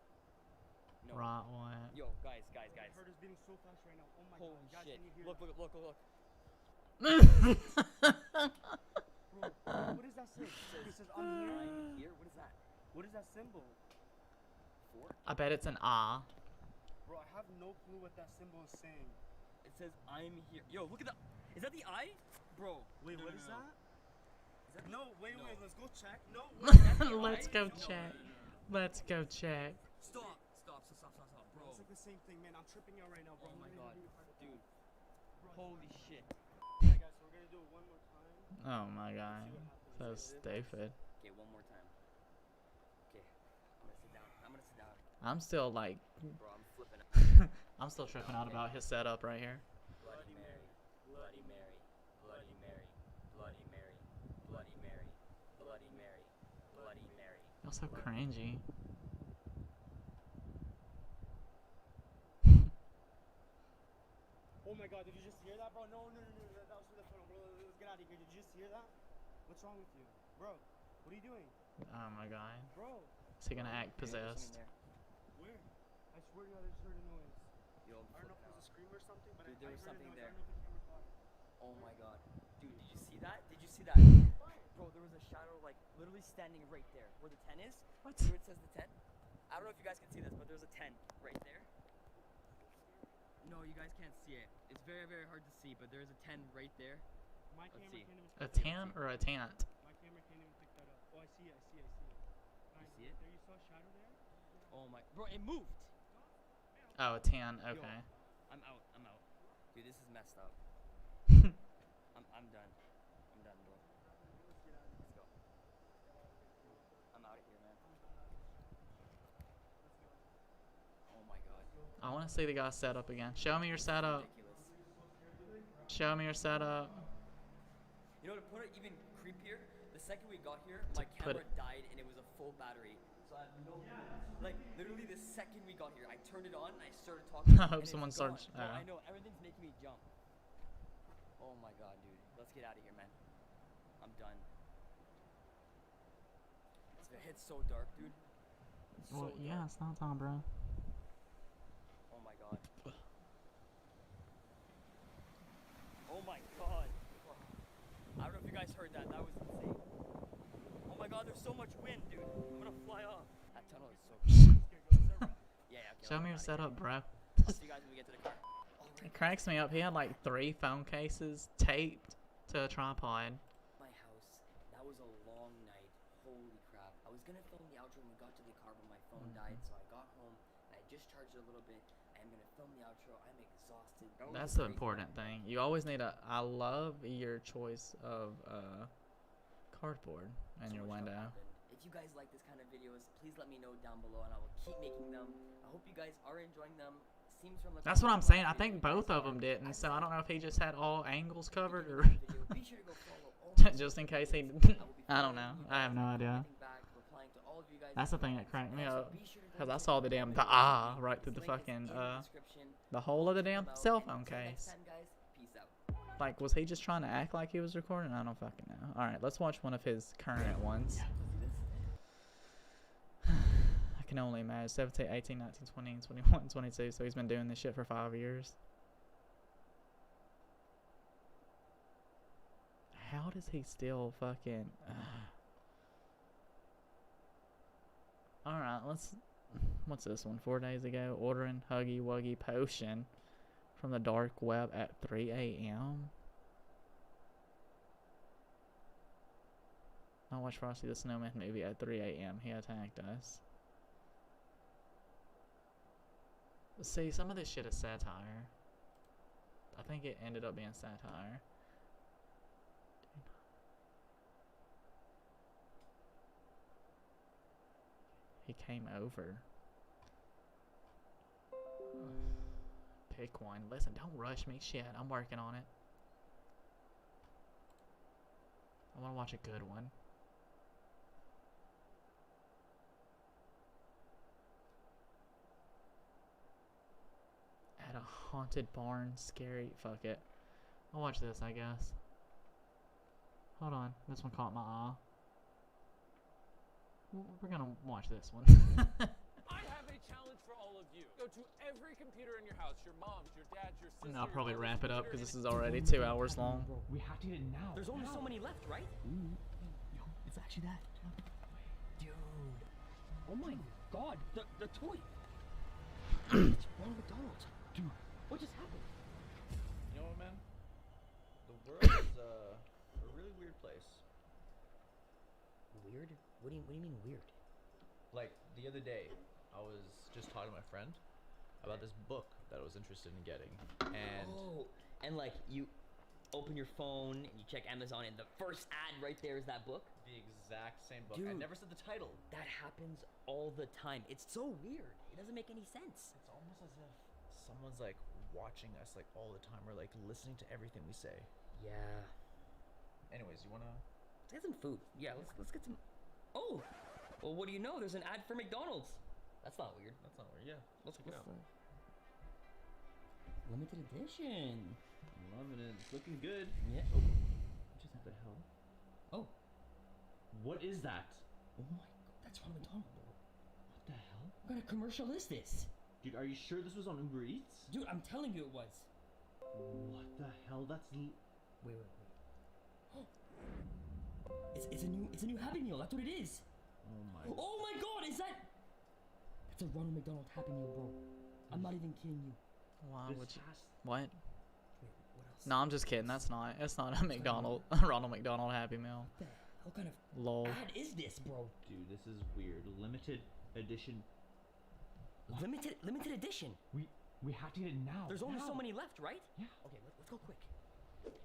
S11: No.
S2: Right one.
S11: Yo, guys.
S10: My heart is beating so fast right now. Oh my
S11: Holy
S10: god, guys,
S11: shit.
S10: can you hear
S11: Look.
S10: Bro, what does that say? It says I'm here.
S11: What is that?
S10: What is that symbol?
S11: Four?
S2: I bet it's an ah.
S10: Bro, I have no clue what that symbol is saying.
S11: It says I'm here. Yo, look at that. Is that the eye? Bro.
S10: Wait, what is
S11: no.
S10: that? No, wait, let's go check. No,
S2: Let's go check. Let's go check.
S11: Stop, bro.
S10: It's like the same thing, man. I'm tripping out right now, bro.
S11: Oh my god, dude. Holy shit.
S10: Alright, guys, so we're gonna do it one more time.
S2: Oh my god. So stupid.
S11: Okay, one more time. Okay, I'm gonna sit down.
S2: I'm still like...
S11: Bro, I'm flipping out.
S2: I'm still tripping out about his setup right here.
S11: Bloody Mary. Bloody Mary. Bloody Mary. Bloody Mary. Bloody Mary. Bloody Mary. Bloody Mary.
S2: That's so cringy.
S10: Oh my god, did you just hear that, bro? No, that was for the phone, bro. Let's get out of here. Did you just hear that? What's wrong with you? Bro, what are you doing?
S2: Oh my god.
S10: Bro.
S2: Is he gonna act possessed?
S10: Where? I swear to God, I just heard a noise.
S11: Yo,
S10: I don't know if it was a scream or something, but
S11: dude, there was something there.
S10: I don't know if the camera caught it.
S11: Oh my god. Dude, did you see that? Bro, there was a shadow, like, literally standing right there. Where the 10 is?
S2: What?
S11: Where it says the 10? I don't know if you guys can see this, but there's a 10 right there. No, you guys can't see it. It's very, very hard to see, but there's a 10 right there.
S10: My camera can't even
S2: A tan or a tant?
S10: My camera can't even pick that up. Oh, I see it.
S11: You see it?
S10: There, you saw a shadow there?
S11: Oh my... Bro, it moved!
S2: Oh, a tan, okay.
S11: Yo, I'm out. Dude, this is messed up. I'm done. I'm done, bro. Let's go. I'm out of here, man. Oh my god.
S2: I want to see the guy set up again. Show me your setup. Show me your setup.
S11: You know, to put it even creepier, the second we got here, my camera died and it was a full battery. So I have no clue. Like, literally the second we got here, I turned it on and I started talking.
S2: I hope someone starts.
S11: Bro, I know, everything's making me jump. Oh my god, dude. Let's get out of here, man. I'm done. It's so dark, dude. It's
S2: Well,
S11: so
S2: yeah,
S11: dark.
S2: it's not time, bro.
S11: Oh my god. Oh my god. I don't know if you guys heard that. That was insane. Oh my god, there's so much wind, dude. I'm gonna fly off. That tunnel is so yeah, okay.
S2: Show me your setup, bro.
S11: I'll see you guys when we get to the car.
S2: It cracks me up. He had like 3 phone cases taped to a tripod.
S11: My house. That was a long night. Holy crap. I was gonna film the outro when we got to the car, but my phone died, so I got home and I just charged it a little bit. I'm gonna film the outro. I'm exhausted.
S2: That's the important thing. You always need a... I love your choice of cardboard in your window.
S11: If you guys like this kind of videos, please let me know down below and I will keep making them. I hope you guys are enjoying them. Seems from the
S2: That's what I'm saying. I think both of them didn't, so I don't know if he just had all angles covered or... just in case he... I don't know. I have no idea. That's the thing that cranked me up. Because I saw the right through the fucking, the whole of the damn cell phone case. Like, was he just trying to act like he was recording? I don't fucking know. Alright, let's watch one of his current ones. I can only imagine. 17, 18, 19, 20, 21, 22. So he's been doing this shit for 5 years. How does he still fucking... Alright, let's... What's this one? 4 days ago, ordering Huggy Wuggy Potion from the dark web at 3 a.m. I watched Frosty the Snowman movie at 3 a.m. He attacked us. See, some of this shit is satire. I think it ended up being satire. He came over. Pick one. Listen, don't rush me. Shit, I'm working on it. I want to watch a good one. At a haunted barn. Scary. Fuck it. I'll watch this, I guess. Hold on, this one caught my eye. We're gonna watch this one.
S12: I have a challenge for all of you. Go to every computer in your house, your mom's, your dad's, your sister's.
S2: I'll probably wrap it up because this is already 2 hours long.
S11: We have to get it now. There's only so many left, right? Yo, it's actually that. Dude. Oh my god, the toy. It's Ronald McDonald. Dude, what just happened?
S13: You know what, man? The world is a really weird place.
S11: Weird? What do you mean weird?
S13: Like the other day, I was just talking to my friend about this book that I was interested in getting, and
S7: and like you open your phone and you check Amazon and the first ad right there is that book.
S13: the exact same book.
S7: Dude,
S13: I never said the title.
S7: That happens all the time. It's so weird. It doesn't make any sense.
S13: It's almost as if someone's like watching us like all the time, or like listening to everything we say.
S7: Yeah.
S13: Anyways, you wanna?
S7: Let's get some food. Yeah, let's get some. Oh, well, what do you know? There's an ad for McDonald's. That's not weird.
S13: That's not weird. Yeah.
S7: Let's check it out. Limited edition.
S13: Loving it. It's looking good.
S7: Yeah.
S13: Oh. What the hell?
S7: Oh.
S13: What is that?
S7: Oh my god, that's Ronald McDonald, bro.
S13: What the hell?
S7: What kind of commercial is this?
S13: Dude, are you sure this was on Uber Eats?
S7: Dude, I'm telling you it was.
S13: What the hell? That's.
S7: Wait. It's a new Happy Meal. That's what it is.
S13: Oh my.
S7: Oh my god, is that? That's a Ronald McDonald Happy Meal, bro. I'm not even kidding you.
S2: Why would you? What?
S7: Wait, what else?
S2: No, I'm just kidding. That's not a McDonald, a Ronald McDonald Happy Meal.
S7: What kind of
S2: Lol.
S7: ad is this, bro?
S13: Dude, this is weird. Limited edition.
S7: Limited edition.
S11: We have to get it now.
S7: There's only so many left, right?
S11: Yeah.
S7: Okay, let's go quick.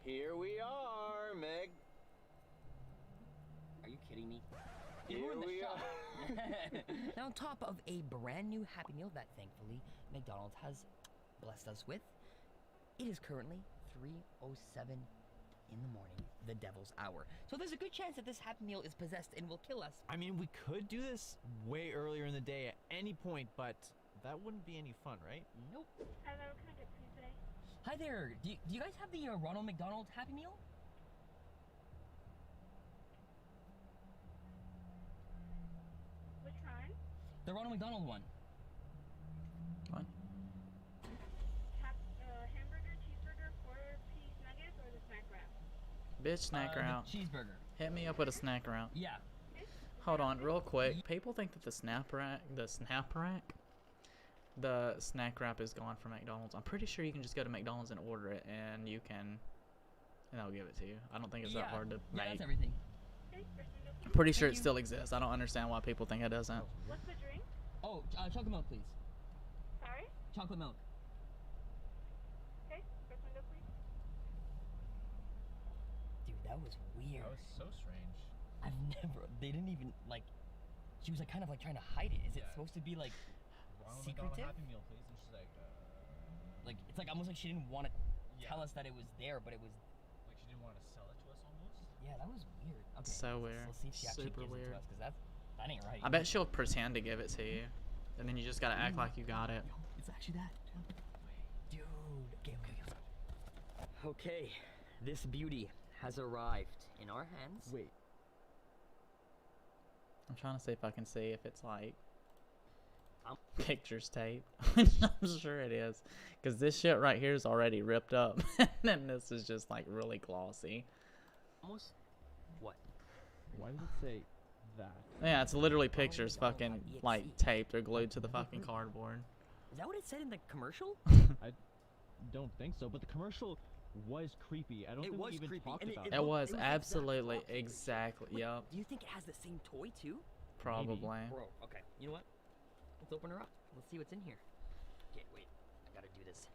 S25: Here we are, Meg.
S7: Are you kidding me?
S25: Here we are.
S7: Now, on top of a brand new Happy Meal that thankfully McDonald's has blessed us with, it is currently 3:07 in the morning, the devil's hour. So there's a good chance that this Happy Meal is possessed and will kill us.
S13: I mean, we could do this way earlier in the day at any point, but that wouldn't be any fun, right?
S7: Nope.
S22: Hello, can I get food today?
S7: Hi there. Do you guys have the Ronald McDonald Happy Meal?
S22: Which one?
S7: The Ronald McDonald one.
S2: What?
S22: Hamburger, cheeseburger, 4-piece nuggets, or the snack wrap?
S2: Bitch, snack route.
S7: Cheeseburger.
S2: Hit me up with a snack route.
S7: Yeah.
S2: Hold on, real quick. People think that the snack wrap is gone from McDonald's. I'm pretty sure you can just go to McDonald's and order it, and they'll give it to you. I don't think it's that hard to make.
S7: That's everything.
S2: I'm pretty sure it still exists. I don't understand why people think it doesn't.
S22: What's the drink?
S7: Oh, chocolate milk, please.
S22: Sorry?
S7: Chocolate milk.
S22: Okay, first window, please.
S7: Dude, that was weird.
S13: That was so strange.
S7: They didn't even, like, she was, like, kind of, like, trying to hide it. Is it supposed to be, like,
S13: Ronald
S7: secretive?
S13: McDonald Happy Meal, please. And she's like,
S7: Like, it's like almost like she didn't want to tell us that it was there, but it was.
S13: like she didn't want to sell it to us almost.
S7: Yeah, that was weird. Okay,
S2: So weird.
S7: Let's see if she actually
S2: Super
S7: gives
S2: weird.
S7: it to us, because that ain't right.
S2: I bet she'll pretend to give it to you, and then you just gotta act like you got it.
S7: Yo, it's actually that. Dude. Okay. Okay, this beauty has arrived in our hands.
S13: Wait.
S2: I'm trying to see if I can see if it's like
S7: Um,
S2: pictures tape. I'm sure it is, because this shit right here is already ripped up, and then this is just like really glossy.
S7: Almost. What?
S13: Why does it say that?
S2: Yeah, it's literally pictures fucking like taped or glued to the fucking cardboard.
S7: Is that what it said in the commercial?
S13: I don't think so, but the commercial was creepy. I don't think we even talked about it.
S2: It was absolutely exactly. Yep.
S7: Do you think it has the same toy too?
S2: Probably.
S7: Bro, okay. You know what? Let's open her up. Let's see what's in here. Okay, wait. I gotta do this.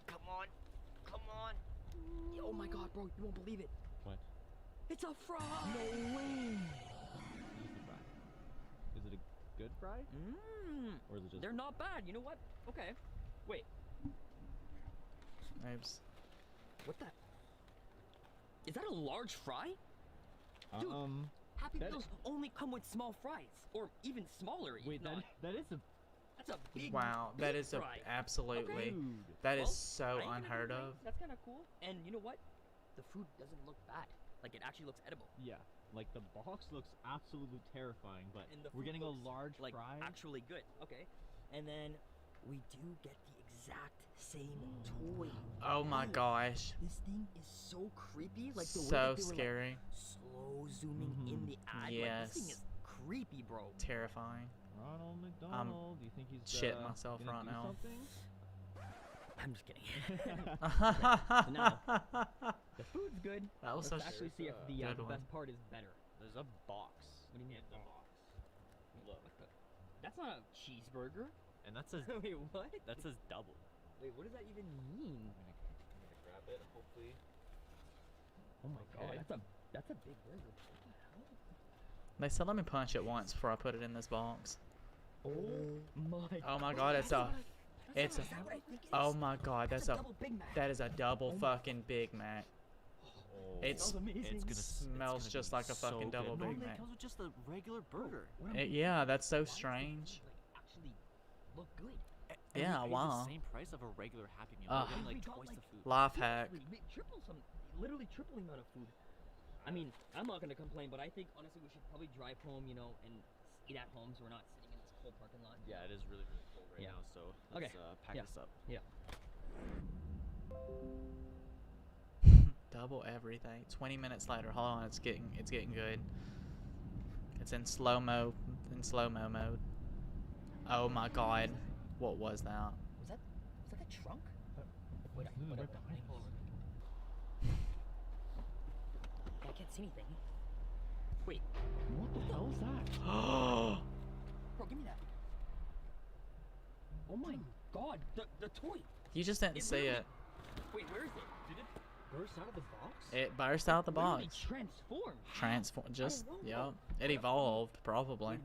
S7: Come on. Oh my god, bro. You won't believe it.
S13: What?
S7: It's a fry!
S13: No way! Is it a good fry? Or is it just...
S7: They're not bad. You know what? Okay. Wait.
S2: Oops.
S7: What the? Is that a large fry? Dude, Happy Meals only come with small fries, or even smaller.
S13: Wait, that is a...
S7: That's a big.
S2: Wow, that is a
S7: fry.
S2: absolutely.
S7: Okay.
S2: That is
S7: Well,
S2: so
S7: I ain't gonna
S2: unheard
S7: complain.
S2: of.
S7: That's kind of cool. And you know what? The food doesn't look bad.
S11: Like it actually looks edible.
S14: Yeah, like the box looks absolutely terrifying, but
S11: And the
S14: we're
S11: food
S14: getting a
S11: looks,
S14: large
S11: like
S14: fry.
S11: actually good. Okay, and then we do get the exact same toy.
S2: Oh my
S11: Hey,
S2: gosh.
S11: This thing is so creepy. Like the way
S2: So
S11: that they were,
S2: scary.
S11: like, slow zooming in the ad. Like, this thing is creepy, bro.
S2: Terrifying.
S14: Ronald McDonald, do you think he's
S2: shitting myself
S14: gonna
S2: right
S14: do
S2: now.
S14: something?
S11: I'm just kidding. So now, the food's good.
S2: That was
S11: Let's
S2: such
S11: actually see if the
S2: good one.
S11: best part is better.
S14: There's a box.
S11: What do you mean
S14: in the
S11: box?
S14: Look.
S11: That's not a cheeseburger.
S14: And that says
S11: Wait, what?
S14: that says double.
S11: Wait, what does that even mean?
S14: I'm gonna grab it, hopefully.
S11: Oh my
S14: Okay.
S11: god, that's a big burger.
S2: They said let me punch it once before I put it in this box.
S11: Oh my.
S2: Oh my god, it's a oh my god, that's a that is a double fucking Big Mac.
S14: Oh,
S2: It's smells just like a fucking double Big
S14: Normally
S2: Mac.
S14: it comes with just a regular burger.
S2: Yeah, that's so strange.
S11: Actually, look good.
S2: Yeah,
S14: we paid
S2: wow.
S14: the same price of a regular Happy Meal.
S2: Ugh.
S14: We're getting
S11: We
S14: like
S11: got,
S14: twice
S11: like,
S14: the food.
S2: Life hack.
S11: Literally triple the amount of food. I mean, I'm not gonna complain, but I think honestly we should probably drive home, you know, and eat at home so we're not sitting in this cold parking lot.
S14: Yeah, it is really, really cold right now, so let's pack
S11: Yeah.
S14: this up.
S11: Yeah.
S2: Double everything. 20 minutes later. Hold on, it's getting good. It's in slow-mo mode. Oh my god. What was that?
S11: Was that the trunk? Wait,
S14: right behind us.
S11: I can't see anything. Wait.
S14: What the hell is that?
S11: Bro, give me that. Oh my god, the toy.
S2: You just didn't see
S11: literally-
S2: it.
S11: Wait, where is it? Did it burst out of the box?
S2: It burst out the
S11: Literally
S2: box.
S11: transformed.
S2: Yep. It evolved, probably.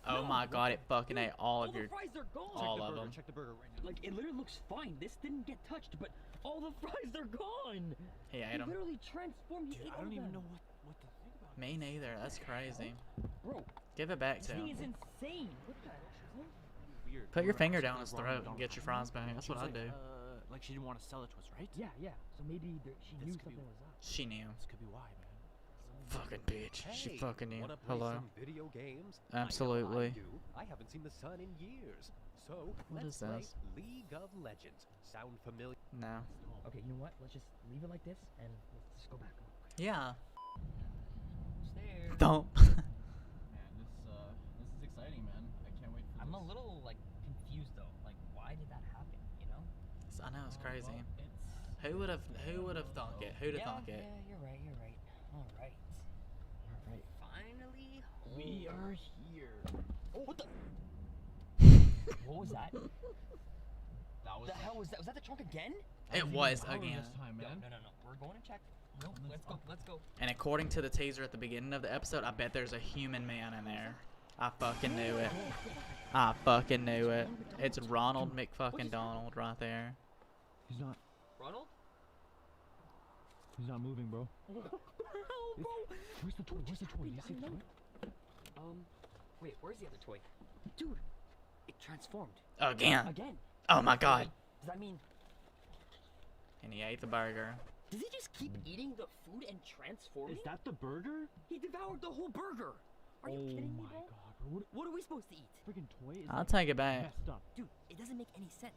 S2: Oh my god, it fucking ate all of
S11: the
S2: your...
S11: fries are gone.
S2: All of them.
S14: Check the burger right now.
S11: Like, it literally looks fine. This didn't get touched, but all the fries are gone.
S2: He ate
S11: He
S2: them.
S11: literally transformed. He ate
S14: I
S11: all
S14: don't
S11: of
S14: even
S11: them.
S14: know what to think about.
S2: Me neither. That's crazy.
S11: Bro,
S2: Give it back
S11: this
S2: to
S11: thing
S2: him.
S11: is insane. What the hell?
S14: Weird.
S2: Put your
S14: We're
S2: finger
S14: actually
S2: down his
S14: wrong
S2: throat
S14: with
S2: and get your fries back. That's
S14: She
S2: what
S14: was
S2: I do.
S14: like she didn't want to sell it to us, right?
S11: Yeah. So maybe she
S14: This
S11: knew
S14: could be-
S11: something was up.
S2: She knew.
S14: This could be why, man.
S2: Fucking bitch. She fucking knew.
S15: Wanna play
S2: Hello.
S15: some video games?
S2: Absolutely.
S15: I know I do. I haven't seen the sun in years. So
S2: What
S15: let's
S2: is
S15: play
S2: this?
S15: League of Legends. Sound familiar?
S2: No.
S11: Okay, you know what? Let's just leave it like this and let's just go back.
S2: Yeah.
S11: It's there.
S2: Don't.
S14: Man, this is exciting, man. I can't wait for
S11: I'm
S14: this.
S11: a little like confused though. Like, why did that happen? You know?
S2: I know, it's crazy.
S14: Well,
S2: Who would have thunk it? Who'd have thunk it?
S11: Yeah, you're right. All right. Finally home.
S14: we are here.
S11: Oh, what the? What was that?
S14: That was
S11: The hell was that? Was that the trunk again?
S2: It was again.
S14: This time, man.
S11: No. We're going to check. No, let's go.
S2: And according to the teaser at the beginning of the episode, I bet there's a human man in there. I fucking knew it. I fucking knew it. It's Ronald McFucking Donald right there.
S14: He's not.
S11: Ronald?
S14: He's not moving, bro.
S11: Bro.
S14: Where's the toy? Where's the toy? You see the toy?
S11: Wait, where's the other toy? Dude, it transformed.
S2: Again.
S11: Again.
S2: Oh my god.
S11: Wait, does that mean?
S2: And he ate the burger.
S11: Does he just keep eating the food and transforming?
S14: Is that the burger?
S11: He devoured the whole burger. Are you kidding me, bro?
S14: God, bro.
S11: What are we supposed to eat?
S14: Freaking toy is
S2: I'll
S14: like,
S2: take it back.
S14: messed up.
S11: Dude, it doesn't make any sense.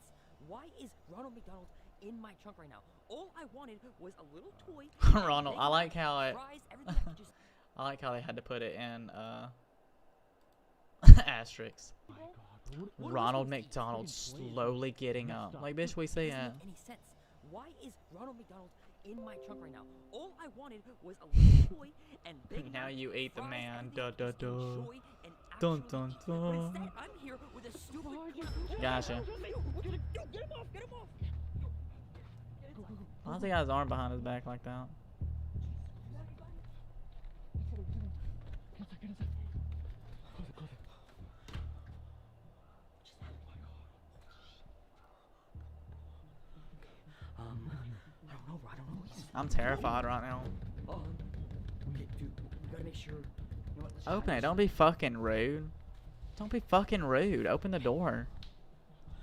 S11: Why is Ronald McDonald in my trunk right now? All I wanted was a little toy.
S2: Ronald, I like how it.
S11: Fries, everything I could just.
S2: I like how they had to put it in asterisks.
S14: My God, bro. What are we
S2: Ronald
S14: supposed to eat?
S2: McDonald
S14: Freaking toy is
S2: slowly getting
S14: messed
S2: up.
S14: up.
S2: Like, bitch, we see
S11: It doesn't
S2: it.
S11: make any sense. Why is Ronald McDonald in my trunk right now? All I wanted was a little toy and Big
S2: Now
S11: Mac,
S2: you ate the
S11: fries,
S2: man.
S11: everything
S2: Da
S11: I
S2: da
S11: could just
S2: da.
S11: enjoy and
S2: Dun
S11: actually
S2: dun
S11: eat. But
S2: dun.
S11: instead, I'm here with a stupid.
S2: Gotcha.
S11: Get him off! Get him off!
S2: I don't think he has his arm behind his back like that.
S11: I don't know, bro. I don't know.
S2: I'm terrified right now.
S11: Okay, dude, we gotta make sure. You know what, let's try
S2: Open it.
S11: this.
S2: Don't be fucking rude. Don't be fucking rude. Open the door.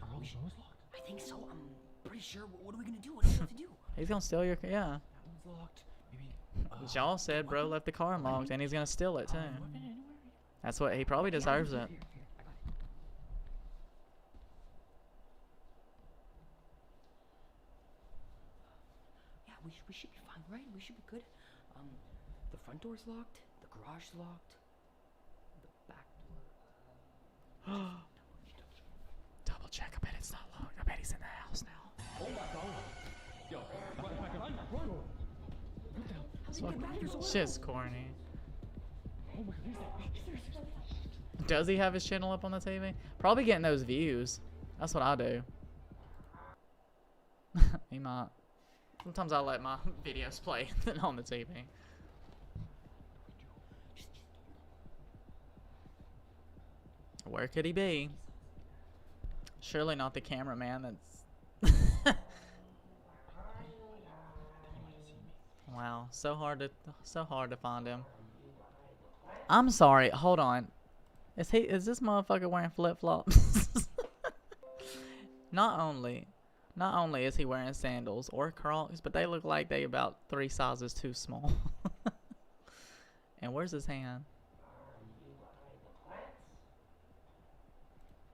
S11: Are all the doors locked? I think so. I'm pretty sure. What are we gonna do? What else do we have to do?
S2: He's gonna steal your. Yeah.
S14: That one's locked. Maybe
S2: Jaw said bro left the car unlocked and he's gonna steal it too. That's what he probably deserves it.
S7: Yeah, we should be fine, right? We should be good. The front door's locked. The garage's locked. The back door.
S2: Double check. I bet it's not locked. I bet he's in the house now.
S10: Oh my god. Yo, run.
S2: Shit's corny.
S10: Oh my god, he's
S2: Does he have his channel up on the TV? Probably getting those views. That's what I do. He might. Sometimes I let my videos play on the TV. Where could he be? Surely not the cameraman that's... Wow, so hard to find him. I'm sorry, hold on. Is this motherfucker wearing flip-flops? Not only is he wearing sandals or Crocs, but they look like they about 3 sizes too small. And where's his hand?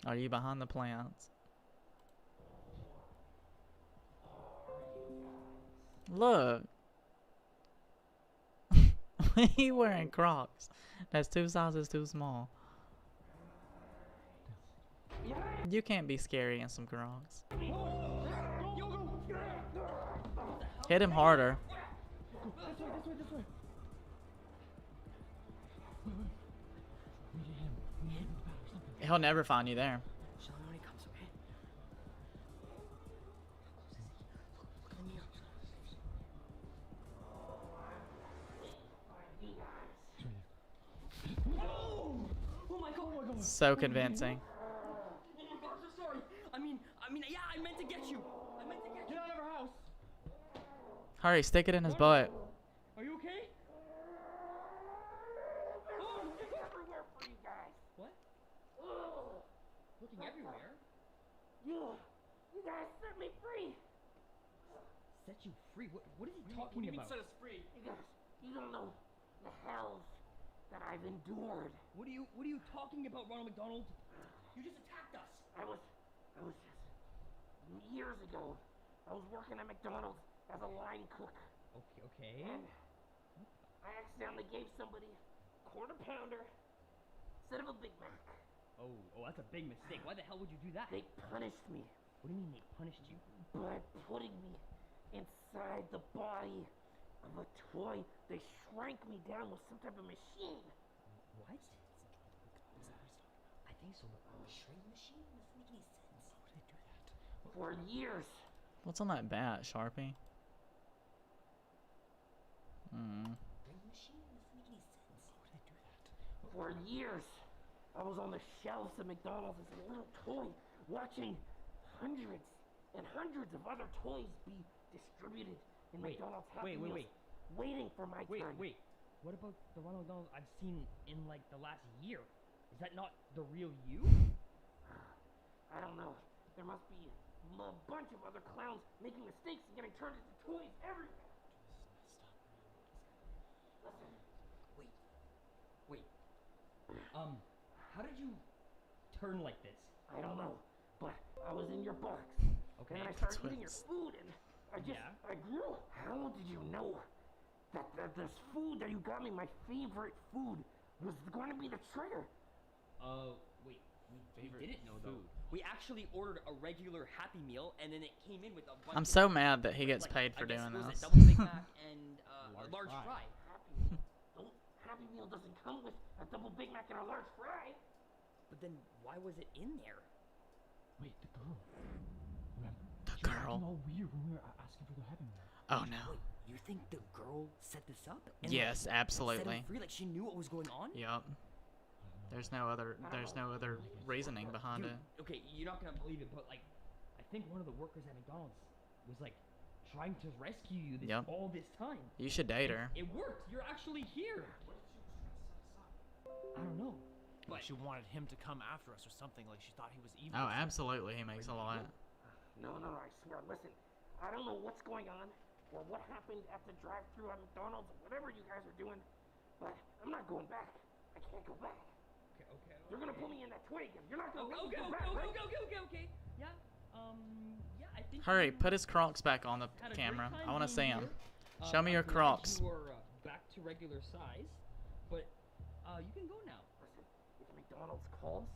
S2: Are you behind the plants? Look. He wearing Crocs. That's 2 sizes too small. You can't be scary in some Crocs. Hit him harder.
S10: This way.
S2: He'll never find you there. So convincing.
S7: I'm so sorry. I mean, yeah, I meant to get you. Get out of our house.
S2: Hurry, stick it in his butt.
S7: Are you okay?
S10: Everywhere for you guys.
S7: What? Looking everywhere?
S10: You guys set me free.
S7: Set you free? What is he talking about?
S10: Set us free. You don't know the hells that I've endured.
S7: What are you talking about, Ronald McDonald? You just attacked us.
S10: I was years ago. I was working at McDonald's as a line cook.
S7: Okay.
S10: And I accidentally gave somebody a quarter pounder instead of a Big Mac.
S7: Oh, that's a big mistake. Why the hell would you do that?
S10: They punished me.
S7: What do you mean they punished you?
S10: By putting me inside the body of a toy. They shrank me down with some type of machine.
S7: What? I think so. A shrink machine? Doesn't make any sense. Why would they do that?
S10: For years.
S2: What's on that bat, Sharpie?
S7: Shrink machine? Doesn't make any sense. Why would they do that?
S10: For years, I was on the shelves at McDonald's as a little toy, watching hundreds and hundreds of other toys be distributed in McDonald's Happy Meals, waiting for my turn.
S7: Wait. What about the Ronald McDonald I've seen in like the last year? Is that not the real you?
S10: I don't know. There must be a bunch of other clowns making mistakes and getting turned into toys everywhere. Listen.
S7: Wait. How did you turn like this?
S10: I don't know, but I was in your box.
S7: Okay.
S10: And then I started eating your food, and I grew. How did you know that this food that you got me, my favorite food, was going to be the trigger?
S7: Wait. We didn't know though. We actually ordered a regular Happy Meal, and then it came in with a bunch.
S2: I'm so mad that he gets paid for doing this.
S7: A double Big Mac and a large fry.
S10: Happy Meal doesn't come with a double Big Mac and a large fry.
S7: But then why was it in there?
S10: Wait, the girl. Remember?
S2: The girl.
S10: All weird when we were asking for the Happy Meal.
S2: Oh no.
S7: Wait, you think the girl set this up? And
S2: yes, absolutely.
S7: Set him free, like she knew what was going on?
S2: Yup. There's no other reasoning behind it.
S7: Okay, you're not gonna believe it, but like, I think one of the workers at McDonald's was like trying to rescue you all this time.
S2: You should date her.
S7: It worked. You're actually here. I don't know.
S16: But she wanted him to come after us or something. Like she thought he was evil.
S2: Oh, absolutely. He makes a lot.
S10: No, I swear. Listen, I don't know what's going on. or what happened at the drive-thru at McDonald's, or whatever you guys are doing, but I'm not going back. I can't go back.
S11: Okay.
S10: You're gonna put me in that toy again. You're not gonna
S11: Okay.
S10: go back, right?
S11: Okay. Yeah. Yeah. I think.
S2: Hurry, put his Crocs back on the
S11: had a
S2: camera.
S11: great time
S2: I want to see
S11: being
S2: him.
S11: here.
S2: Show me your
S11: I'm glad
S2: Crocs.
S11: You are back to regular size, but you can go now.
S10: Listen, if McDonald's calls,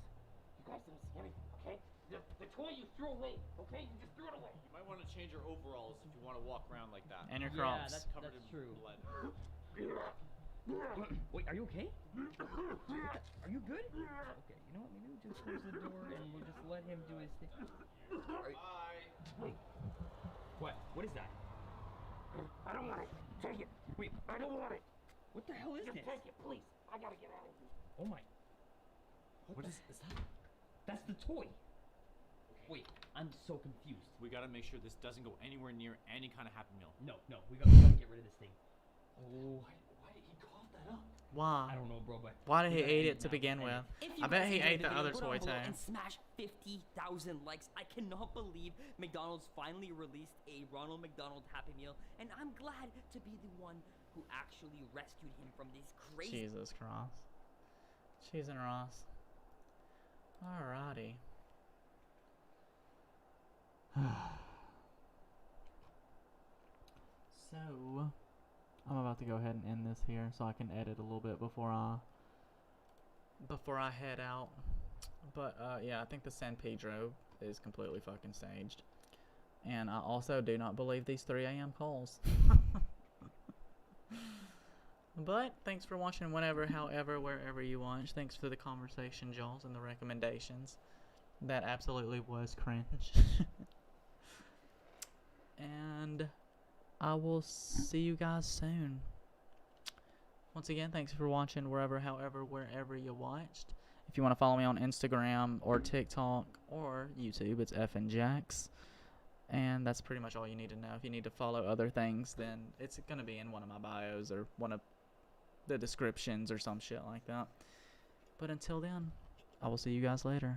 S10: you guys didn't see anything, okay? The toy you threw away, okay? You just threw it away.
S13: You might want to change your overalls if you want to walk around like that.
S2: And your
S11: Yeah,
S2: Crocs.
S11: that's true. Wait, are you okay? Are you good? Okay, you know what? Maybe we'll just close the door and we'll just let him do his thing. Wait. What is that?
S10: I don't want it. Take it.
S11: Wait.
S10: I don't want it.
S11: What the hell is
S10: Just
S11: this?
S10: take it, please. I gotta get out of here.
S11: Oh my.
S13: What is that?
S11: That's the toy. Wait, I'm so confused.
S13: We gotta make sure this doesn't go anywhere near any kind of Happy Meal.
S11: No, we gotta get rid of this thing. Oh.
S13: Why did he call that up?
S2: Why?
S11: I don't know, bro, but
S2: Why did he
S11: we gotta
S2: eat
S11: end
S2: it to
S11: now.
S2: begin with?
S7: If you
S2: I bet
S7: guys
S2: he
S7: enjoyed
S2: ate the
S7: video,
S2: other
S7: go down
S2: toy
S7: below
S2: too.
S7: and smash 50,000 likes. I cannot believe McDonald's finally released a Ronald McDonald Happy Meal, and I'm glad to be the one who actually rescued him from this crazy.
S2: Jesus Christ. Cheese and Ross. Alrighty. So, I'm about to go ahead and end this here so I can edit a little bit before I head out. But yeah, I think the San Pedro is completely fucking staged. And I also do not believe these 3 a.m. calls. But thanks for watching whenever, however, wherever you watch. Thanks for the conversation, Jules, and the recommendations. That absolutely was cringe. And I will see you guys soon. Once again, thanks for watching wherever, however, wherever you watched. If you want to follow me on Instagram or TikTok or YouTube, it's EffinJACS. And that's pretty much all you need to know. If you need to follow other things, then it's going to be in one of my bios or one of the descriptions or some shit like that. But until then, I will see you guys later.